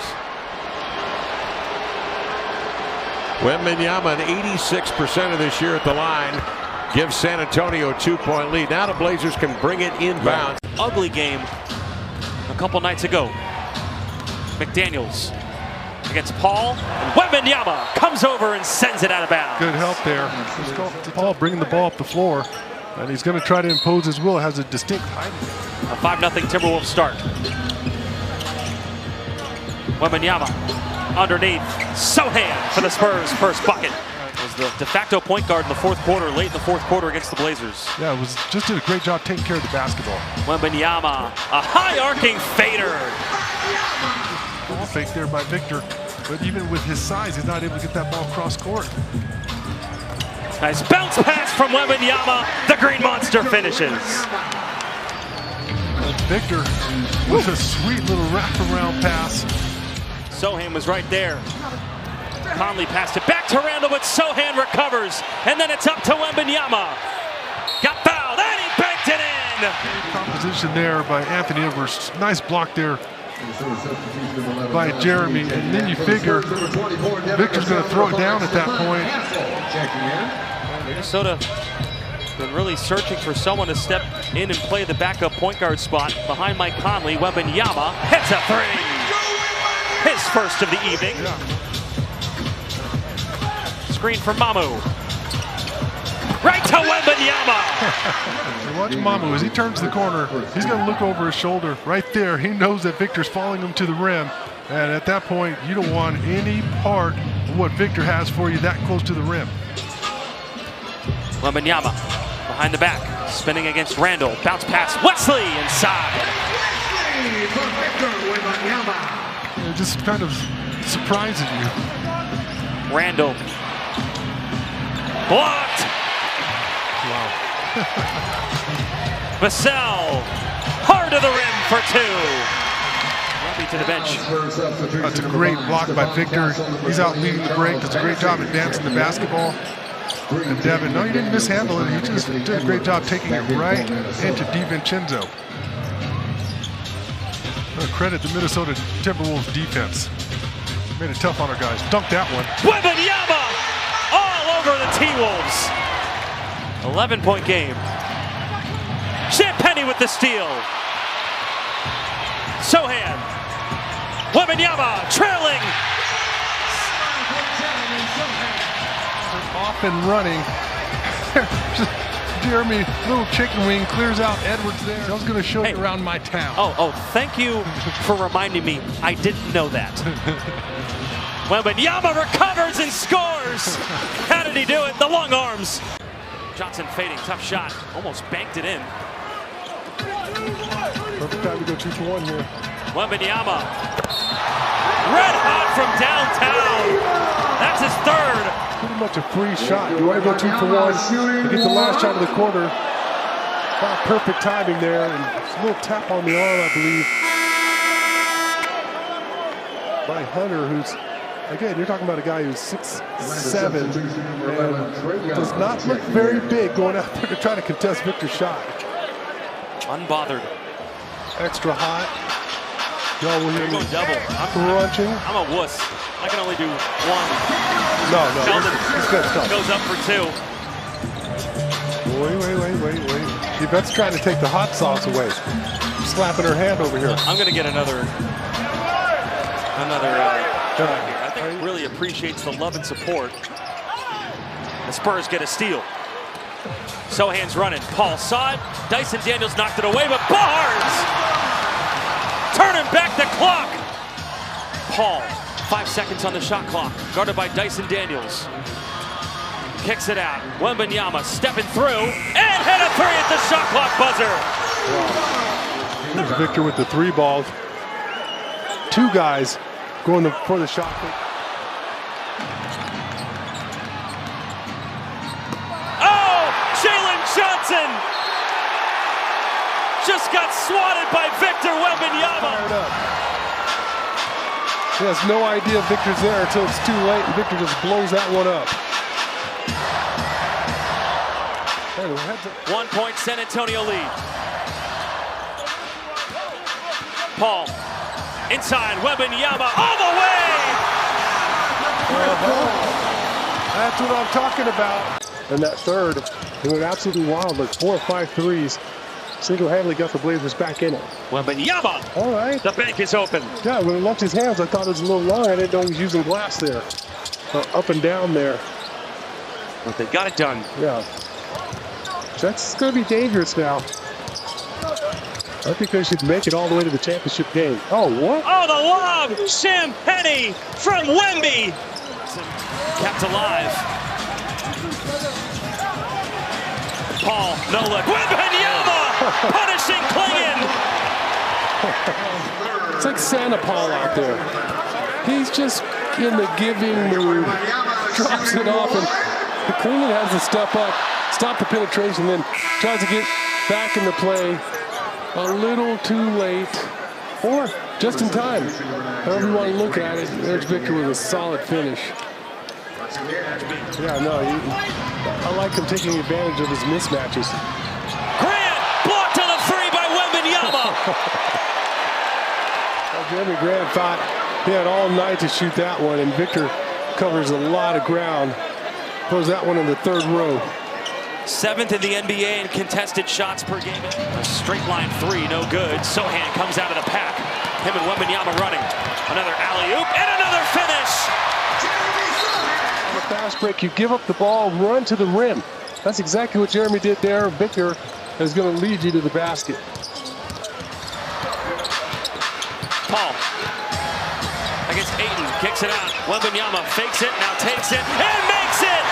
Wembanyama, at 86% of this year at the line, gives San Antonio a 2-point lead. Now the Blazers can bring it inbounds. Ugly game a couple nights ago. McDaniels against Paul. Wembanyama comes over and sends it out of bounds. Good help there. Paul bringing the ball up the floor, and he's going to try to impose his will. Has a distinct height. A 5-0 Timberwolves start. Wembanyama underneath. Sohan for the Spurs' first bucket. Was the de facto point guard in the fourth quarter, late in the fourth quarter against the Blazers. Yeah, just did a great job taking care of the basketball. Wembanyama, a high arcing fader. Fake there by Victor, but even with his size, he's not able to get that ball cross court. Nice bounce pass from Wembanyama. The Green Monster finishes. And Victor with a sweet little wraparound pass. Sohan was right there. Conley passed it back to Randall, but Sohan recovers, and then it's up to Wembanyama. Got fouled, and he banked it in. Composition there by Anthony Edwards. Nice block there by Jeremy, and then you figure Victor's going to throw it down at that point. Minnesota been really searching for someone to step in and play the backup point guard spot behind Mike Conley. Wembanyama hits a three. His first of the evening. Screen from Mamu. Right to Wembanyama. Watch Mamu as he turns the corner. He's going to look over his shoulder right there. He knows that Victor's following him to the rim. And at that point, you don't want any part of what Victor has for you that close to the rim. Wembanyama behind the back, spinning against Randall. Bounce pass, Wesley inside. It just kind of surprises you. Randall. Blocked. Wow. Vassell, hard to the rim for two. Wemby to the bench. That's a great block by Victor. He's out leading the break. Does a great job advancing the basketball. And Devin, no, he didn't mishandle it. He just did a great job taking it right into DiVincenzo. Credit the Minnesota Timberwolves defense. Made it tough on our guys. Dunked that one. Wembanyama all over the T-Wolves. 11-point game. Champagny with the steal. Sohan. Wembanyama trailing. Off and running. Jeremy, little chicken wing, clears out Edwards there. I was going to show you around my town. Oh, thank you for reminding me. I didn't know that. Wembanyama recovers and scores. How did he do it? The long arms. Johnson fading, tough shot. Almost banked it in. Perfect time to go 2 for 1 here. Wembanyama. Red hot from downtown. That's his third. Pretty much a free shot. You want to go 2 for 1. You get the last shot of the quarter. About perfect timing there. And a little tap on the arm, I believe, by Hunter, who's, again, you're talking about a guy who's 6'7", and does not look very big going out there to try to contest Victor's shot. Unbothered. Extra hot. Y'all will hear me double. crunching. I'm a wuss. I can only do one. No. Sheldon It's good stuff. goes up for 2. Wait. Yvette's trying to take the hot sauce away. Slapping her hand over here. I'm going to get another shot here. I think he really appreciates the love and support. The Spurs get a steal. Sohan's running. Paul saw it. Dyson Daniels knocked it away, but Barnes turning back the clock. Paul, 5 seconds on the shot clock, guarded by Dyson Daniels. Kicks it out. Wembanyama stepping through and hit a 3 at the shot clock buzzer. Here's Victor with the 3 balls. 2 guys going for the shot. Johnson just got swatted by Victor Wembanyama. He has no idea Victor's there until it's too late, and Victor just blows that one up. 1 point San Antonio lead. Paul inside, Wembanyama all the way. That's what I'm talking about. And that third, it went absolutely wild, like 4 or 5 threes. Single-handedly got the Blazers back in it. Wembanyama. All right. The bank is open. Yeah, when it left his hands, I thought it was a little long. I didn't know he was using glass there. Up and down there. But they got it done. Yeah. That's going to be dangerous now. I think they should make it all the way to the championship game. Oh, what? Oh, the lob! Sam Penny from Wemby. Kept alive. Paul, no look. Wembanyama punishing Klingon. It's like Santa Paul out there. He's just in the giving mood. Drops it off, and Klingon has to step up, stop the penetration, then tries to get back in the play. A little too late, or just in time. However you want to look at it, there's Victor with a solid finish. Yeah, no, I like him taking advantage of his mismatches. Grant blocked on a 3 by Wembanyama. Well, Jeremy Grant thought he had all night to shoot that one, and Victor covers a lot of ground. Throws that one in the 3rd row. 7th in the NBA in contested shots per game. A straight line 3, no good. Sohan comes out of the pack. Him and Wembanyama running. Another alley-oop and another finish. On the fast break, you give up the ball, run to the rim. That's exactly what Jeremy did there. Victor is going to lead you to the basket. Paul against Ayton, kicks it out. Wembanyama fakes it, now takes it, and makes it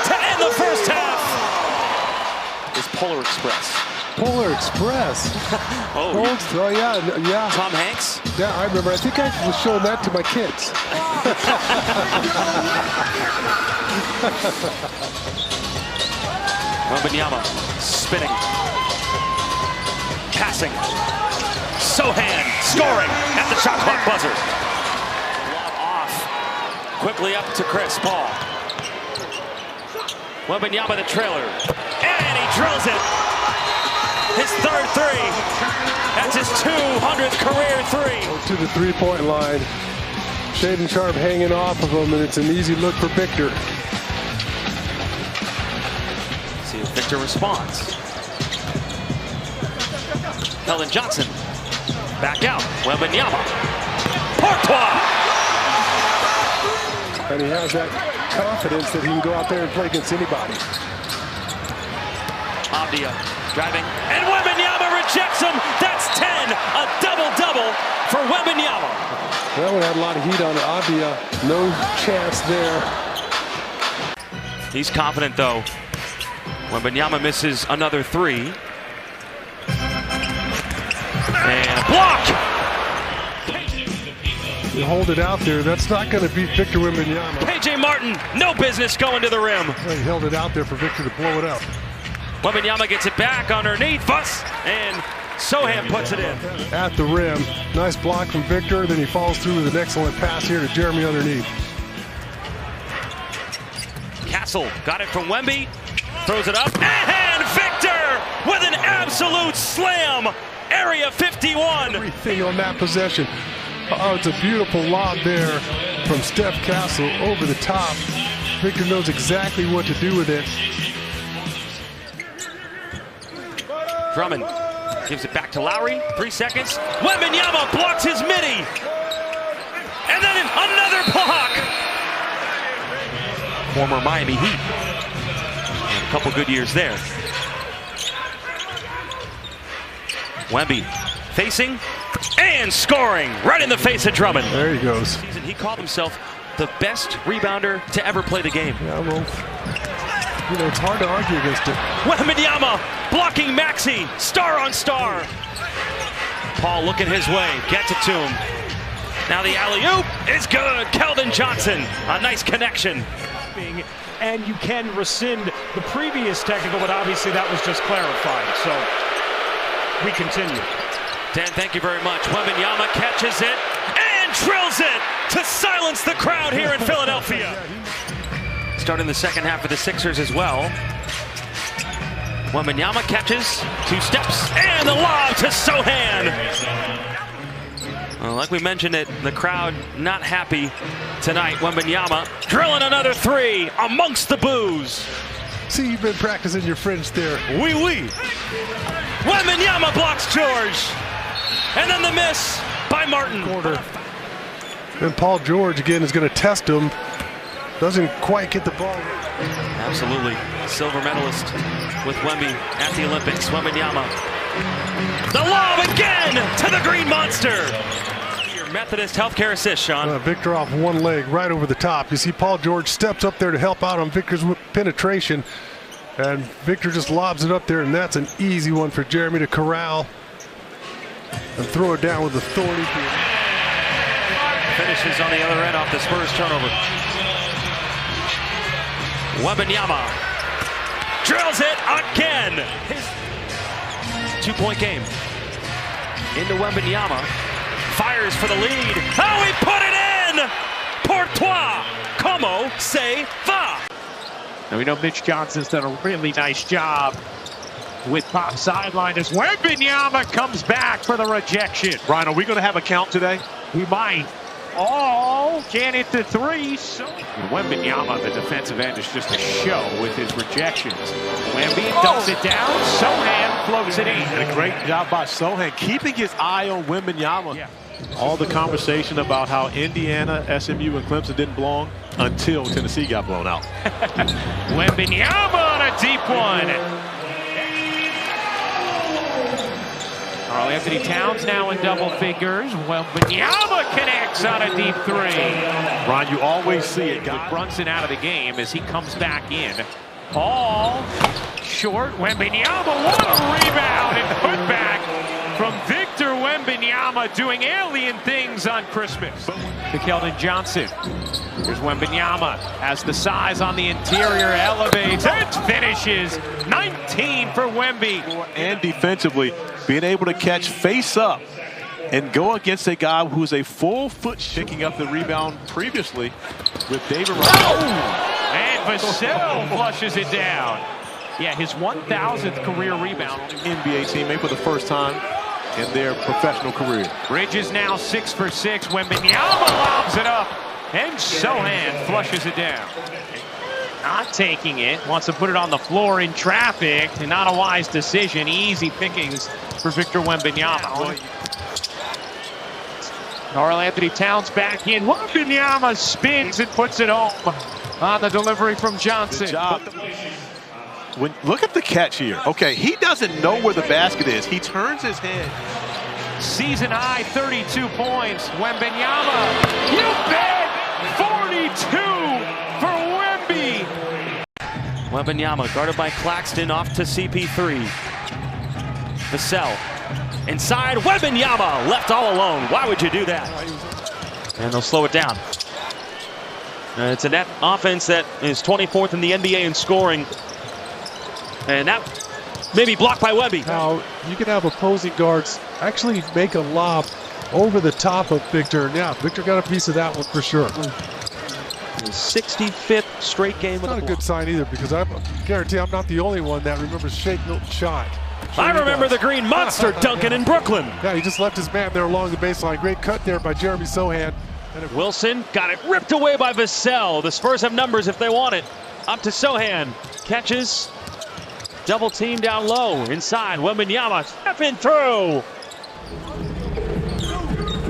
to end the first half. It's Polar Express. Polar Express. Oh, yeah. Tom Hanks? Yeah, I remember. I think I was showing that to my kids. Wembanyama spinning, passing. Sohan scoring at the shot clock buzzer. Lob off. Quickly up to Chris Paul. Wembanyama the trailer. And he drills it. His 3rd 3. That's his 200th career 3. To the 3-point line. Shaden Sharp hanging off of him, and it's an easy look for Victor. See if Victor responds. Keldon Johnson. Back out. Wembanyama. Courtois. And he has that confidence that he can go out there and play against anybody. Avdia driving, and Wembanyama rejects him. That's 10, a double-double for Wembanyama. That one had a lot of heat on it. Avdia, no chance there. He's confident, though. Wembanyama misses another 3. And a block! You hold it out there. That's not going to beat Victor Wembanyama. K.J. Martin, no business going to the rim. Well, he held it out there for Victor to blow it up. Wembanyama gets it back underneath. Fuss, and Sohan puts it in. At the rim. Nice block from Victor. Then he follows through with an excellent pass here to Jeremy underneath. Castle got it from Wemby. Throws it up. And Victor with an absolute slam. Area 51. Everything on that possession. Oh, it's a beautiful lob there from Steph Castle over the top. Victor knows exactly what to do with it. Drummond gives it back to Lowry. 3 seconds. Wembanyama blocks his midi. And then another block. Former Miami Heat. And a couple good years there. Wemby facing and scoring right in the face of Drummond. There he goes. He called himself the best rebounder to ever play the game. Yeah, well, you know, it's hard to argue against it. Wembanyama blocking Maxey, star on star. Paul looking his way, gets it to him. Now the alley-oop is good. Keldon Johnson, a nice connection. And you can rescind the previous technical, but obviously that was just clarified. So we continue. Dan, thank you very much. Wembanyama catches it and drills it to silence the crowd here in Philadelphia. Starting the second half for the Sixers as well. Wembanyama catches, 2 steps, and the lob to Sohan. Well, like we mentioned it, the crowd not happy tonight. Wembanyama drilling another 3 amongst the boos. See, you've been practicing your French there. Oui, oui. Wembanyama blocks George. And then the miss by Martin. Quarter. And Paul George, again, is going to test him. Doesn't quite get the ball. Absolutely. Silver medalist with Wemby at the Olympics. Wembanyama. The lob again to the Green Monster. Your Methodist healthcare assist, Sean. Victor off one leg right over the top. You see Paul George steps up there to help out on Victor's penetration. And Victor just lobs it up there, and that's an easy one for Jeremy to corral and throw it down with authority. Finishes on the other end off the Spurs turnover. Wembanyama drills it again. His 2-point game. Into Wembanyama. Fires for the lead. Oh, he put it in! Pour toi! Como se va? Now we know Mitch Johnson's done a really nice job with Pop sideline as Wembanyama comes back for the rejection. Ryan, are we going to have a count today? We might. Oh, can't hit the 3. So Wembanyama, the defensive end, is just a show with his rejections. Wemby dumps it down. Sohan floats it in. And a great job by Sohan keeping his eye on Wembanyama. Yeah. All the conversation about how Indiana, SMU, and Clemson didn't belong until Tennessee got blown out. Wembanyama on a deep one. Karl-Anthony Towns now in double figures. Wembanyama connects on a deep 3. Ron, you always see it. With Brunson out of the game as he comes back in. Paul, short. Wembanyama, what a rebound and put back from Victor Wembanyama doing alien things on Christmas. To Keldon Johnson. Here's Wembanyama as the size on the interior elevates and finishes. 19 for Wemby. And defensively, being able to catch face up and go against a guy who's a full foot, picking up the rebound previously with David Ryan. Oh! And Vassell flushes it down. Yeah, his 1,000th career rebound. NBA teammate for the first time in their professional career. Bridges now 6 for 6. Wembanyama lobs it up. And Sohan flushes it down. Not taking it. Wants to put it on the floor in traffic. And not a wise decision. Easy pickings for Victor Wembanyama. Karl-Anthony Towns back in. Wembanyama spins and puts it home on the delivery from Johnson. Good job. Look at the catch here. Okay, he doesn't know where the basket is. He turns his head. Season high 32 points. Wembanyama. You bet! 42 for Wemby. Wembanyama guarded by Claxton off to CP3. Vassell inside. Wembanyama left all alone. Why would you do that? And they'll slow it down. It's a net offense that is 24th in the NBA in scoring. And that may be blocked by Wemby. Now, you can have opposing guards actually make a lob over the top of Victor. And yeah, Victor got a piece of that one for sure. His 65th straight game with Not a good sign either, because I guarantee I'm not the only one that remembers Shake Milton's shot. I remember the Green Monster dunking in Brooklyn. Yeah, he just left his man there along the baseline. Great cut there by Jeremy Sohan. Wilson got it ripped away by Vassell. The Spurs have numbers if they want it. Up to Sohan. Catches. Double team down low. Inside. Wembanyama stepping through.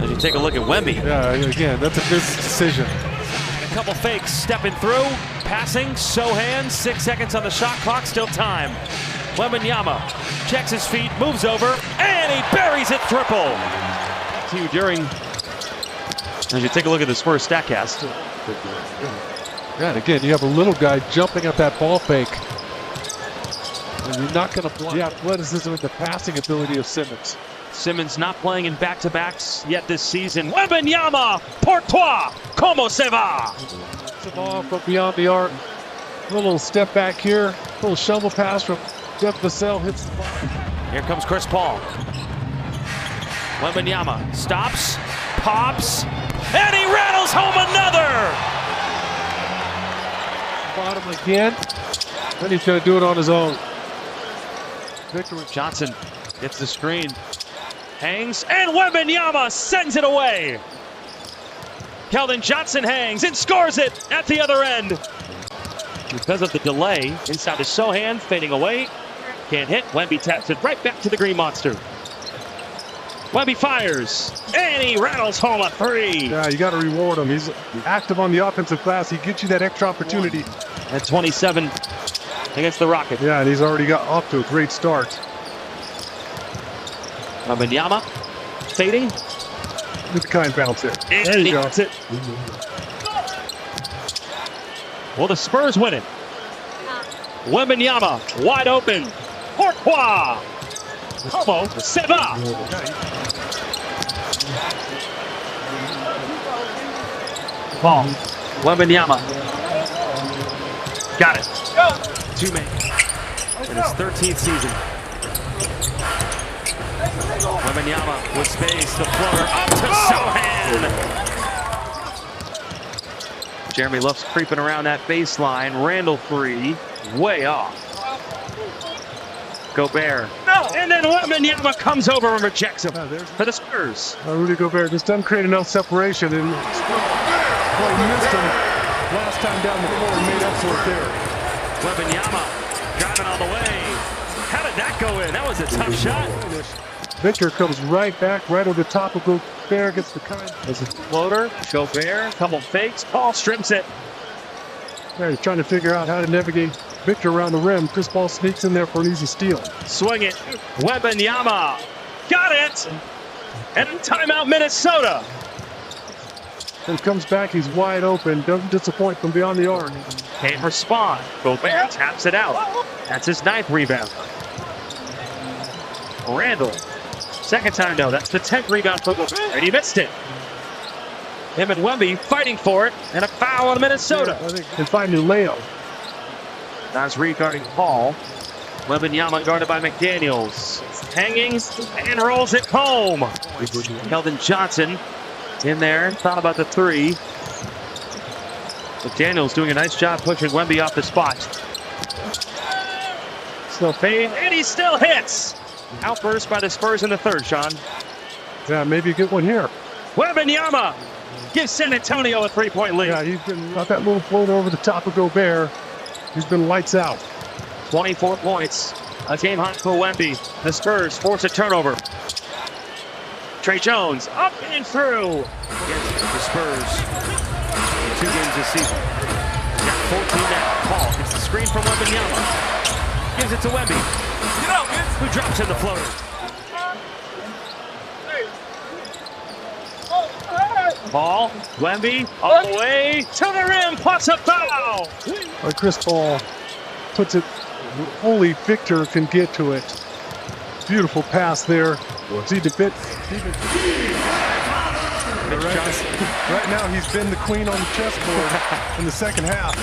As you take a look at Wemby. Yeah, again, that's a business decision. A couple fakes stepping through. Passing. Sohan. 6 seconds on the shot clock. Still time. Wembanyama checks his feet. Moves over. And he buries it. Triple. During. As you take a look at the Spurs StatCast. Yeah, and again, you have a little guy jumping at that ball fake. And you're not going to block the athleticism and the passing ability of Simmons. Simmons not playing in back-to-backs yet this season. Wembanyama, pour toi, como se va? The ball from beyond the arc. A little step back here. A little shovel pass from Jeff Vassell hits the ball. Here comes Chris Paul. Wembanyama stops, pops, and he rattles home another! Bottom again. Then he's going to do it on his own. Victor Johnson gets the screen, hangs, and Wembanyama sends it away. Keldon Johnson hangs and scores it at the other end. Because of the delay, inside to Sohan, fading away. Can't hit. Wemby taps it right back to the Green Monster. Wemby fires, and he rattles home a three. Yeah, you got to reward him. He's active on the offensive glass. He gets you that extra opportunity. At 27 against the Rockets. Yeah, and he's already got off to a great start. Wembanyama fading. Look at the kind bounce there. There you go. It. Well, the Spurs win it. Wembanyama wide open. Pourquoi? Como se va? Ball. Wembanyama. Got it. Two-man. In his 13th season. Wembanyama with space. The floater up to Sohan. Jeremy Love's creeping around that baseline. Randall three. Way off. Gobert. And then Wembanyama comes over and rejects him for the Spurs. Rudy Gobert just doesn't create enough separation. And well, he missed him last time down the floor and made up for it there. Wembanyama driving all the way. How did that go in? That was a tough shot. Victor comes right back, right over the top of Gobert, gets the kind. There's a floater. Gobert, couple fakes. Paul strips it. Yeah, he's trying to figure out how to navigate Victor around the rim. Chris Paul sneaks in there for an easy steal. Swing it. Wembanyama. Got it. And timeout Minnesota. Then comes back, he's wide open. Doesn't disappoint from beyond the arc. Can't respond. Gobert taps it out. That's his 9th rebound. Randall. Second time, no. That's the 10th rebound for Gobert. And he missed it. Him and Wemby fighting for it. And a foul on Minnesota. Yeah, I think they find Leo. That's regarding Paul. Wembanyama guarded by McDaniels. Hanging and rolls it home. Keldon Johnson in there. Thought about the three. McDaniels doing a nice job pushing Wemby off the spot. Still fade, and he still hits. Outburst by the Spurs in the third, Sean. Yeah, maybe you get one here. Wembanyama gives San Antonio a three-point lead. Yeah, he's been got that little float over the top of Gobert. He's been lights out. 24 points. A game high for Wemby. The Spurs force a turnover. Trey Jones up and through. Against the Spurs in 2 games this season. Got 14 now. Paul gets the screen from Wembanyama. Gives it to Wemby. Who drops in the floater. Paul, Wemby, all the way to the rim, plus a foul. Chris Paul puts it, only Victor can get to it. Beautiful pass there. See the bit. Right now, he's been the queen on the chessboard in the second half.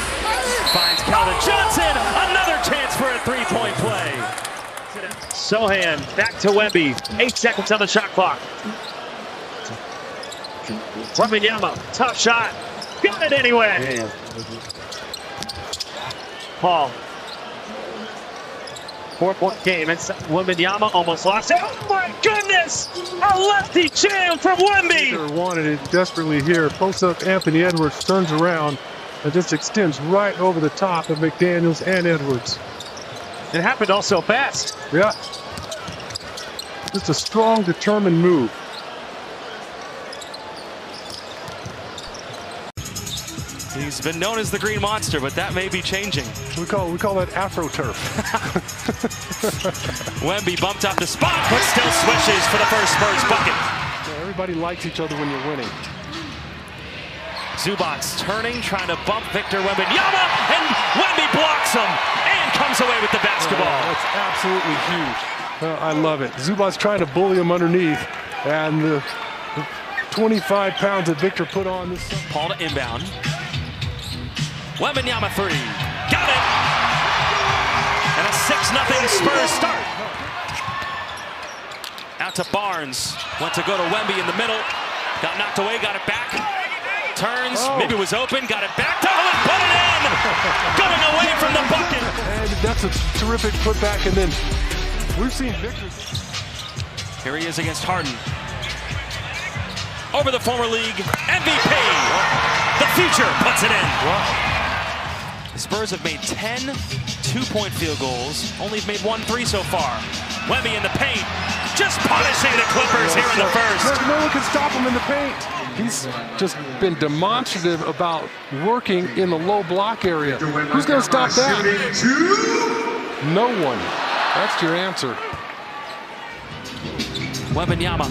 Finds Keldon Johnson. Another chance for a three-point play. Sohan back to Wemby. 8 seconds on the shot clock. Wembanyama, tough shot. Got it anyway. Paul. 4-point game. And Wembanyama almost lost it. Oh my goodness! A lefty jam from Wemby. Wanted it desperately here. Posts up Anthony Edwards, turns around, and just extends right over the top of McDaniels and Edwards. It happened all so fast. Yeah. Just a strong, determined move. He's been known as the Green Monster, but that may be changing. We call that AfroTurf. Wemby bumped off the spot, but still swishes for the first Spurs bucket. Yeah, everybody likes each other when you're winning. Zubac turning, trying to bump Victor Wembanyama, and Wemby blocks him and comes away with the basketball. That's absolutely huge. I love it. Zubac trying to bully him underneath, and the 25 pounds that Victor put on this. Paul to inbound. Wembanyama three. Got it! And a 6-0 Spurs start. Out to Barnes. Went to go to Wemby in the middle. Got knocked away, got it back. Turns, maybe was open, got it back. And put it in! Going away from the bucket. And that's a terrific putback, and then we've seen Victor. Here he is against Harden. Over the former league MVP. The future puts it in. The Spurs have made 10 two-point field goals. Only have made 1 3 so far. Wemby in the paint, just punishing the Clippers here in the first. No one can stop him in the paint. He's just been demonstrative about working in the low block area. Who's going to stop that? No one. That's your answer. Wembanyama,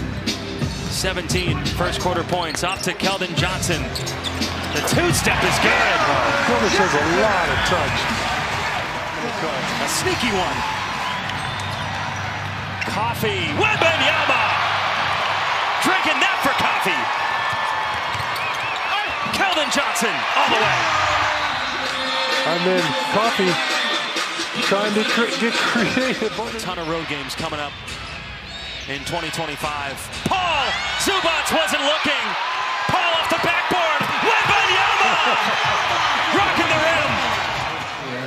17 first quarter points. Off to Keldon Johnson. The two-step is good. Keldon shows a lot of touch. A sneaky one. Coffee. Wembanyama! Drinking that for coffee. Keldon Johnson all the way. And then Coffee trying to get creative. A ton of road games coming up in 2025. Paul! Zubac wasn't looking. Paul off the backboard. Wembanyama! Rocking the rim.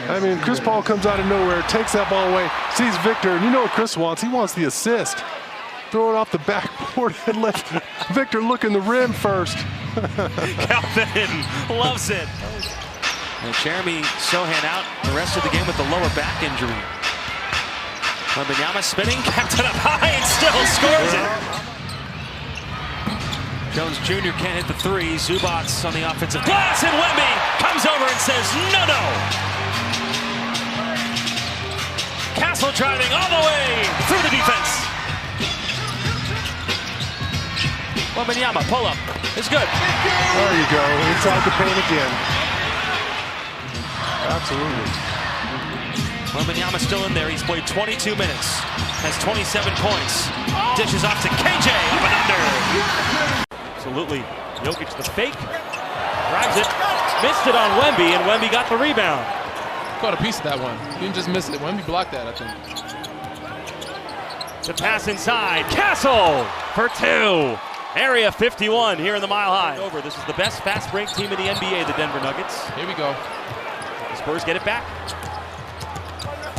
I mean, Chris Paul comes out of nowhere, takes that ball away, sees Victor, and you know what Chris wants? He wants the assist. Throw it off the backboard and let Victor look in the rim first. Calvin loves it. And Jeremy Sohan out the rest of the game with the lower back injury. Wembanyama spinning, kept it up high and still scores it. Jones Jr. can't hit the three. Zubac on the offensive glass, and Wemby comes over and says, no, no. Castle driving all the way through the defense. Wembanyama, pull up. It's good. There you go. Inside the paint again. Absolutely. Wembanyama still in there. He's played 22 minutes. Has 27 points. Dishes off to KJ. Up and under. Absolutely. Jokic the fake. Drives it. Missed it on Wemby, and Wemby got the rebound. Caught a piece of that one. He didn't just miss it. Wemby blocked that, I think. The pass inside. Castle for 2. Area 51 here in the Mile High. Over. This is the best fast break team in the NBA, the Denver Nuggets. Here we go. The Spurs get it back.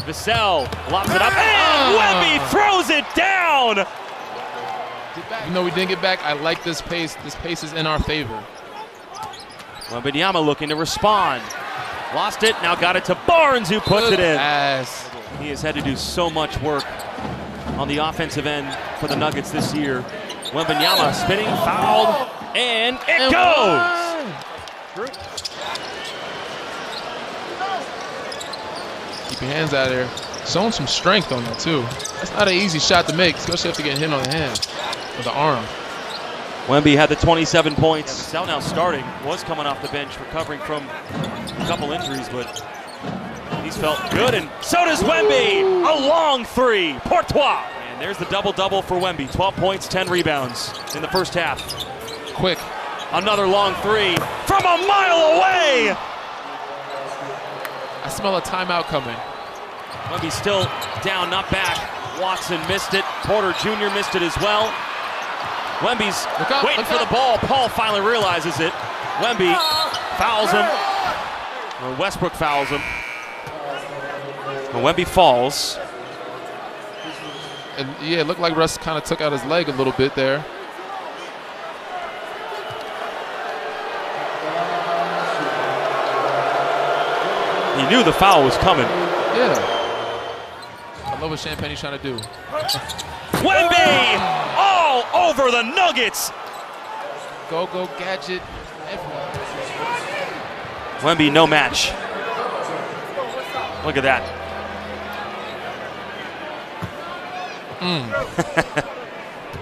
Vassell lobs it up, and Wemby throws it down. Even though we didn't get back, I like this pace. This pace is in our favor. Wembanyama looking to respond. Lost it, now got it to Barnes, who puts it in. He has had to do so much work on the offensive end for the Nuggets this year. Wembanyama spinning, fouled, and it goes. Keep your hands out of there. Showing some strength on that, too. That's not an easy shot to make, especially after getting hit on the hand or the arm. Wemby had the 27 points. Vassell now starting, was coming off the bench, recovering from a couple injuries, but he's felt good, and so does Wemby. A long three, Courtois. And there's the double-double for Wemby. 12 points, 10 rebounds in the first half. quick. Another long three from a mile away. I smell a timeout coming. Wemby still down, not back. Watson missed it. Porter Jr. missed it as well. Wemby's waiting for the ball. Paul finally realizes it. Wemby fouls him. Or Westbrook fouls him. And Wemby falls. And yeah, it looked like Russ kind of took out his leg a little bit there. He knew the foul was coming. Yeah. I love what Champagne's trying to do. Wemby all over the Nuggets. Go gadget. Everyone. Wemby no match. Look at that.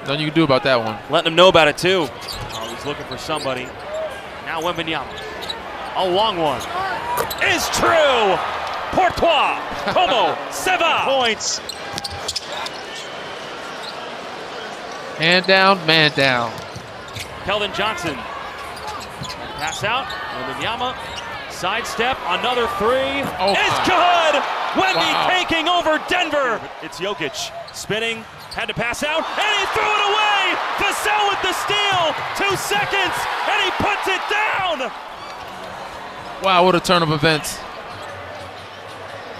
Nothing you can do about that one. Letting him know about it too. Oh, he's looking for somebody. Now Wembanyama. A long one. Is true. Courtois. Como. Seva. Points. Hand down, man down. Keldon Johnson. Pass out. Wembanyama. Sidestep. Another three. Oh, it's good. Wemby wow. Taking over Denver. It's Jokic spinning. Had to pass out. And he threw it away. Vassell with the steal. 2 seconds. And he puts it down. Wow, what a turn of events.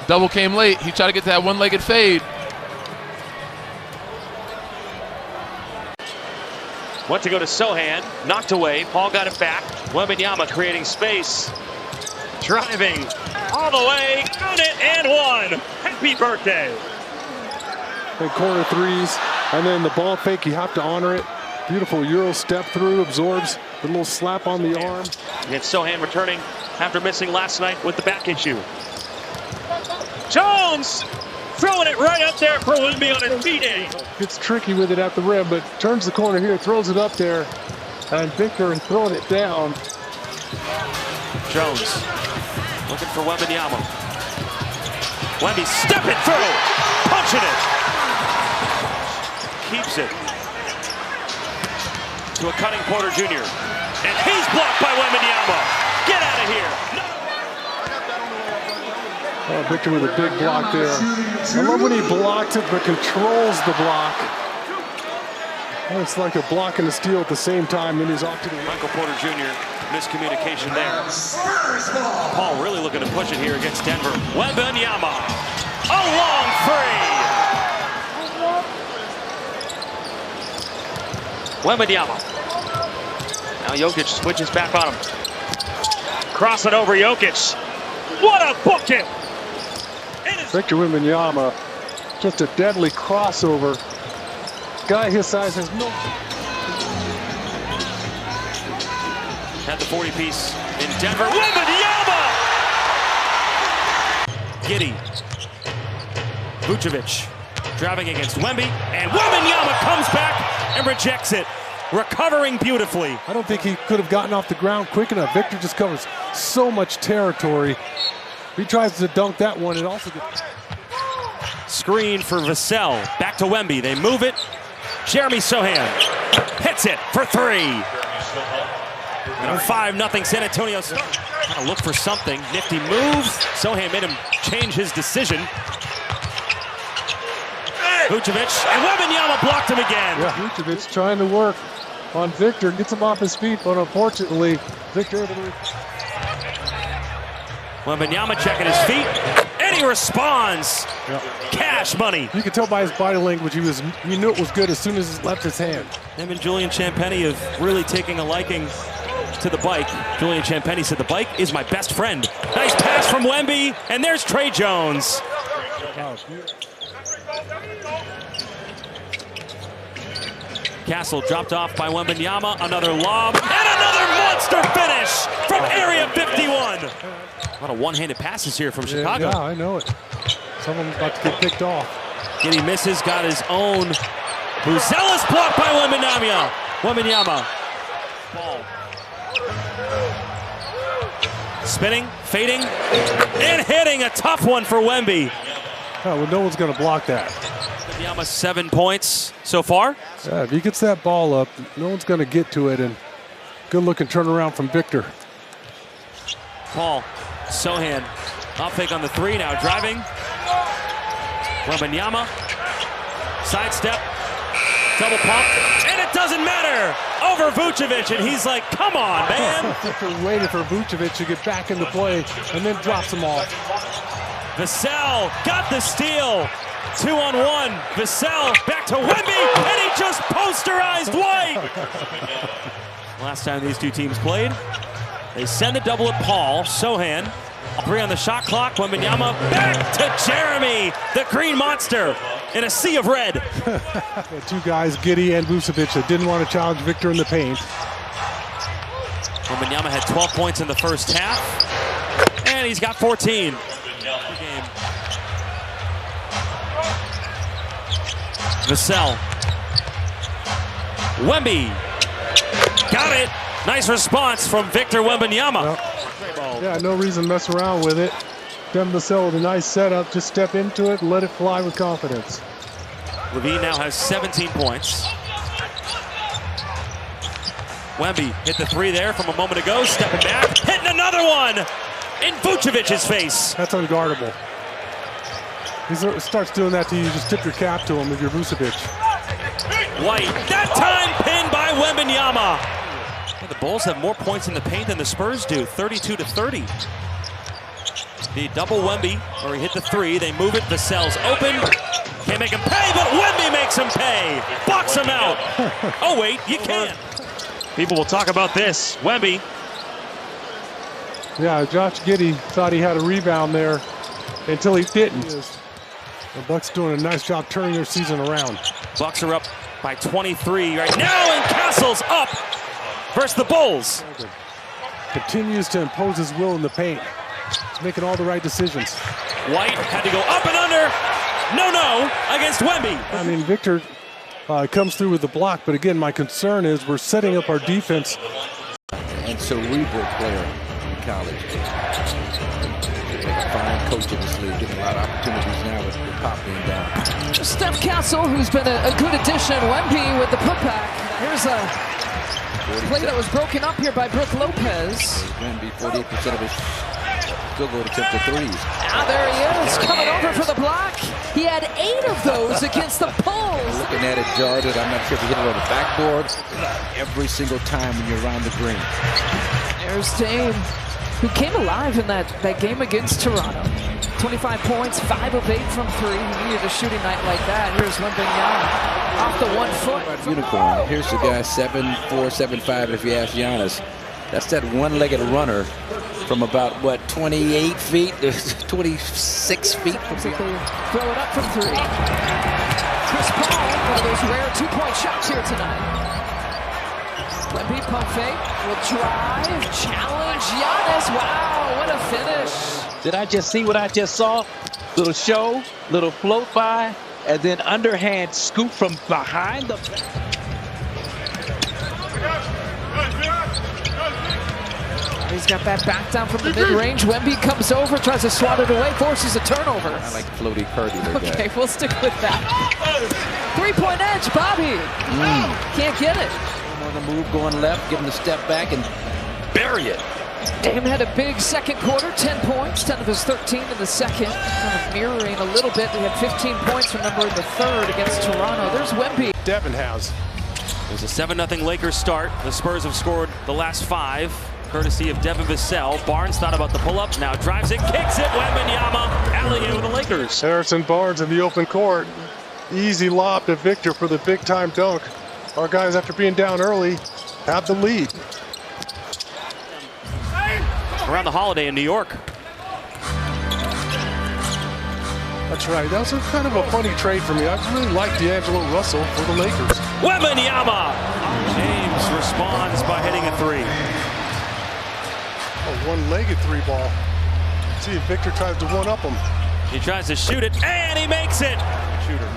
Double came late. He tried to get to that one-legged fade. Went to go to Sohan, knocked away. Paul got it back. Wembanyama creating space. Driving all the way. Count it and one. Happy birthday. And corner threes. And then the ball fake, you have to honor it. Beautiful Euro step through, absorbs the little slap on the arm. It's Sohan returning after missing last night with the back issue. Jones throwing it right up there for Wemby on his B-Day. Gets tricky with it at the rim, but turns the corner here, throws it up there. And Victor is throwing it down. Jones looking for Wembanyama. Wemby stepping through, punching it. Keeps it to a cutting Porter Jr. And he's blocked by Wembanyama. Get out of here. Oh, Victor with a big block there. I love when he blocks it, but controls the block. Oh, it's like a block and a steal at the same time. Then he's off to the Michael Porter Jr. Miscommunication there. Paul really looking to push it here against Denver. Wembanyama. A long three. Wembanyama. Now Jokic switches back on him. Cross it over Jokic. What a bucket! Victor Wembanyama, just a deadly crossover. Guy his size has no. Had the 40-piece in Denver. Wembanyama! Giddey. Vucevic driving against Wemby, and Wembanyama comes back and rejects it. Recovering beautifully. I don't think he could have gotten off the ground quick enough. Victor just covers so much territory. He tries to dunk that one. It also gets... Screen for Vassell. Back to Wemby. They move it. Jeremy Sohan hits it for three. And a 5-0 San Antonio start. Trying to look for something. Nifty moves. Sohan made him change his decision. Vucevic and Wembanyama blocked him again. Yeah, Vucevic trying to work on Victor, gets him off his feet, but unfortunately, Victor. Wembanyama checking his feet, and he responds. Yep. Cash money. You could tell by his body language he knew it was good as soon as it left his hand. Him and Julian Champagnie have really taken a liking to the bike. Julian Champagnie said, "The bike is my best friend." Nice pass from Wemby, and there's Trey Jones. Castle dropped off by Wembanyama. Another lob, and another monster finish from Area 51. A lot of one-handed passes here from Chicago. Yeah, I know it. Some of them about to get picked off. Giddey misses, got his own. Buzelis blocked by Wembanyama. Ball. Spinning, fading, and hitting a tough one for Wemby. Oh, well, no one's going to block that. Wembanyama 7 points so far. Yeah, if he gets that ball up, no one's going to get to it. And Good looking turnaround from Victor. Paul, Sohan, off fake on the three, now driving. Wembanyama, sidestep, double pump, and it doesn't matter! Over Vucevic, and he's like, come on, man! Victor waited for Vucevic to get back into play and then drops him off. Vassell got the steal. 2-on-1. Vassell back to Wemby, and he just posterized White! Last time these two teams played, they send a double at Paul. Sohan, 3 on the shot clock. Wembanyama back to Jeremy, the green monster, in a sea of red. The two guys, Giddey and Vucevic, that didn't want to challenge Victor in the paint. Wembanyama had 12 points in the first half, and he's got 14. Vassell. Wemby. Got it. Nice response from Victor Wembanyama. Yeah, no reason to mess around with it. Devin Vassell with a nice setup. Just step into it and let it fly with confidence. Levine now has 17 points. Wemby hit the three there from a moment ago. Stepping back. Hitting another one in Vucevic's face. That's unguardable. He starts doing that to you. Just tip your cap to him if you're Vucevic. White, that time pinned by Wembanyama. The Bulls have more points in the paint than the Spurs do, 32-30. The double Wemby, or he hit the three. They move it. Vassell's open. Can't make him pay, but Wemby makes him pay. Box him out. Oh, wait, you can't. People will talk about this. Wemby. Yeah, Josh Giddey thought he had a rebound there until he didn't. The Bucks doing a nice job turning their season around. Bucks are up by 23 right now, and Castle's up versus the Bulls. Continues to impose his will in the paint. He's making all the right decisions. White had to go up and under. No against Wemby. I mean, Victor comes through with the block, but again, my concern is we're setting up our defense. And cerebral player in college. A fine coach in this league, getting a lot of opportunities now with Pop being down. Steph Castle, who's been a good addition. Wemby with the putback. Here's a play that was broken up here by Brook Lopez. Wemby, 48% of his field goal attempt to threes. Now there he is, coming over for the block. He had 8 of those against the Bulls. Looking at it, Jordan, I'm not sure if he hit it on the backboard. Every single time when you're around the green. There's Dame, who came alive in that game against Toronto. 25 points, 5 of 8 from 3. He needed a shooting night like that. Here's Wembanyama off the 1 foot. Unicorn. Here's the guy, 7'4", 7'5", if you ask Giannis. That's that one-legged runner from about, what, 28 feet to 26 feet. Throw it up from 3. Chris Paul, one of those rare 2-point shots here tonight. Wemby pump fake, will drive, challenge Giannis. Wow, what a finish. Did I just see what I just saw? Little show, little float by, and then underhand scoop from behind the... He's got that back down from the mid-range. Wemby comes over, tries to swat it away, forces a turnover. I like floaty Purdy like that. Okay, we'll stick with that. 3-point edge, Bobby. Can't get it. On the move, going left, give him the step back and bury it. Dame had a big second quarter, 10 points, 10 of his 13 in the second. Kind of mirroring a little bit. They had 15 points, remember, in the third against Toronto. There's Wemby. Devin has. It was a 7-0 Lakers start. The Spurs have scored the last 5, courtesy of Devin Vassell. Barnes thought about the pull-up, now drives it, kicks it. Wembanyama, alley-oop with the Lakers. Harrison Barnes in the open court. Easy lob to Victor for the big-time dunk. Our guys, after being down early, have the lead. Around the holiday in New York. That's right. That was kind of a funny trade for me. I just really like D'Angelo Russell for the Lakers. Wembanyama! James responds by hitting a 3. A one-legged 3-ball. See if Victor tries to one-up him. He tries to shoot it, and he makes it! Shooter.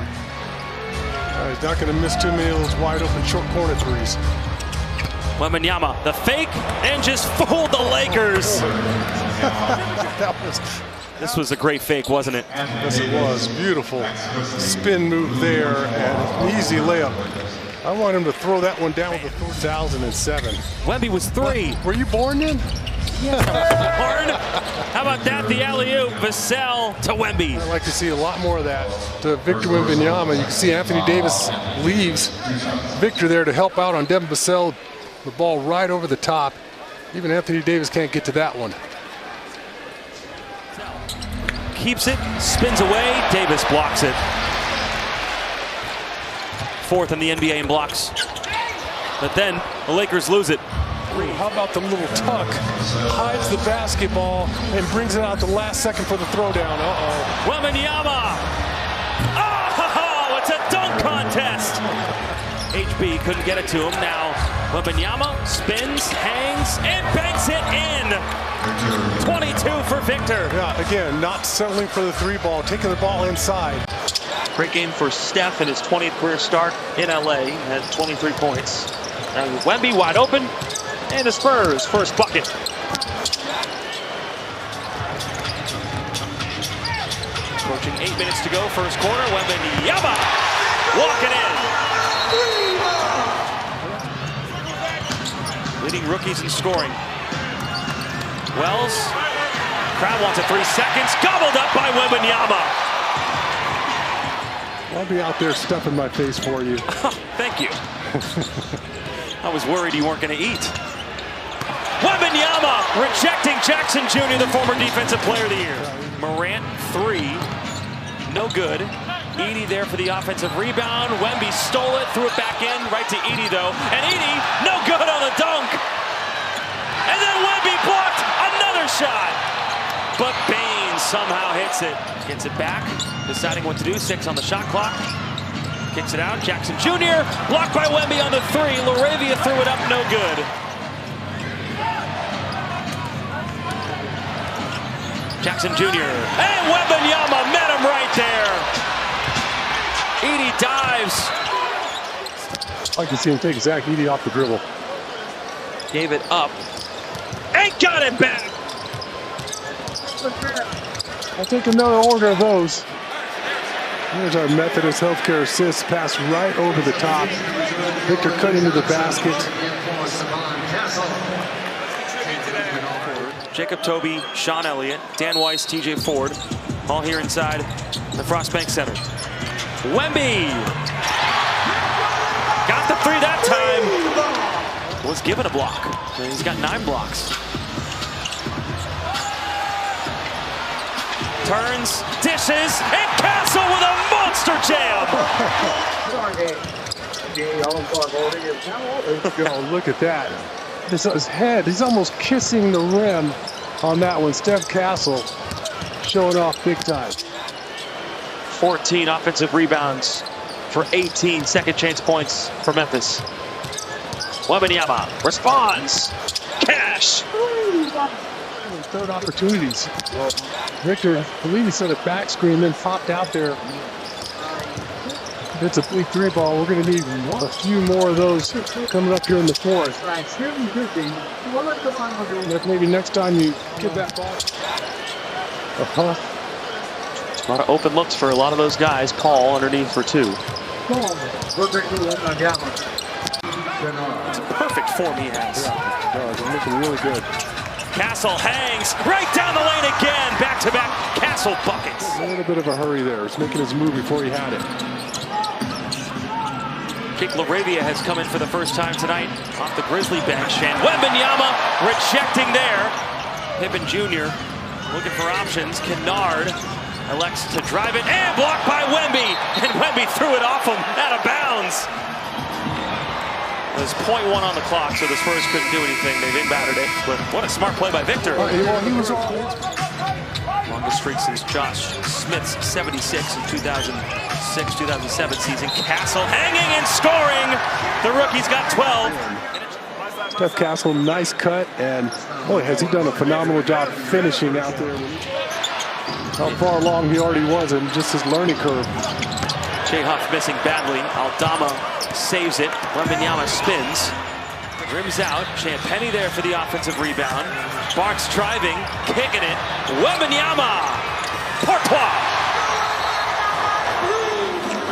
He's not going to miss too many of those wide-open short corner threes. Wembanyama, the fake, and just fooled the Lakers. This was a great fake, wasn't it? Yes, it was. Beautiful spin move there, and an easy layup. I want him to throw that one down with the 2007. Wemby was 3. Were you born then? Born. How about that? The alley-oop, Vassell to Wemby. I'd like to see a lot more of that to Victor Wembanyama. You can see Anthony Davis leaves Victor there to help out on Devin Vassell. The ball right over the top. Even Anthony Davis can't get to that one. Keeps it, spins away, Davis blocks it. 4th in the NBA in blocks. But then the Lakers lose it. How about the little tuck? Hides the basketball and brings it out the last second for the throwdown. Uh-oh. Wembanyama! Oh, it's a dunk contest! HB couldn't get it to him. Now Wembanyama spins, hangs, and banks it in. 22 for Victor. Yeah, again, not settling for the 3 ball, taking the ball inside. Great game for Steph in his 20th career start in LA. Has 23 points. Now Wemby wide open, and the Spurs first bucket. Approaching 8 minutes to go, first quarter. Wembanyama walking in. Leading rookies in scoring. Wells, crowd wants it 3 seconds, gobbled up by Wembanyama. I'll be out there stuffing my face for you. Thank you. I was worried you weren't going to eat. Wembanyama rejecting Jackson Jr., the former Defensive Player of the Year. Morant 3, no good. Edey there for the offensive rebound. Wemby stole it, threw it back in, right to Edey though. And Edey, no good on the dunk. And then Wemby blocked another shot. But Baines somehow hits it. Gets it back, deciding what to do. 6 on the shot clock. Kicks it out. Jackson Jr. blocked by Wemby on the 3. Laravia threw it up, no good. Jackson Jr. And Wembanyama met him right there. Edey dives. I can see him take Zach Edey off the dribble. Gave it up. And got it back. I'll take another order of those. Here's our Methodist Healthcare assist, pass right over the top. Victor cut into the basket. Jacob Toby, Sean Elliott, Dan Weiss, TJ Ford, all here inside the Frost Bank Center. Wemby got the 3 that time. Was given a block. He's got 9 blocks. Turns, dishes, and Castle with a monster jam. Oh, look at that. His head, he's almost kissing the rim on that one. Steph Castle showing off big time. 14 offensive rebounds for 18 second chance points for Memphis. Wembanyama responds. Cash. Third opportunities. Victor, I believe he set a back screen, then popped out there. It's a big 3 ball. We're going to need a few more of those coming up here in the 4th. Maybe next time you get that ball. A lot of open looks for a lot of those guys. Paul underneath for 2. It's a perfect form he has. Yeah, they're looking really good. Castle hangs right down the lane again. Back-to-back Castle buckets. A little bit of a hurry there. He's making his move before he had it. Kick Laravia has come in for the first time tonight off the Grizzly bench. And Wembanyama rejecting there. Pippen Jr. looking for options. Kennard elects to drive it and blocked by Wemby. And Wemby threw it off him out of bounds. There's 0.1 on the clock, so the Spurs couldn't do anything. They've inbounded it, but what a smart play by Victor. He was all... Longest streak since Josh Smith's 76 in 2006-2007 season. Castle hanging and scoring. The rookie's got 12. Steph Castle, nice cut, and boy, has he done a phenomenal job finishing out there. How far along he already was in just his learning curve. Jay Huff missing badly. Aldama saves it. Wembanyama spins. Rims out. Champagnie there for the offensive rebound. Sparks driving, kicking it. Wembanyama! Courtois!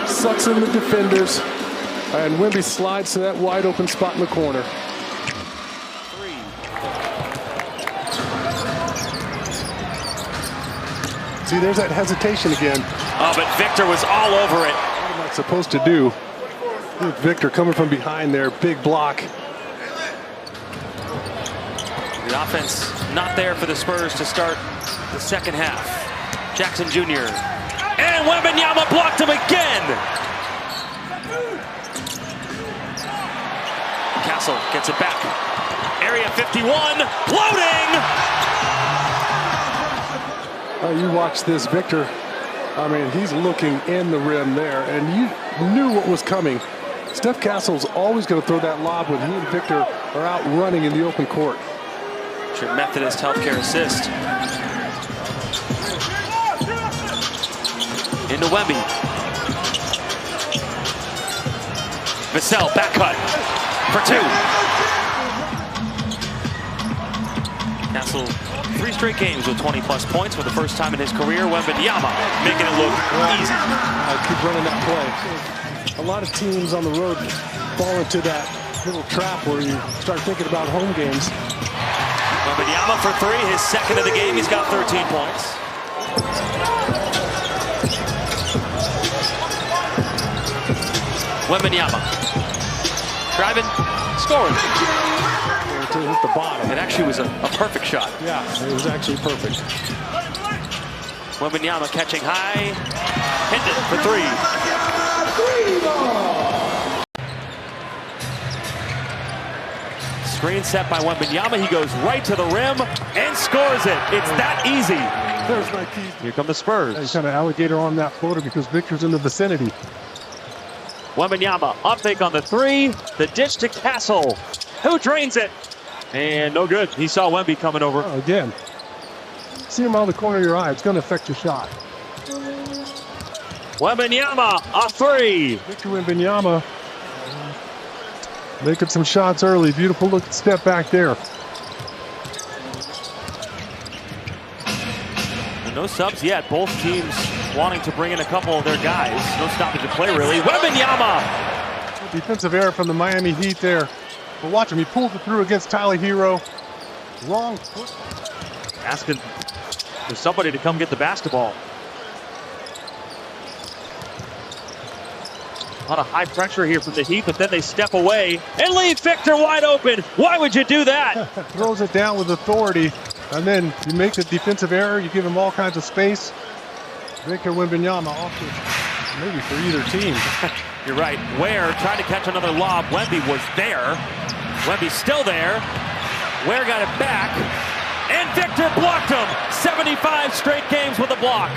Sucks in the defenders. And Wemby slides to that wide open spot in the corner. See, there's that hesitation again. Oh, but Victor was all over it. What am I supposed to do? Victor coming from behind there, big block. The offense not there for the Spurs to start the second half. Jackson Jr. And Wembanyama blocked him again. Castle gets it back. Area 51, loading! You watch this, Victor. I mean, he's looking in the rim there, and you knew what was coming. Steph Castle's always going to throw that lob when he and Victor are out running in the open court. It's your Methodist Healthcare assist. Into Wemby. Vassell, back cut for two. Castle, 3 straight games with 20-plus points for the first time in his career. Wembanyama making it look easy. I'll keep running that play. A lot of teams on the road fall into that little trap where you start thinking about home games. Wembanyama for 3, his second of the game. He's got 13 points. Wembanyama driving, scoring. To hit the bottom. It actually was a perfect shot. Yeah, it was actually perfect. Wembanyama catching high, hitting it for 3. Screen set by Wembanyama. He goes right to the rim and scores it. It's that easy. There's my key. Here come the Spurs. He's kind of alligator on that floater because Victor's in the vicinity. Wembanyama, up fake on the 3. The dish to Castle, who drains it. And no good. He saw Wemby coming over. Oh, again. See him out of the corner of your eye. It's going to affect your shot. Wembanyama, a 3. Victor Wembanyama making some shots early. Beautiful look step back there. And no subs yet. Both teams wanting to bring in a couple of their guys. No stoppage of play, really. Wembanyama! Defensive error from the Miami Heat there. But watch him. He pulled it through against Tyler Hero. Wrong foot. Asking for somebody to come get the basketball. A lot of high pressure here from the Heat, but then they step away and leave Victor wide open. Why would you do that? Throws it down with authority, and then you make the defensive error. You give him all kinds of space. Victor Wembanyama off to maybe for either team. You're right. Ware tried to catch another lob. Wemby was there. Wemby's still there. Ware got it back. And Victor blocked him. 75 straight games with a block.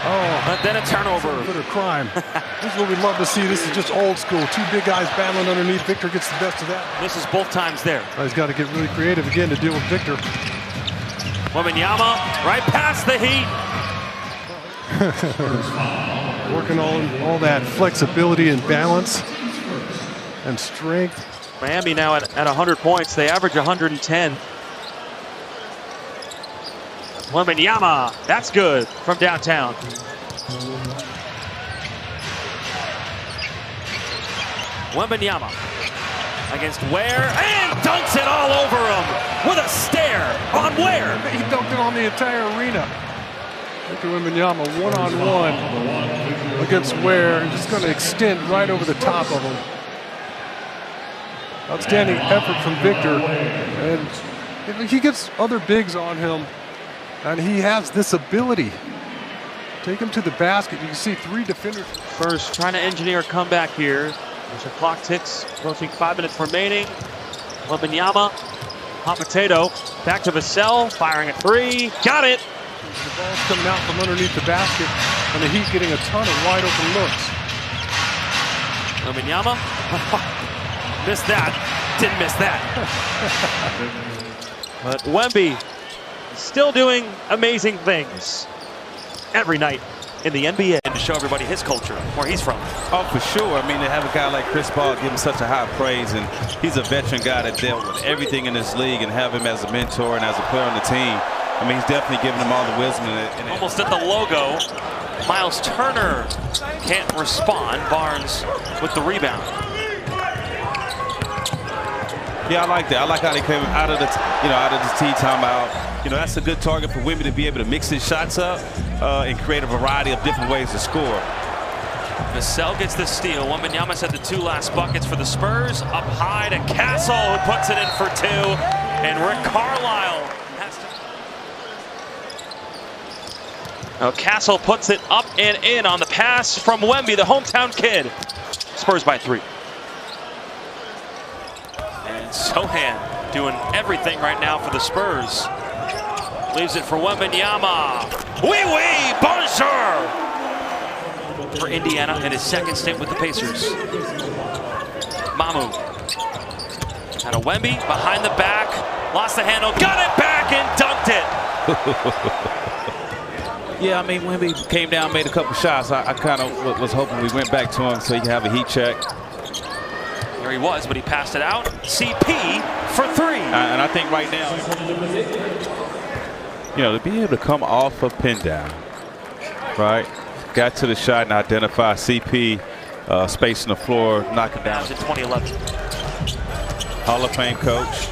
Oh, but then a turnover. A bit of crime. This is what we'd love to see. This is just old school. 2 big guys battling underneath. Victor gets the best of that. This is both times there. He's got to get really creative again to deal with Victor. Wembanyama right past the Heat. Working on all that flexibility and balance and strength. Miami now at 100 points. They average 110. Wembanyama, that's good from downtown. Wembanyama against Ware and dunks it all over him with a stare on Ware. He dunked it on the entire arena. Victor Wembanyama one-on-one against Ware, and just going to extend right over the top of him. Outstanding effort from Victor, and he gets other bigs on him, and he has this ability. Take him to the basket. You can see 3 defenders. First, trying to engineer a comeback here. As the clock ticks, approaching 5 minutes remaining. Wembanyama, hot potato, back to Vassell, firing a 3, got it. The ball's coming out from underneath the basket, and the Heat getting a ton of wide open looks. Wembanyama, missed that, didn't miss that. But Wemby still doing amazing things every night in the NBA. And to show everybody his culture, where he's from. Oh, for sure. I mean, to have a guy like Chris Paul give him such a high praise, and he's a veteran guy that dealt with everything in this league, and have him as a mentor and as a player on the team. I mean, he's definitely giving them all the wisdom. Almost at the logo. Miles Turner can't respond. Barnes with the rebound. Yeah, I like that. I like how they came out of the T timeout. That's a good target for Wemby to be able to mix his shots up and create a variety of different ways to score. Vassell gets the steal. Wembanyama had the 2 last buckets for the Spurs. Up high to Castle, who puts it in for 2. And Rick Carlisle has to... Castle puts it up and in on the pass from Wemby, the hometown kid. Spurs by 3. And Sohan doing everything right now for the Spurs. Leaves it for Wembanyama. Oui, bonjour! For Indiana in his second stint with the Pacers. Mamu. Out of Wemby, behind the back. Lost the handle, got it back and dunked it. Yeah, I mean, Wemby came down, made a couple shots. I kind of was hoping we went back to him so he could have a heat check. There he was, but he passed it out. CP for 3. And I think right now, to be able to come off a pin down, right? Got to the shot and identify CP space on the floor, knock it down. That was in 2011. Hall of Fame coach.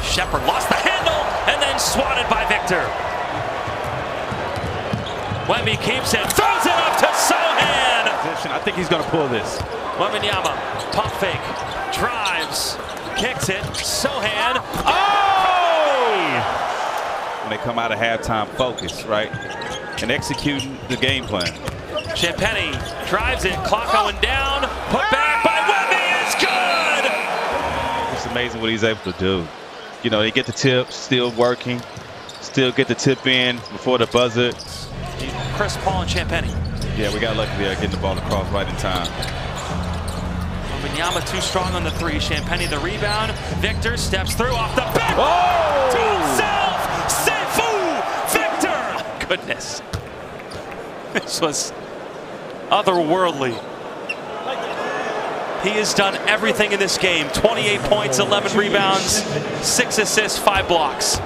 Shepard lost the handle and then swatted by Victor. Wemby keeps it, throws it up to Sohan. I think he's going to pull this. Wembanyama, pump fake, drives, kicks it, Sohan. When they come out of halftime focused, right? And executing the game plan. Champagny drives it, clock going down, put back by Wemby, it's good! It's amazing what he's able to do. They get the tip, still working, still get the tip in before the buzzer. Chris Paul and Champagny. Yeah, we got lucky there, getting the ball across right in time. Wembanyama too strong on the 3, Champagny the rebound. Victor steps through off the back. To himself! Victor! Goodness. This was otherworldly. He has done everything in this game. 28 points, 11 rebounds, 6 assists, 5 blocks.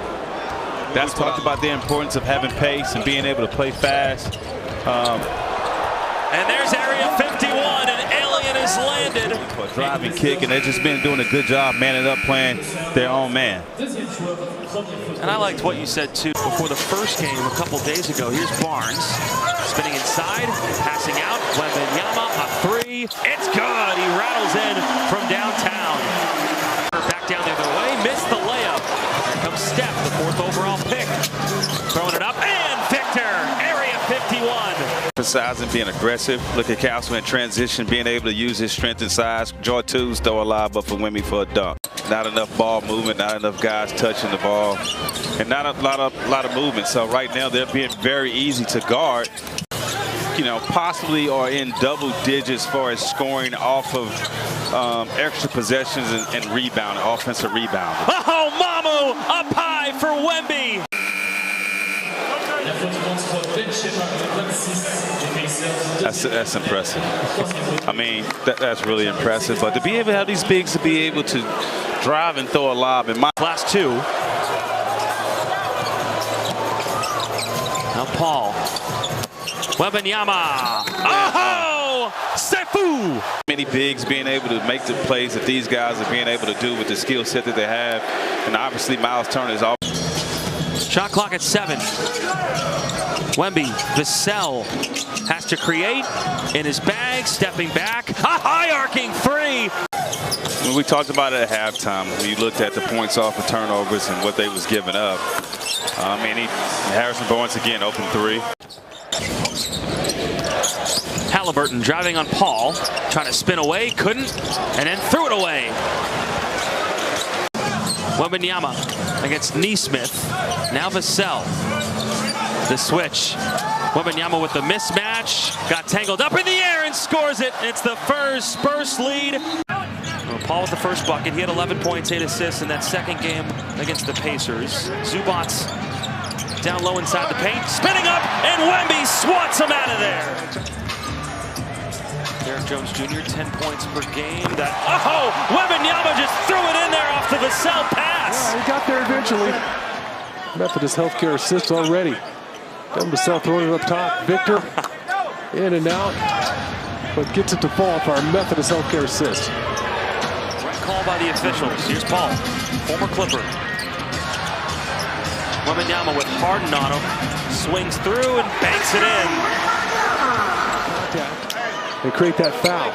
That's talked about the importance of having pace and being able to play fast. And there's Area 51, an alien has landed. A driving kick, and they've just been doing a good job manning up, playing their own man. And I liked what you said, too, before the first game a couple days ago. Here's Barnes, spinning inside, passing out. Wembanyama, a 3. It's good. He rattles in from downtown. Back down the other way, missed the layup. Here comes Steph, the 4th overall pick. Throwing it up, and Victor, Area 51. Emphasizing being aggressive. Look at Castle in transition, being able to use his strength and size. Draw 2s, throw a lob up for Wemby for a dunk. Not enough ball movement, not enough guys touching the ball, and not a lot of movement. So right now they're being very easy to guard. Possibly are in double digits as far as scoring off of extra possessions and rebound, offensive rebound. Oh, Mamu up high for Wemby. That's impressive. I mean, that's really impressive. But to be able to have these bigs to be able to drive and throw a lob in my last 2. Now Paul. Wembanyama. Oh! Sefu! Many bigs being able to make the plays that these guys are being able to do with the skill set that they have. And obviously Miles Turner is all. Shot clock at 7. Wemby, Vassell has to create in his bag, stepping back. A high arcing 3. When we talked about it at halftime, when you looked at the points off of turnovers and what they was giving up, Harrison Barnes again, open 3. Halliburton driving on Paul, trying to spin away, couldn't, and then threw it away. Wembanyama against Neesmith. Now Vassell. The switch. Wembanyama with the mismatch. Got tangled up in the air and scores it. It's the first Spurs lead. Paul with the first bucket. He had 11 points, 8 assists in that second game against the Pacers. Zubats down low inside the paint. Spinning up, and Wemby swats him out of there. Derek Jones Jr., 10 points per game. Wembanyama just threw it in there off the Vassell pass. Yeah, he got there eventually. Methodist Healthcare assist already. Then Vassell throwing it up top. Victor in and out, but gets it to fall for our Methodist Healthcare assist. Right call by the officials. Here's Paul, former Clipper. Wembanyama with Harden on him. Swings through and banks it in. They create that foul.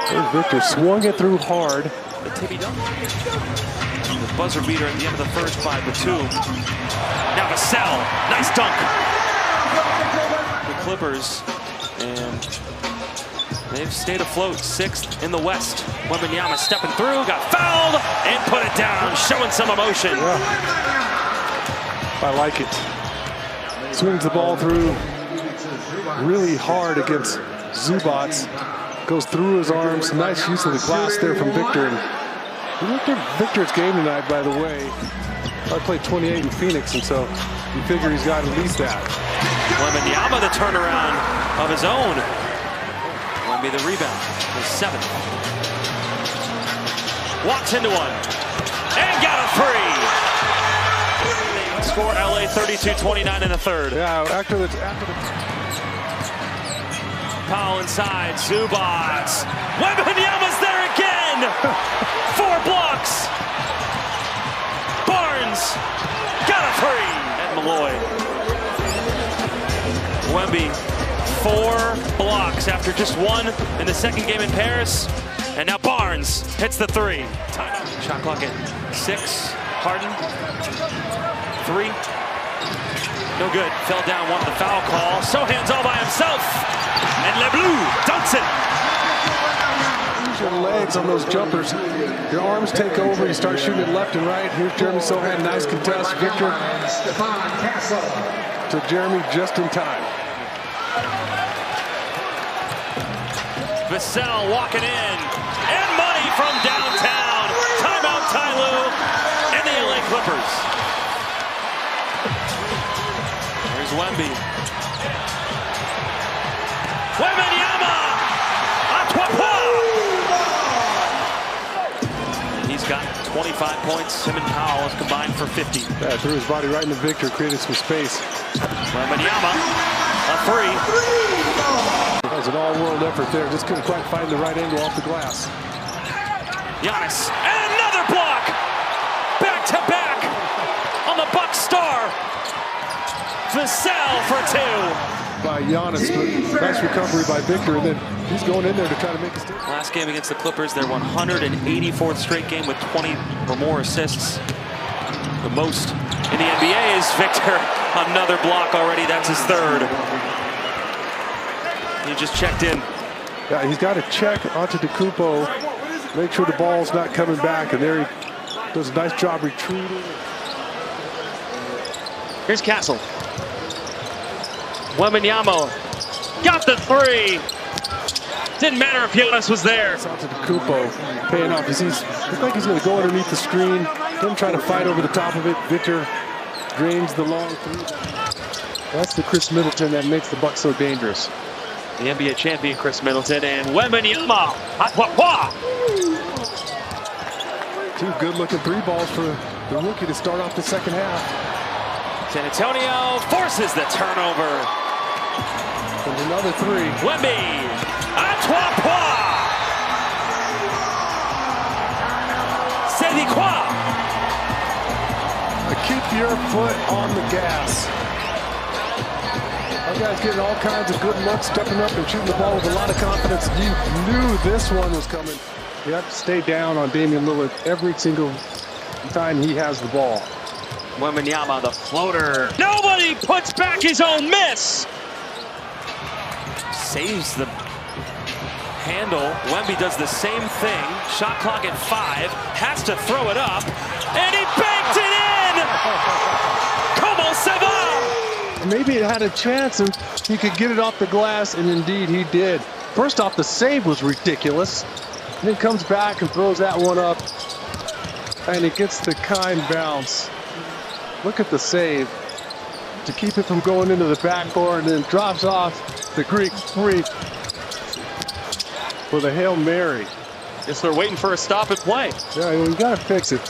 There's Victor, swung it through hard. The Tibby dunk. The buzzer beater at the end of the first by Batum. Now Vassell, nice dunk. The Clippers, and they've stayed afloat, 6th in the West. Wembanyama stepping through, got fouled, and put it down, showing some emotion. Yeah. I like it. Swings the ball through really hard against Zubats. Goes through his arms. Nice use of the glass there from Victor. And we looked at Victor's game tonight, by the way. I played 28 in Phoenix, and so you figure he's got at least that. Wembanyama, the turnaround of his own. Wemby the rebound, his 7th. Walks into one, and got a 3. Score LA 32-29 in the third. Yeah, after the Powell inside, Zubats. Wembanyama's there again. 4 blocks. Barnes got a 3. And Malloy. Wemby, 4 blocks after just 1 in the second game in Paris. And now Barnes hits the 3. Timeout. Shot clock at 6. Harden. 3. No good. Fell down, wanted the foul call. Sohan's all by himself. And LeBlue dunks it. Use your legs on those jumpers. Your arms take over. You start shooting it left and right. Here's Jeremy Sohan. Nice contest. Victor to Jeremy just in time. Vassell walking in. And money from downtown. Timeout, Ty Lue and the LA Clippers. There's Wemby. Wembanyama! He's got 25 points. Him and Powell have combined for 50. Yeah, threw his body right into Victor, created some space. Wembanyama, a 3. That was an all-world effort there. Just couldn't quite find the right angle off the glass. Giannis, and another block! Back-to-back on the Bucks star. Vassell for 2. By Giannis, but nice recovery by Victor, and then he's going in there to try to make a statement. Last game against the Clippers, their 184th straight game with 20 or more assists. The most in the NBA is Victor. Another block already, that's his 3rd. He just checked in. Yeah, he's got to check onto DeCupo, make sure the ball's not coming back, and there he does a nice job retreating. Here's Castle. Wembanyama got the 3. Didn't matter if Giannis was there. It's out to DeCupo, paying off. Looks like he's going to go underneath the screen. Him trying to fight over the top of it. Victor drains the long 3. That's the Chris Middleton that makes the Bucks so dangerous. The NBA champion Chris Middleton and Wembanyama. 2 good-looking 3 balls for the rookie to start off the second half. San Antonio forces the turnover. And another 3. Wemby. C'est dit quoi? Keep your foot on the gas. Our guys getting all kinds of good looks, stepping up and shooting the ball with a lot of confidence. You knew this one was coming. You have to stay down on Damian Lillard every single time he has the ball. Wembanyama, the floater. Nobody puts back his own miss. Saves the handle. Wemby does the same thing. Shot clock at 5. Has to throw it up. And he banked it in! Como se va? Maybe it had a chance and he could get it off the glass, and indeed he did. First off, the save was ridiculous. And then comes back and throws that one up. And it gets the kind bounce. Look at the save to keep it from going into the backboard, and then drops off the Greek freak for the Hail Mary. Guess they're waiting for a stop and play. Yeah, you got to fix it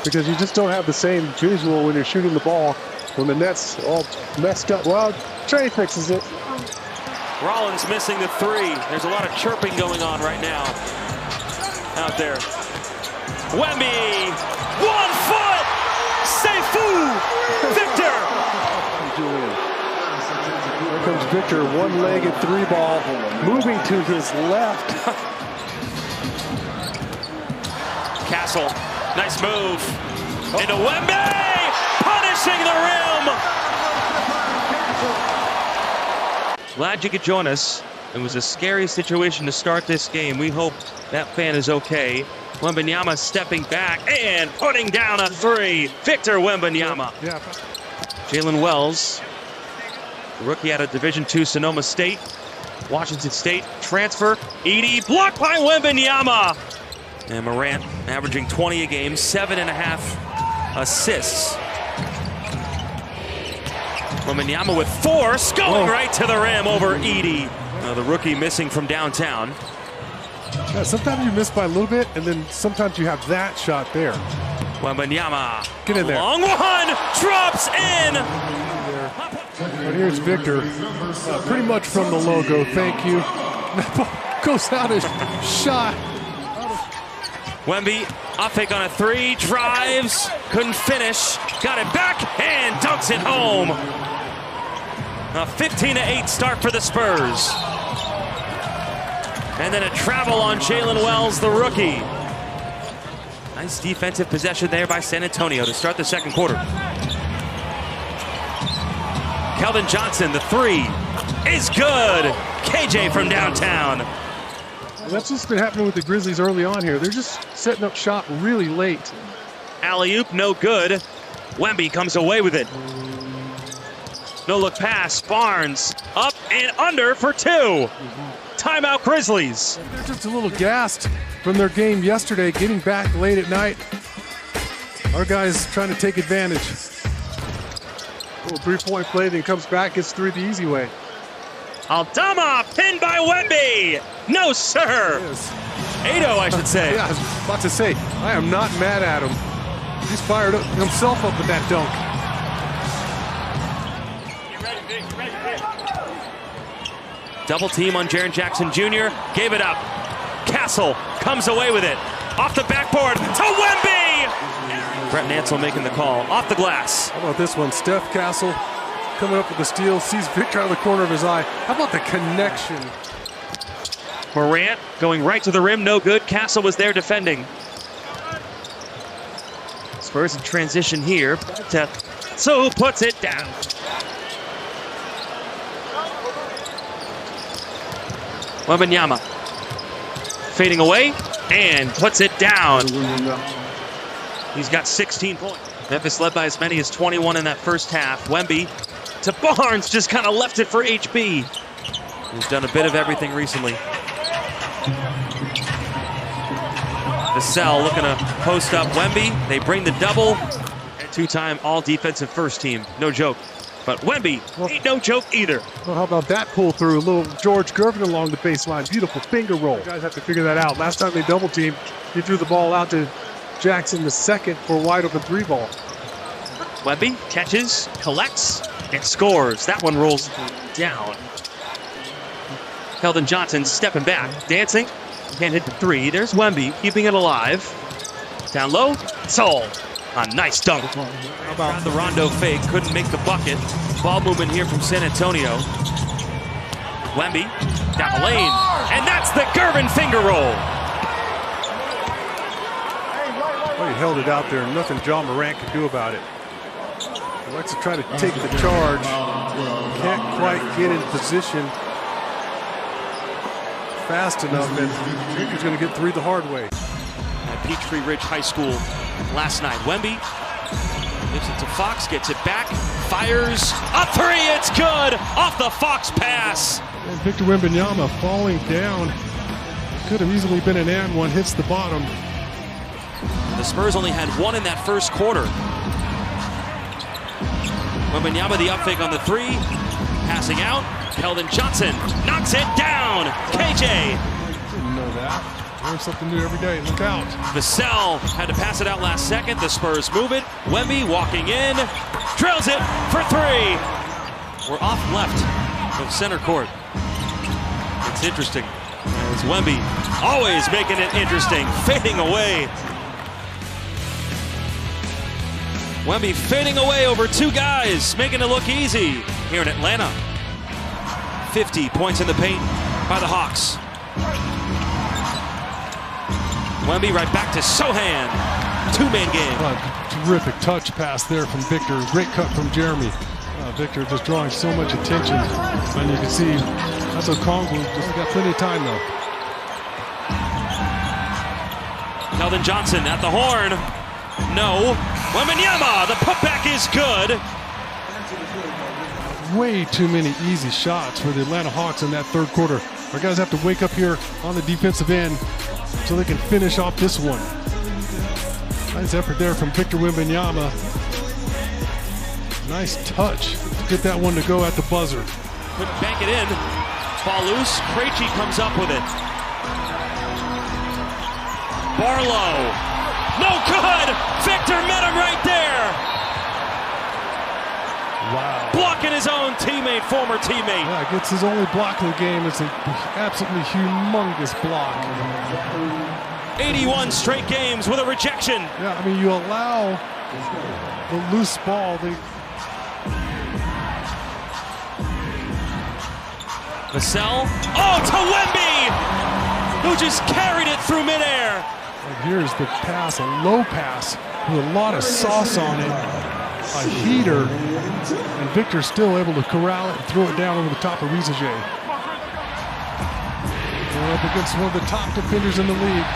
because you just don't have the same visual when you're shooting the ball when the net's all messed up. Well, Trey fixes it. Rollins missing the three. There's a lot of chirping going on right now out there. Wemby, 1 foot, Seifu, Victor. Here comes Victor, one-legged three ball, moving to his left. Castle, nice move. Into Wemby, punishing the rim. Glad you could join us. It was a scary situation to start this game. We hope that fan is okay. Wembanyama stepping back and putting down a three. Victor Wembanyama. Yeah. Jalen Wells, the rookie out of Division II Sonoma State. Washington State transfer. Edey blocked by Wembanyama. And Morant averaging 20 a game, 7.5 assists. Wembanyama with force, going right to the rim over Edey. The rookie missing from downtown. Yeah, sometimes you miss by a little bit, and then sometimes you have that shot there. Wembanyama. Get in there. Long one, drops in. And here's Victor, pretty much from the logo. Thank you. Goes out his shot. Wemby, up fake on a three, drives, couldn't finish, got it back, and dunks it home. A 15-8 start for the Spurs. And then a travel on Jalen Wells, the rookie. Nice defensive possession there by San Antonio to start the second quarter. Keldon Johnson, the three, is good. KJ from downtown. That's what's been happening with the Grizzlies early on here. They're just setting up shot really late. Alley-oop, no good. Wemby comes away with it. No look pass. Barnes up and under for two. Timeout Grizzlies. They're just a little gassed from their game yesterday, getting back late at night. Our guys trying to take advantage. A little three-point play, then comes back, gets three the easy way. Aldama pinned by Wemby. No, sir. Ado, I should say. Yeah, I was about to say, I am not mad at him. He's fired himself up with that dunk. Double team on Jaren Jackson Jr. Gave it up. Castle comes away with it. Off the backboard to Wemby. Brett Nansel making the call. Off the glass. How about this one? Steph Castle coming up with the steal. Sees Victor out of the corner of his eye. How about the connection? Morant going right to the rim. No good. Castle was there defending. Spurs in transition here. So puts it down. Wembanyama fading away and puts it down. He's got 16 points. Memphis led by as many as 21 in that first half. Wemby to Barnes, just kind of left it for HB. He's done a bit of everything recently. Vassell looking to post up Wemby. They bring the double. Two-time all-defensive first team. No joke. But Wemby ain't no joke either. Well, how about that pull through? A little George Gervin along the baseline. Beautiful finger roll. You guys have to figure that out. Last time they double teamed, he threw the ball out to Jackson the second for a wide open three ball. Wemby catches, collects, and scores. That one rolls down. Keldon Johnson stepping back, dancing. Can't hit the three. There's Wemby keeping it alive. Down low, Sol. A nice dunk. How about the Rondo fake? Couldn't make the bucket. Ball movement here from San Antonio. Wemby down the lane. And that's the Gervin finger roll. Well, he held it out there. Nothing John Morant could do about it. He likes to try to take the charge. Can't quite get in position fast enough, and I think he's going to get three the hard way. At Peachtree Ridge High School last night. Wemby gives it to Fox, gets it back, fires a three, it's good off the Fox pass. And Victor Wembanyama falling down. Could have easily been an and one, hits the bottom. The Spurs only had one in that first quarter. Wembanyama the up fake on the three, passing out, Keldon Johnson knocks it down. KJ. Didn't know that. Learn something new every day. Look out. Vassell had to pass it out last second. The Spurs move it. Wemby walking in. Drills it for three. We're off left of center court. It's interesting. It's Wemby always making it interesting. Fading away. Wemby fading away over two guys. Making it look easy here in Atlanta. 50 points in the paint by the Hawks. Wemby right back to Sohan. Two-man game. Terrific touch pass there from Victor. Great cut from Jeremy. Victor just drawing so much attention. And you can see that's Okongwu just got plenty of time though. Keldon Johnson at the horn. No. Wembanyama, the putback is good. Way too many easy shots for the Atlanta Hawks in that third quarter. Our guys have to wake up here on the defensive end so they can finish off this one. Nice effort there from Victor Wembanyama. Nice touch to get that one to go at the buzzer. Couldn't bank it in. Ball loose. Krejci comes up with it. Barlow. No good. Victor met him right there. Wow. Blocking his own teammate, former teammate. Yeah, gets his only block of the game. It's an absolutely humongous block. 81 straight games with a rejection. Yeah, I mean, you allow the loose ball. Vassell. Oh, to Wemby, who just carried it through midair. And here's the pass, a low pass with a lot of sauce on it. A heater, and Victor's still able to corral it and throw it down over the top of Rizaje. They're up against one of the top defenders in the league.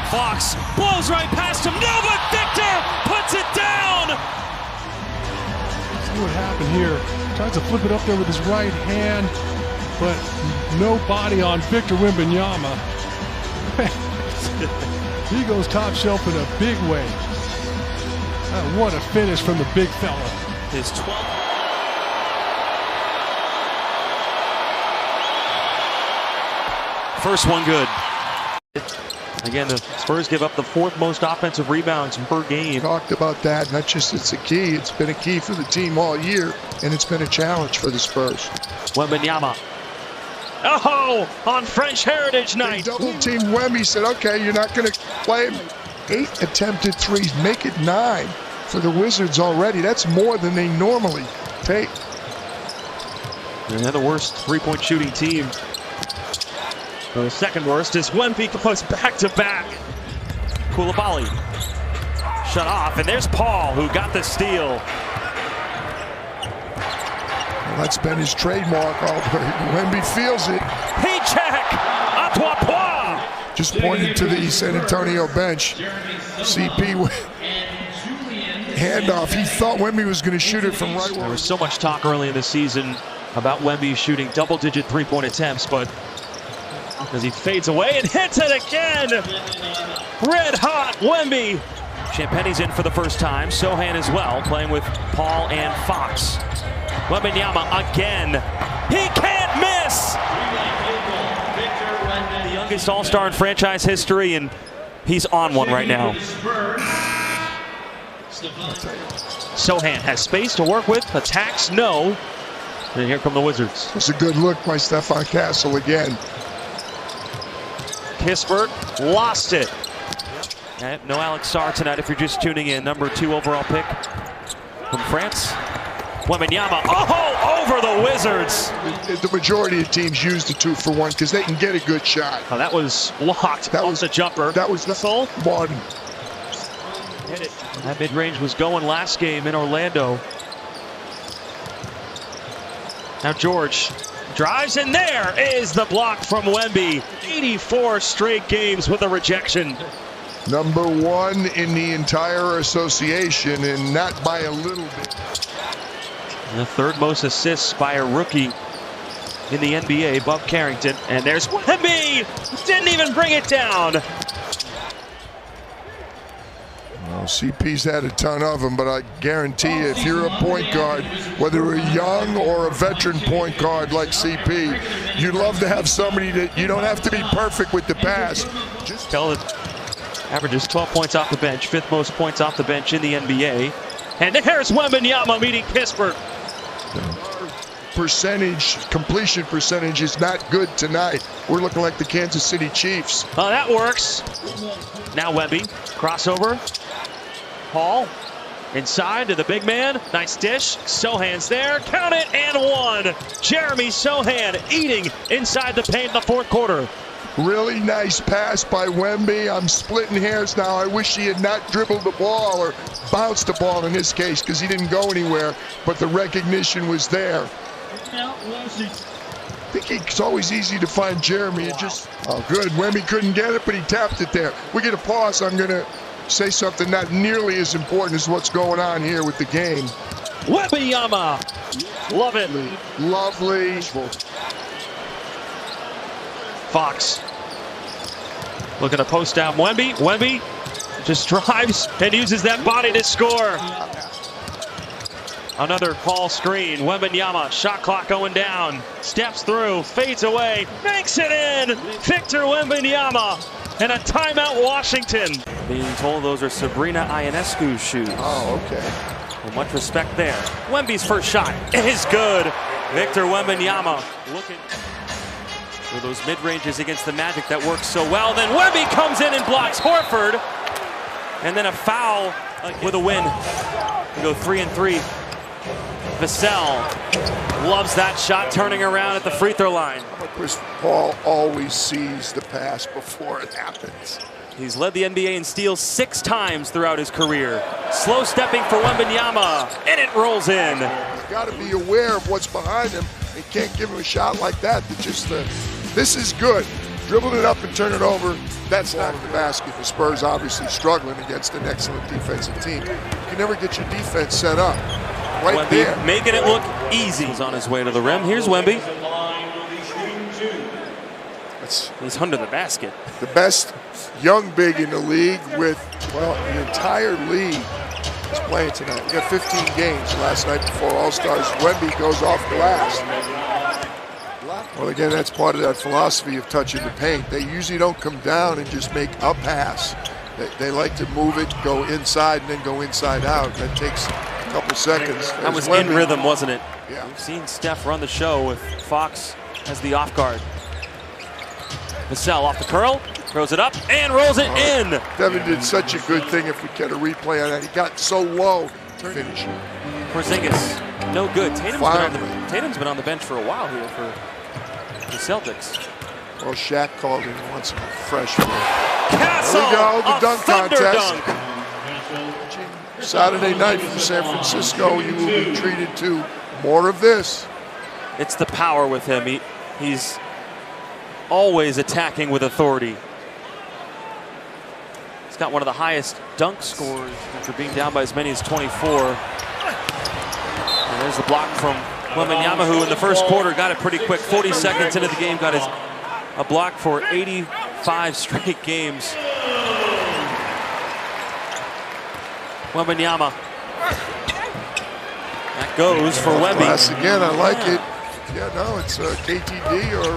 Fox blows right past him. No, but Victor puts it down. See what happened here. Tries to flip it up there with his right hand, but no body on Victor Wembanyama. He goes top shelf in a big way. What a finish from the big fella. His 12th. First one good. Again, the Spurs give up the fourth most offensive rebounds per game. Talked about that, not just it's a key, it's been a key for the team all year, and it's been a challenge for the Spurs. Wembanyama. Oh, on French Heritage Night. They double team Wemby, said, okay, you're not going to play him. 8 attempted threes, make it 9 for the Wizards already. That's more than they normally take. They're the worst three-point shooting team. The second worst is Wemby goes back-to-back. Koulibaly shut off, and there's Paul who got the steal. Well, that's been his trademark. Wemby feels it. Heat check. A trois points. Just pointed to the San Antonio bench. CP handoff. He thought Wemby was going to shoot it from right where. There was so much talk early in the season about Wemby shooting double-digit three-point attempts, but as he fades away and hits it again. Red hot Wemby. Champagne's in for the first time. Sohan as well, playing with Paul and Fox. Wembanyama again. He can't miss. The youngest All-Star in franchise history, and he's on one right now. Sohan has space to work with. Attacks, no. And here come the Wizards. It's a good look by Stephon Castle again. Kispert lost it. No Alex Sarr tonight if you're just tuning in. Number 2 overall pick from France. Wembanyama, oh, over the Wizards. The majority of teams use the 2-for-1 because they can get a good shot. Oh, that was blocked. That was a jumper. That was the soul. Martin. Hit it. That mid-range was going last game in Orlando. Now George drives, and there is the block from Wemby. 84 straight games with a rejection. Number 1 in the entire association, and not by a little bit. And the third most assists by a rookie in the NBA, Bob Carrington. And there's Wemby! Didn't even bring it down. Well, Well, CP's had a ton of them, but I guarantee you, if you're a point guard, whether a young or a veteran point guard like CP, you'd love to have somebody that you don't have to be perfect with the pass. Just tell it. Averages 12 points off the bench, 5th most points off the bench in the NBA. And there's Wembanyama meeting Kispert. Completion percentage is not good tonight. We're looking like the Kansas City Chiefs. Oh, that works. Now Wemby, crossover. Hall, inside to the big man. Nice dish. Sohan's there. Count it and one. Jeremy Sohan eating inside the paint in the 4th quarter. Really nice pass by Wemby. I'm splitting hairs now. I wish he had not dribbled the ball or bounced the ball in this case because he didn't go anywhere, but the recognition was there. I think it's always easy to find Jeremy. Oh, good. Wemby couldn't get it, but he tapped it there. We get a pause. I'm going to say something not nearly as important as what's going on here with the game. Wembanyama. Love it. Lovely. Fox looking to post down Wemby. Wemby just drives and uses that body to score. Another Paul screen. Wembanyama, shot clock going down. Steps through, fades away, makes it in. Victor Wembanyama and a timeout Washington. Being told those are Sabrina Ionescu's shoes. Oh, okay. Well, much respect there. Wemby's first shot is good. Victor Wembanyama looking for those mid-ranges against the Magic that works so well. Then Wemby comes in and blocks Horford. And then a foul with a win. We go 3-3. Vassell loves that shot, turning around at the free throw line. Chris Paul always sees the pass before it happens. He's led the NBA in steals 6 times throughout his career. Slow stepping for Wembanyama, and it rolls in. He's got to be aware of what's behind him. He can't give him a shot like that. This is good. Dribble it up and turn it over. That's not the basket. The Spurs obviously struggling against an excellent defensive team. You can never get your defense set up. Right Wemby there. Making it look easy. He's on his way to the rim. Here's Wemby. He's under the basket. The best young big in the league with, well, the entire league is playing tonight. We got 15 games last night before All-Stars. Wemby goes off glass. Well, again, that's part of that philosophy of touching the paint. They usually don't come down and just make a pass. They like to move it, go inside, and then go inside out. That takes a couple seconds. That was in rhythm, wasn't it? Yeah. We've seen Steph run the show with Fox as the off guard. Vassell off the curl, throws it up, and rolls it in. Devin did such a good thing if we get a replay on that. He got so low to finish. Porzingis, no good. Tatum's been on the bench for a while here for the Celtics. Well, Shaq called him and wants him fresh. Castle, there we go, the dunk contest. Dunk. Saturday night from San Francisco, you will be treated to more of this. It's the power with him. He's always attacking with authority. He's got one of the highest dunk scores after being down by as many as 24. And there's the block from Wembanyama, who in the first quarter got it pretty quick. 40 seconds into the game, got a block for 85 straight games. Wembanyama. That goes for Wemby. Glass again, I like it. Yeah, no, it's KTD or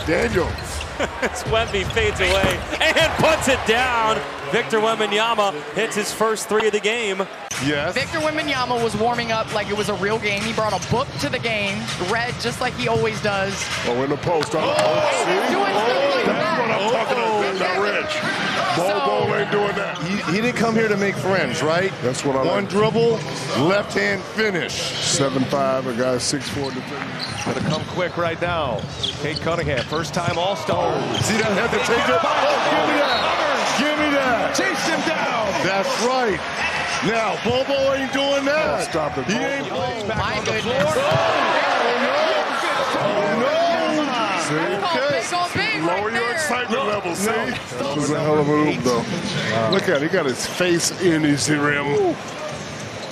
Daniel. As Wemby fades away and puts it down. Victor Wembanyama hits his first 3 of the game. Yes. Victor Wembanyama was warming up like it was a real game. He brought a book to the game, read just like he always does. Oh, in the post. That's what I'm talking about. Not Rich. Bobo ain't doing that. He didn't come here to make friends, right? That's what I like. One dribble, left hand finish. 7'5", a guy 6'4" defender. Gonna come quick right now. Kate Cunningham, first time All-Star. See that head to take it? Give me that. Give me that. Chase him down. That's right. Now, Bobo ain't doing that. Oh, stop it. He ain't playing back My on the goodness. floor. Okay. Lower your excitement level, see? That was a hell of a move, though. Look at it. He got his face in his rim.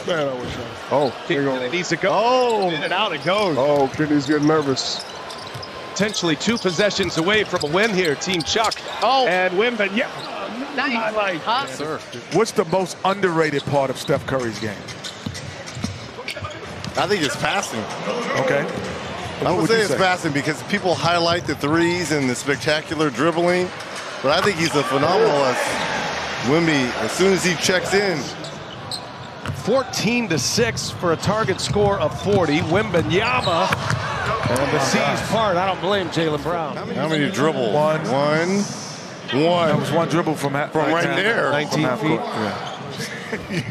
Man, I wish I... Oh, here you go. It needs to go. Oh. And out it goes. Oh, Kenny's getting nervous. Potentially 2 possessions away from a win here, Team Chuck. Oh. And Wembanyama. Nice. Huh? Yes, sir. What's the most underrated part of Steph Curry's game? I think it's passing. Okay. I would say it's passing because people highlight the threes and the spectacular dribbling, but I think he's a phenomenal as Wemby. As soon as he checks in, 14-6 for a target score of 40. Wembanyama and the seas part. I don't blame Jaylen Brown. how many dribbles? One. That was one dribble from right there. 19 feet.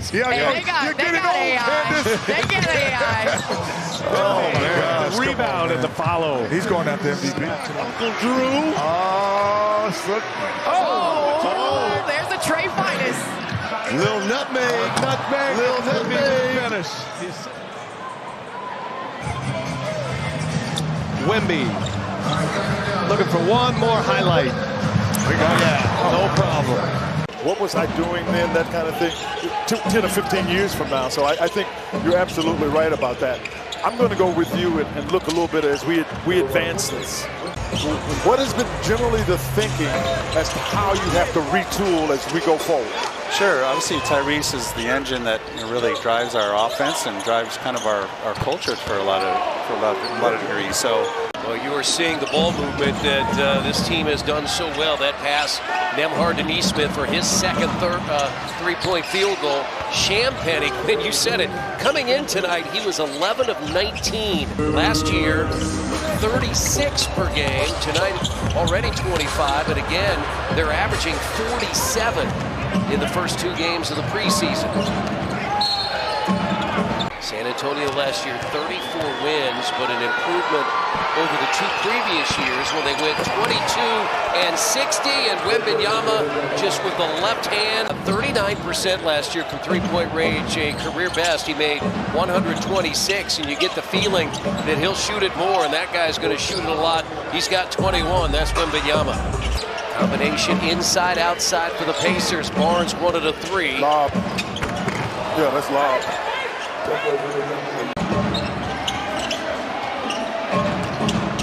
See how Hey, they got AI. They get AI. Oh, man. Rebound at the follow. He's going after MVP. Uncle Drew. Oh, there's the Trey finest. Little nutmeg. Little nutmeg. Finish. Wemby looking for one more highlight. No problem. What was I doing then, that kind of thing, 10 or 15 years from now. So I think you're absolutely right about that. I'm going to go with you and look a little bit as we advance this. What has been generally the thinking as to how you have to retool as we go forward? Sure. Obviously, Tyrese is the engine that really drives our offense and drives kind of our culture for a lot of degrees. So. Well, you are seeing the ball movement that this team has done so well. That pass, Nembhard to Neesmith for his second three-point field goal. Champagny, Quinn, you said it. Coming in tonight, he was 11 of 19. Last year, 36 per game. Tonight, already 25. And again, they're averaging 47 in the first 2 games of the preseason. San Antonio last year, 34 wins, but an improvement over the 2 previous years when they went 22-60, and Wembanyama just with the left hand, 39% last year from three-point range, a career best. He made 126, and you get the feeling that he'll shoot it more, and that guy's going to shoot it a lot. He's got 21. That's Wembanyama. Combination inside, outside for the Pacers. Barnes wanted a 3. Lob. Yeah, that's lob.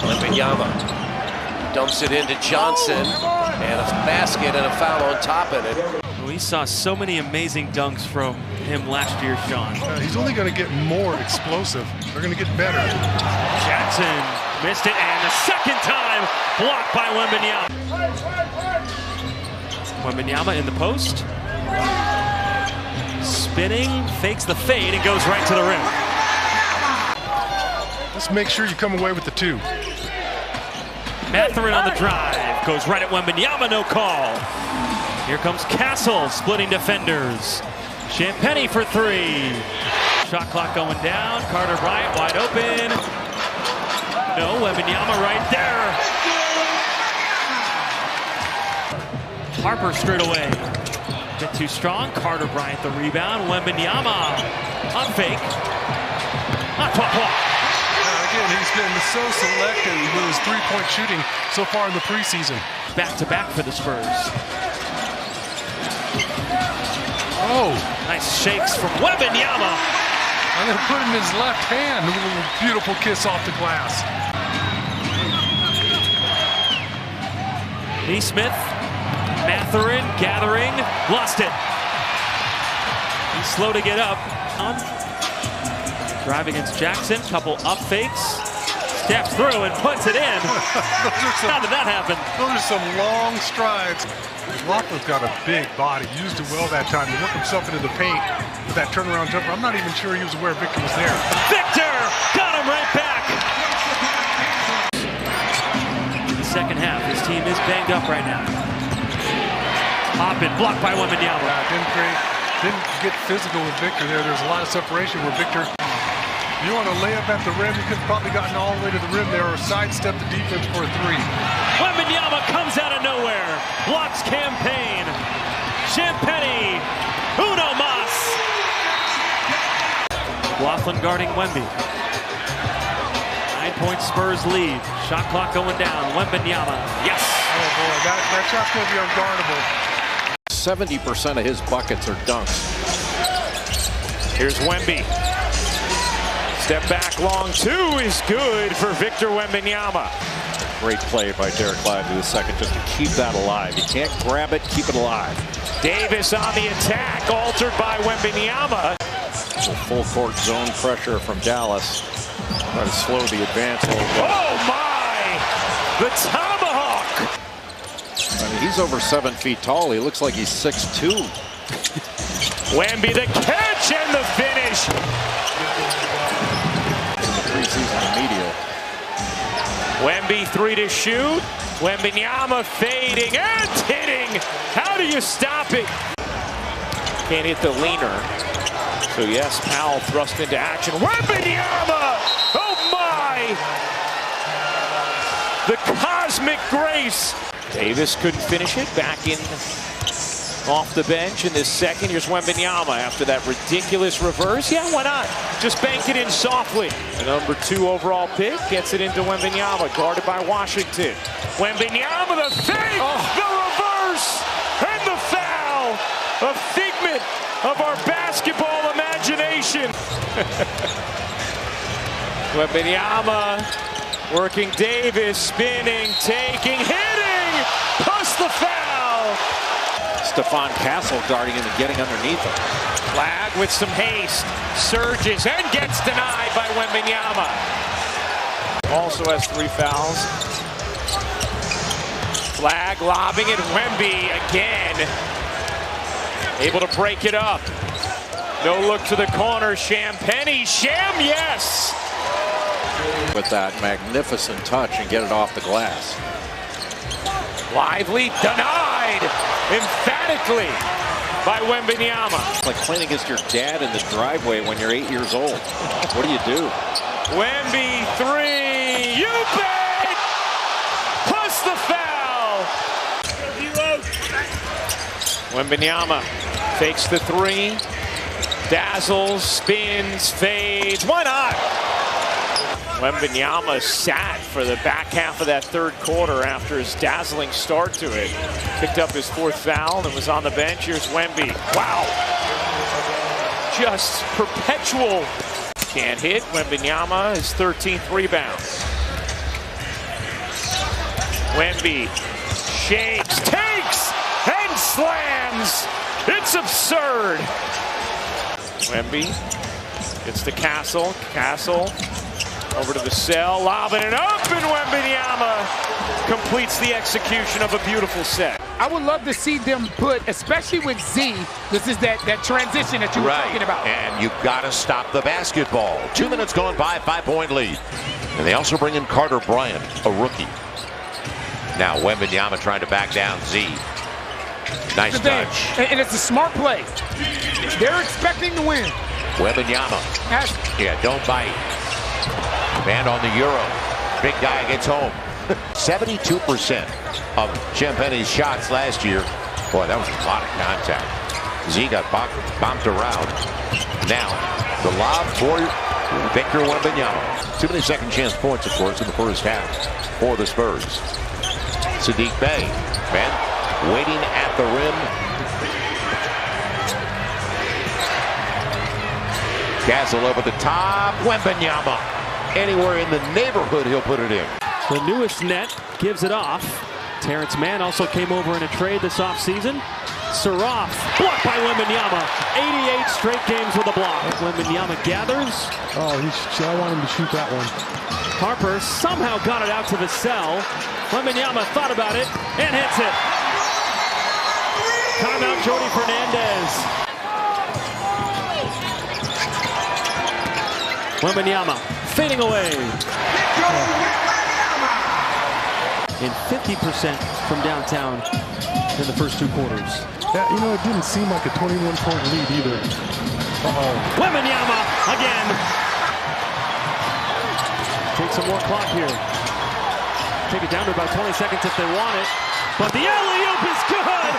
Wembanyama dumps it into Johnson, and a basket and a foul on top of it. We saw so many amazing dunks from him last year, Sean. He's only going to get more explosive. They're going to get better. Jackson missed it, and the second time blocked by Wembanyama. Wembanyama in the post. Spinning, fakes the fade, and goes right to the rim. Let's make sure you come away with the 2. Mathurin on the drive, goes right at Wembanyama, no call. Here comes Castle, splitting defenders. Champagny for 3. Shot clock going down, Carter Bryant wide open. No, Wembanyama right there. Harper straight away. Bit too strong, Carter Bryant the rebound. Wembanyama on fake. Again, he's been so selective with his 3-point shooting so far in the preseason. Back-to-back for the Spurs. Oh, nice shakes from Wembanyama. I'm going to put it in his left hand. A beautiful kiss off the glass. Neesmith, Mathurin gathering, lost it. He's slow to get up. Drive against Jackson, couple up fakes, steps through and puts it in. How did that happen? Those are some long strides. Laughlin's got a big body, used it well that time to work himself into the paint with that turnaround jumper. I'm not even sure he was aware Victor was there. Victor got him right back. In the second half, his team is banged up right now. Hoppin, blocked by Wembanyama. Didn't get physical with Victor there. There's a lot of separation where Victor, you want to lay up at the rim, you could have probably gotten all the way to the rim there or sidestep the defense for a 3. Wembanyama comes out of nowhere, blocks Campaign. Champagny, uno mas. Laughlin guarding Wemby. 9-point Spurs lead. Shot clock going down. Wembanyama, yes. Oh boy, that shot's going to be unguardable. 70% of his buckets are dunks. Here's Wemby. Step back, long 2 is good for Victor Wembanyama. Great play by Derek Lively the second just to keep that alive. You can't grab it, keep it alive. Davis on the attack, altered by Wembanyama. Full court zone pressure from Dallas. Try to slow the advance a little bit. Oh my! The tomahawk! I mean, he's over 7 feet tall. He looks like he's 6'2". Wemby the catch and the finish. In the preseason media. Wemby 3 to shoot. Wembanyama fading and hitting. How do you stop it? Can't hit the leaner. So yes, Powell thrust into action. Wembanyama! Oh my! The cosmic grace. Davis couldn't finish it. Back in off the bench in this second. Here's Wembanyama after that ridiculous reverse. Yeah, why not? Just bank it in softly. The number 2 overall pick gets it into Wembanyama, guarded by Washington. Wembanyama, the fake, the reverse, and the foul. A figment of our basketball imagination. Wembanyama working Davis, spinning, taking, hitting, plus the foul. Stephon Castle darting in and getting underneath him. Flag with some haste, surges and gets denied by Wembanyama. Also has 3 fouls. Flag lobbing it, Wemby again. Able to break it up. No look to the corner, Champagnie, yes! With that magnificent touch and get it off the glass. Lively denied emphatically by Wembanyama. It's like playing against your dad in the driveway when you're 8 years old. What do you do? Wemby 3, you bet! Plus the foul. Wembanyama fakes the 3, dazzles, spins, fades. Why not? Wembanyama sat for the back half of that third quarter after his dazzling start to it. Picked up his 4th foul and was on the bench. Here's Wemby. Wow. Just perpetual. Can't hit. Wembanyama, his 13th rebound. Wemby shakes, takes, and slams. It's absurd. Wemby gets to Castle. Castle over to the cell, lobbing it up, and Wembanyama completes the execution of a beautiful set. I would love to see them put, especially with Z, this is that transition that you were talking about. And you've got to stop the basketball. 2 minutes gone by, 5-point lead. And they also bring in Carter Bryant, a rookie. Now Wembanyama trying to back down Z. Nice touch. And it's a smart play. They're expecting to win. Wembanyama. Yeah, don't bite. And on the Euro, big guy gets home. 72% of Champagnie's shots last year. Boy, that was a lot of contact. Z got bumped around. Now, the lob for Victor Wembanyama. Too many second chance points, of course, in the first half for the Spurs. Sadiq Bey, waiting at the rim. Castle over the top. Wembanyama. Anywhere in the neighborhood, he'll put it in. The newest net gives it off. Terrence Mann also came over in a trade this offseason. Saraf blocked by Wembanyama. 88 straight games with a block. Wembanyama gathers. Oh, I want him to shoot that one. Harper somehow got it out to the cell. Wembanyama thought about it and hits it. Timeout, Jody Fernandez. Wembanyama fading away. And 50% from downtown in the first 2 quarters. Yeah, you know, it didn't seem like a 21-point lead either. Wembanyama again. Take some more clock here. Take it down to about 20 seconds if they want it. But the alley-oop is good!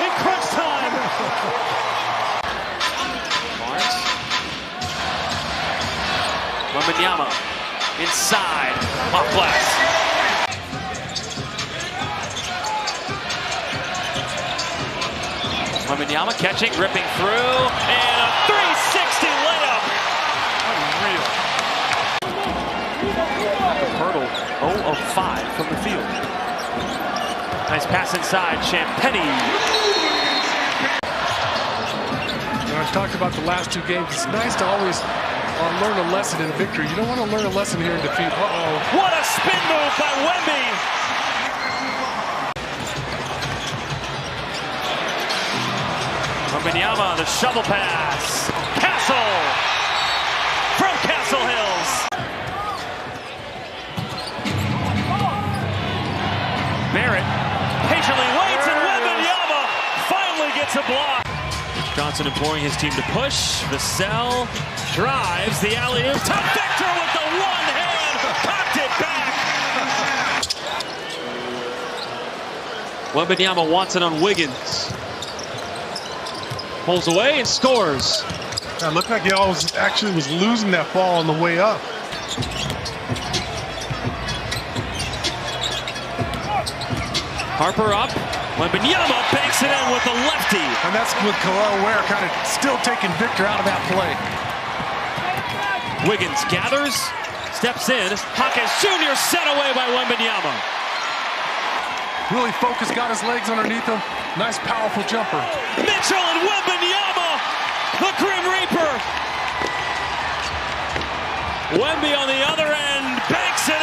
In crunch time! Wembanyama inside, off glass. Wembanyama catching, ripping through, and a 360 layup. Unreal. Hurdle 0 of 5 from the field. Nice pass inside, Champagnie. talked about the last two games. It's nice to always learn a lesson in victory. You don't want to learn a lesson here in defeat. Uh-oh. What a spin move by Wemby. Wembanyama, the shovel pass. Castle from Castle Hills. Barrett patiently waits, and Wembanyama finally gets a block. Johnson imploring his team to push. Vassell drives the alley-oop to Victor with the one hand, cocked it back. Wembanyama wants it on Wiggins. Pulls away and scores. It looked like he actually was losing that ball on the way up. Harper up. Wembanyama banks it in with the lefty. And that's with Khalil Ware kind of still taking Victor out of that play. Wiggins gathers, steps in. Hawkins Jr. set away by Wembanyama. Really focused, got his legs underneath him. Nice, powerful jumper. Mitchell and Wembanyama, the Grim Reaper. Wemby on the other end banks it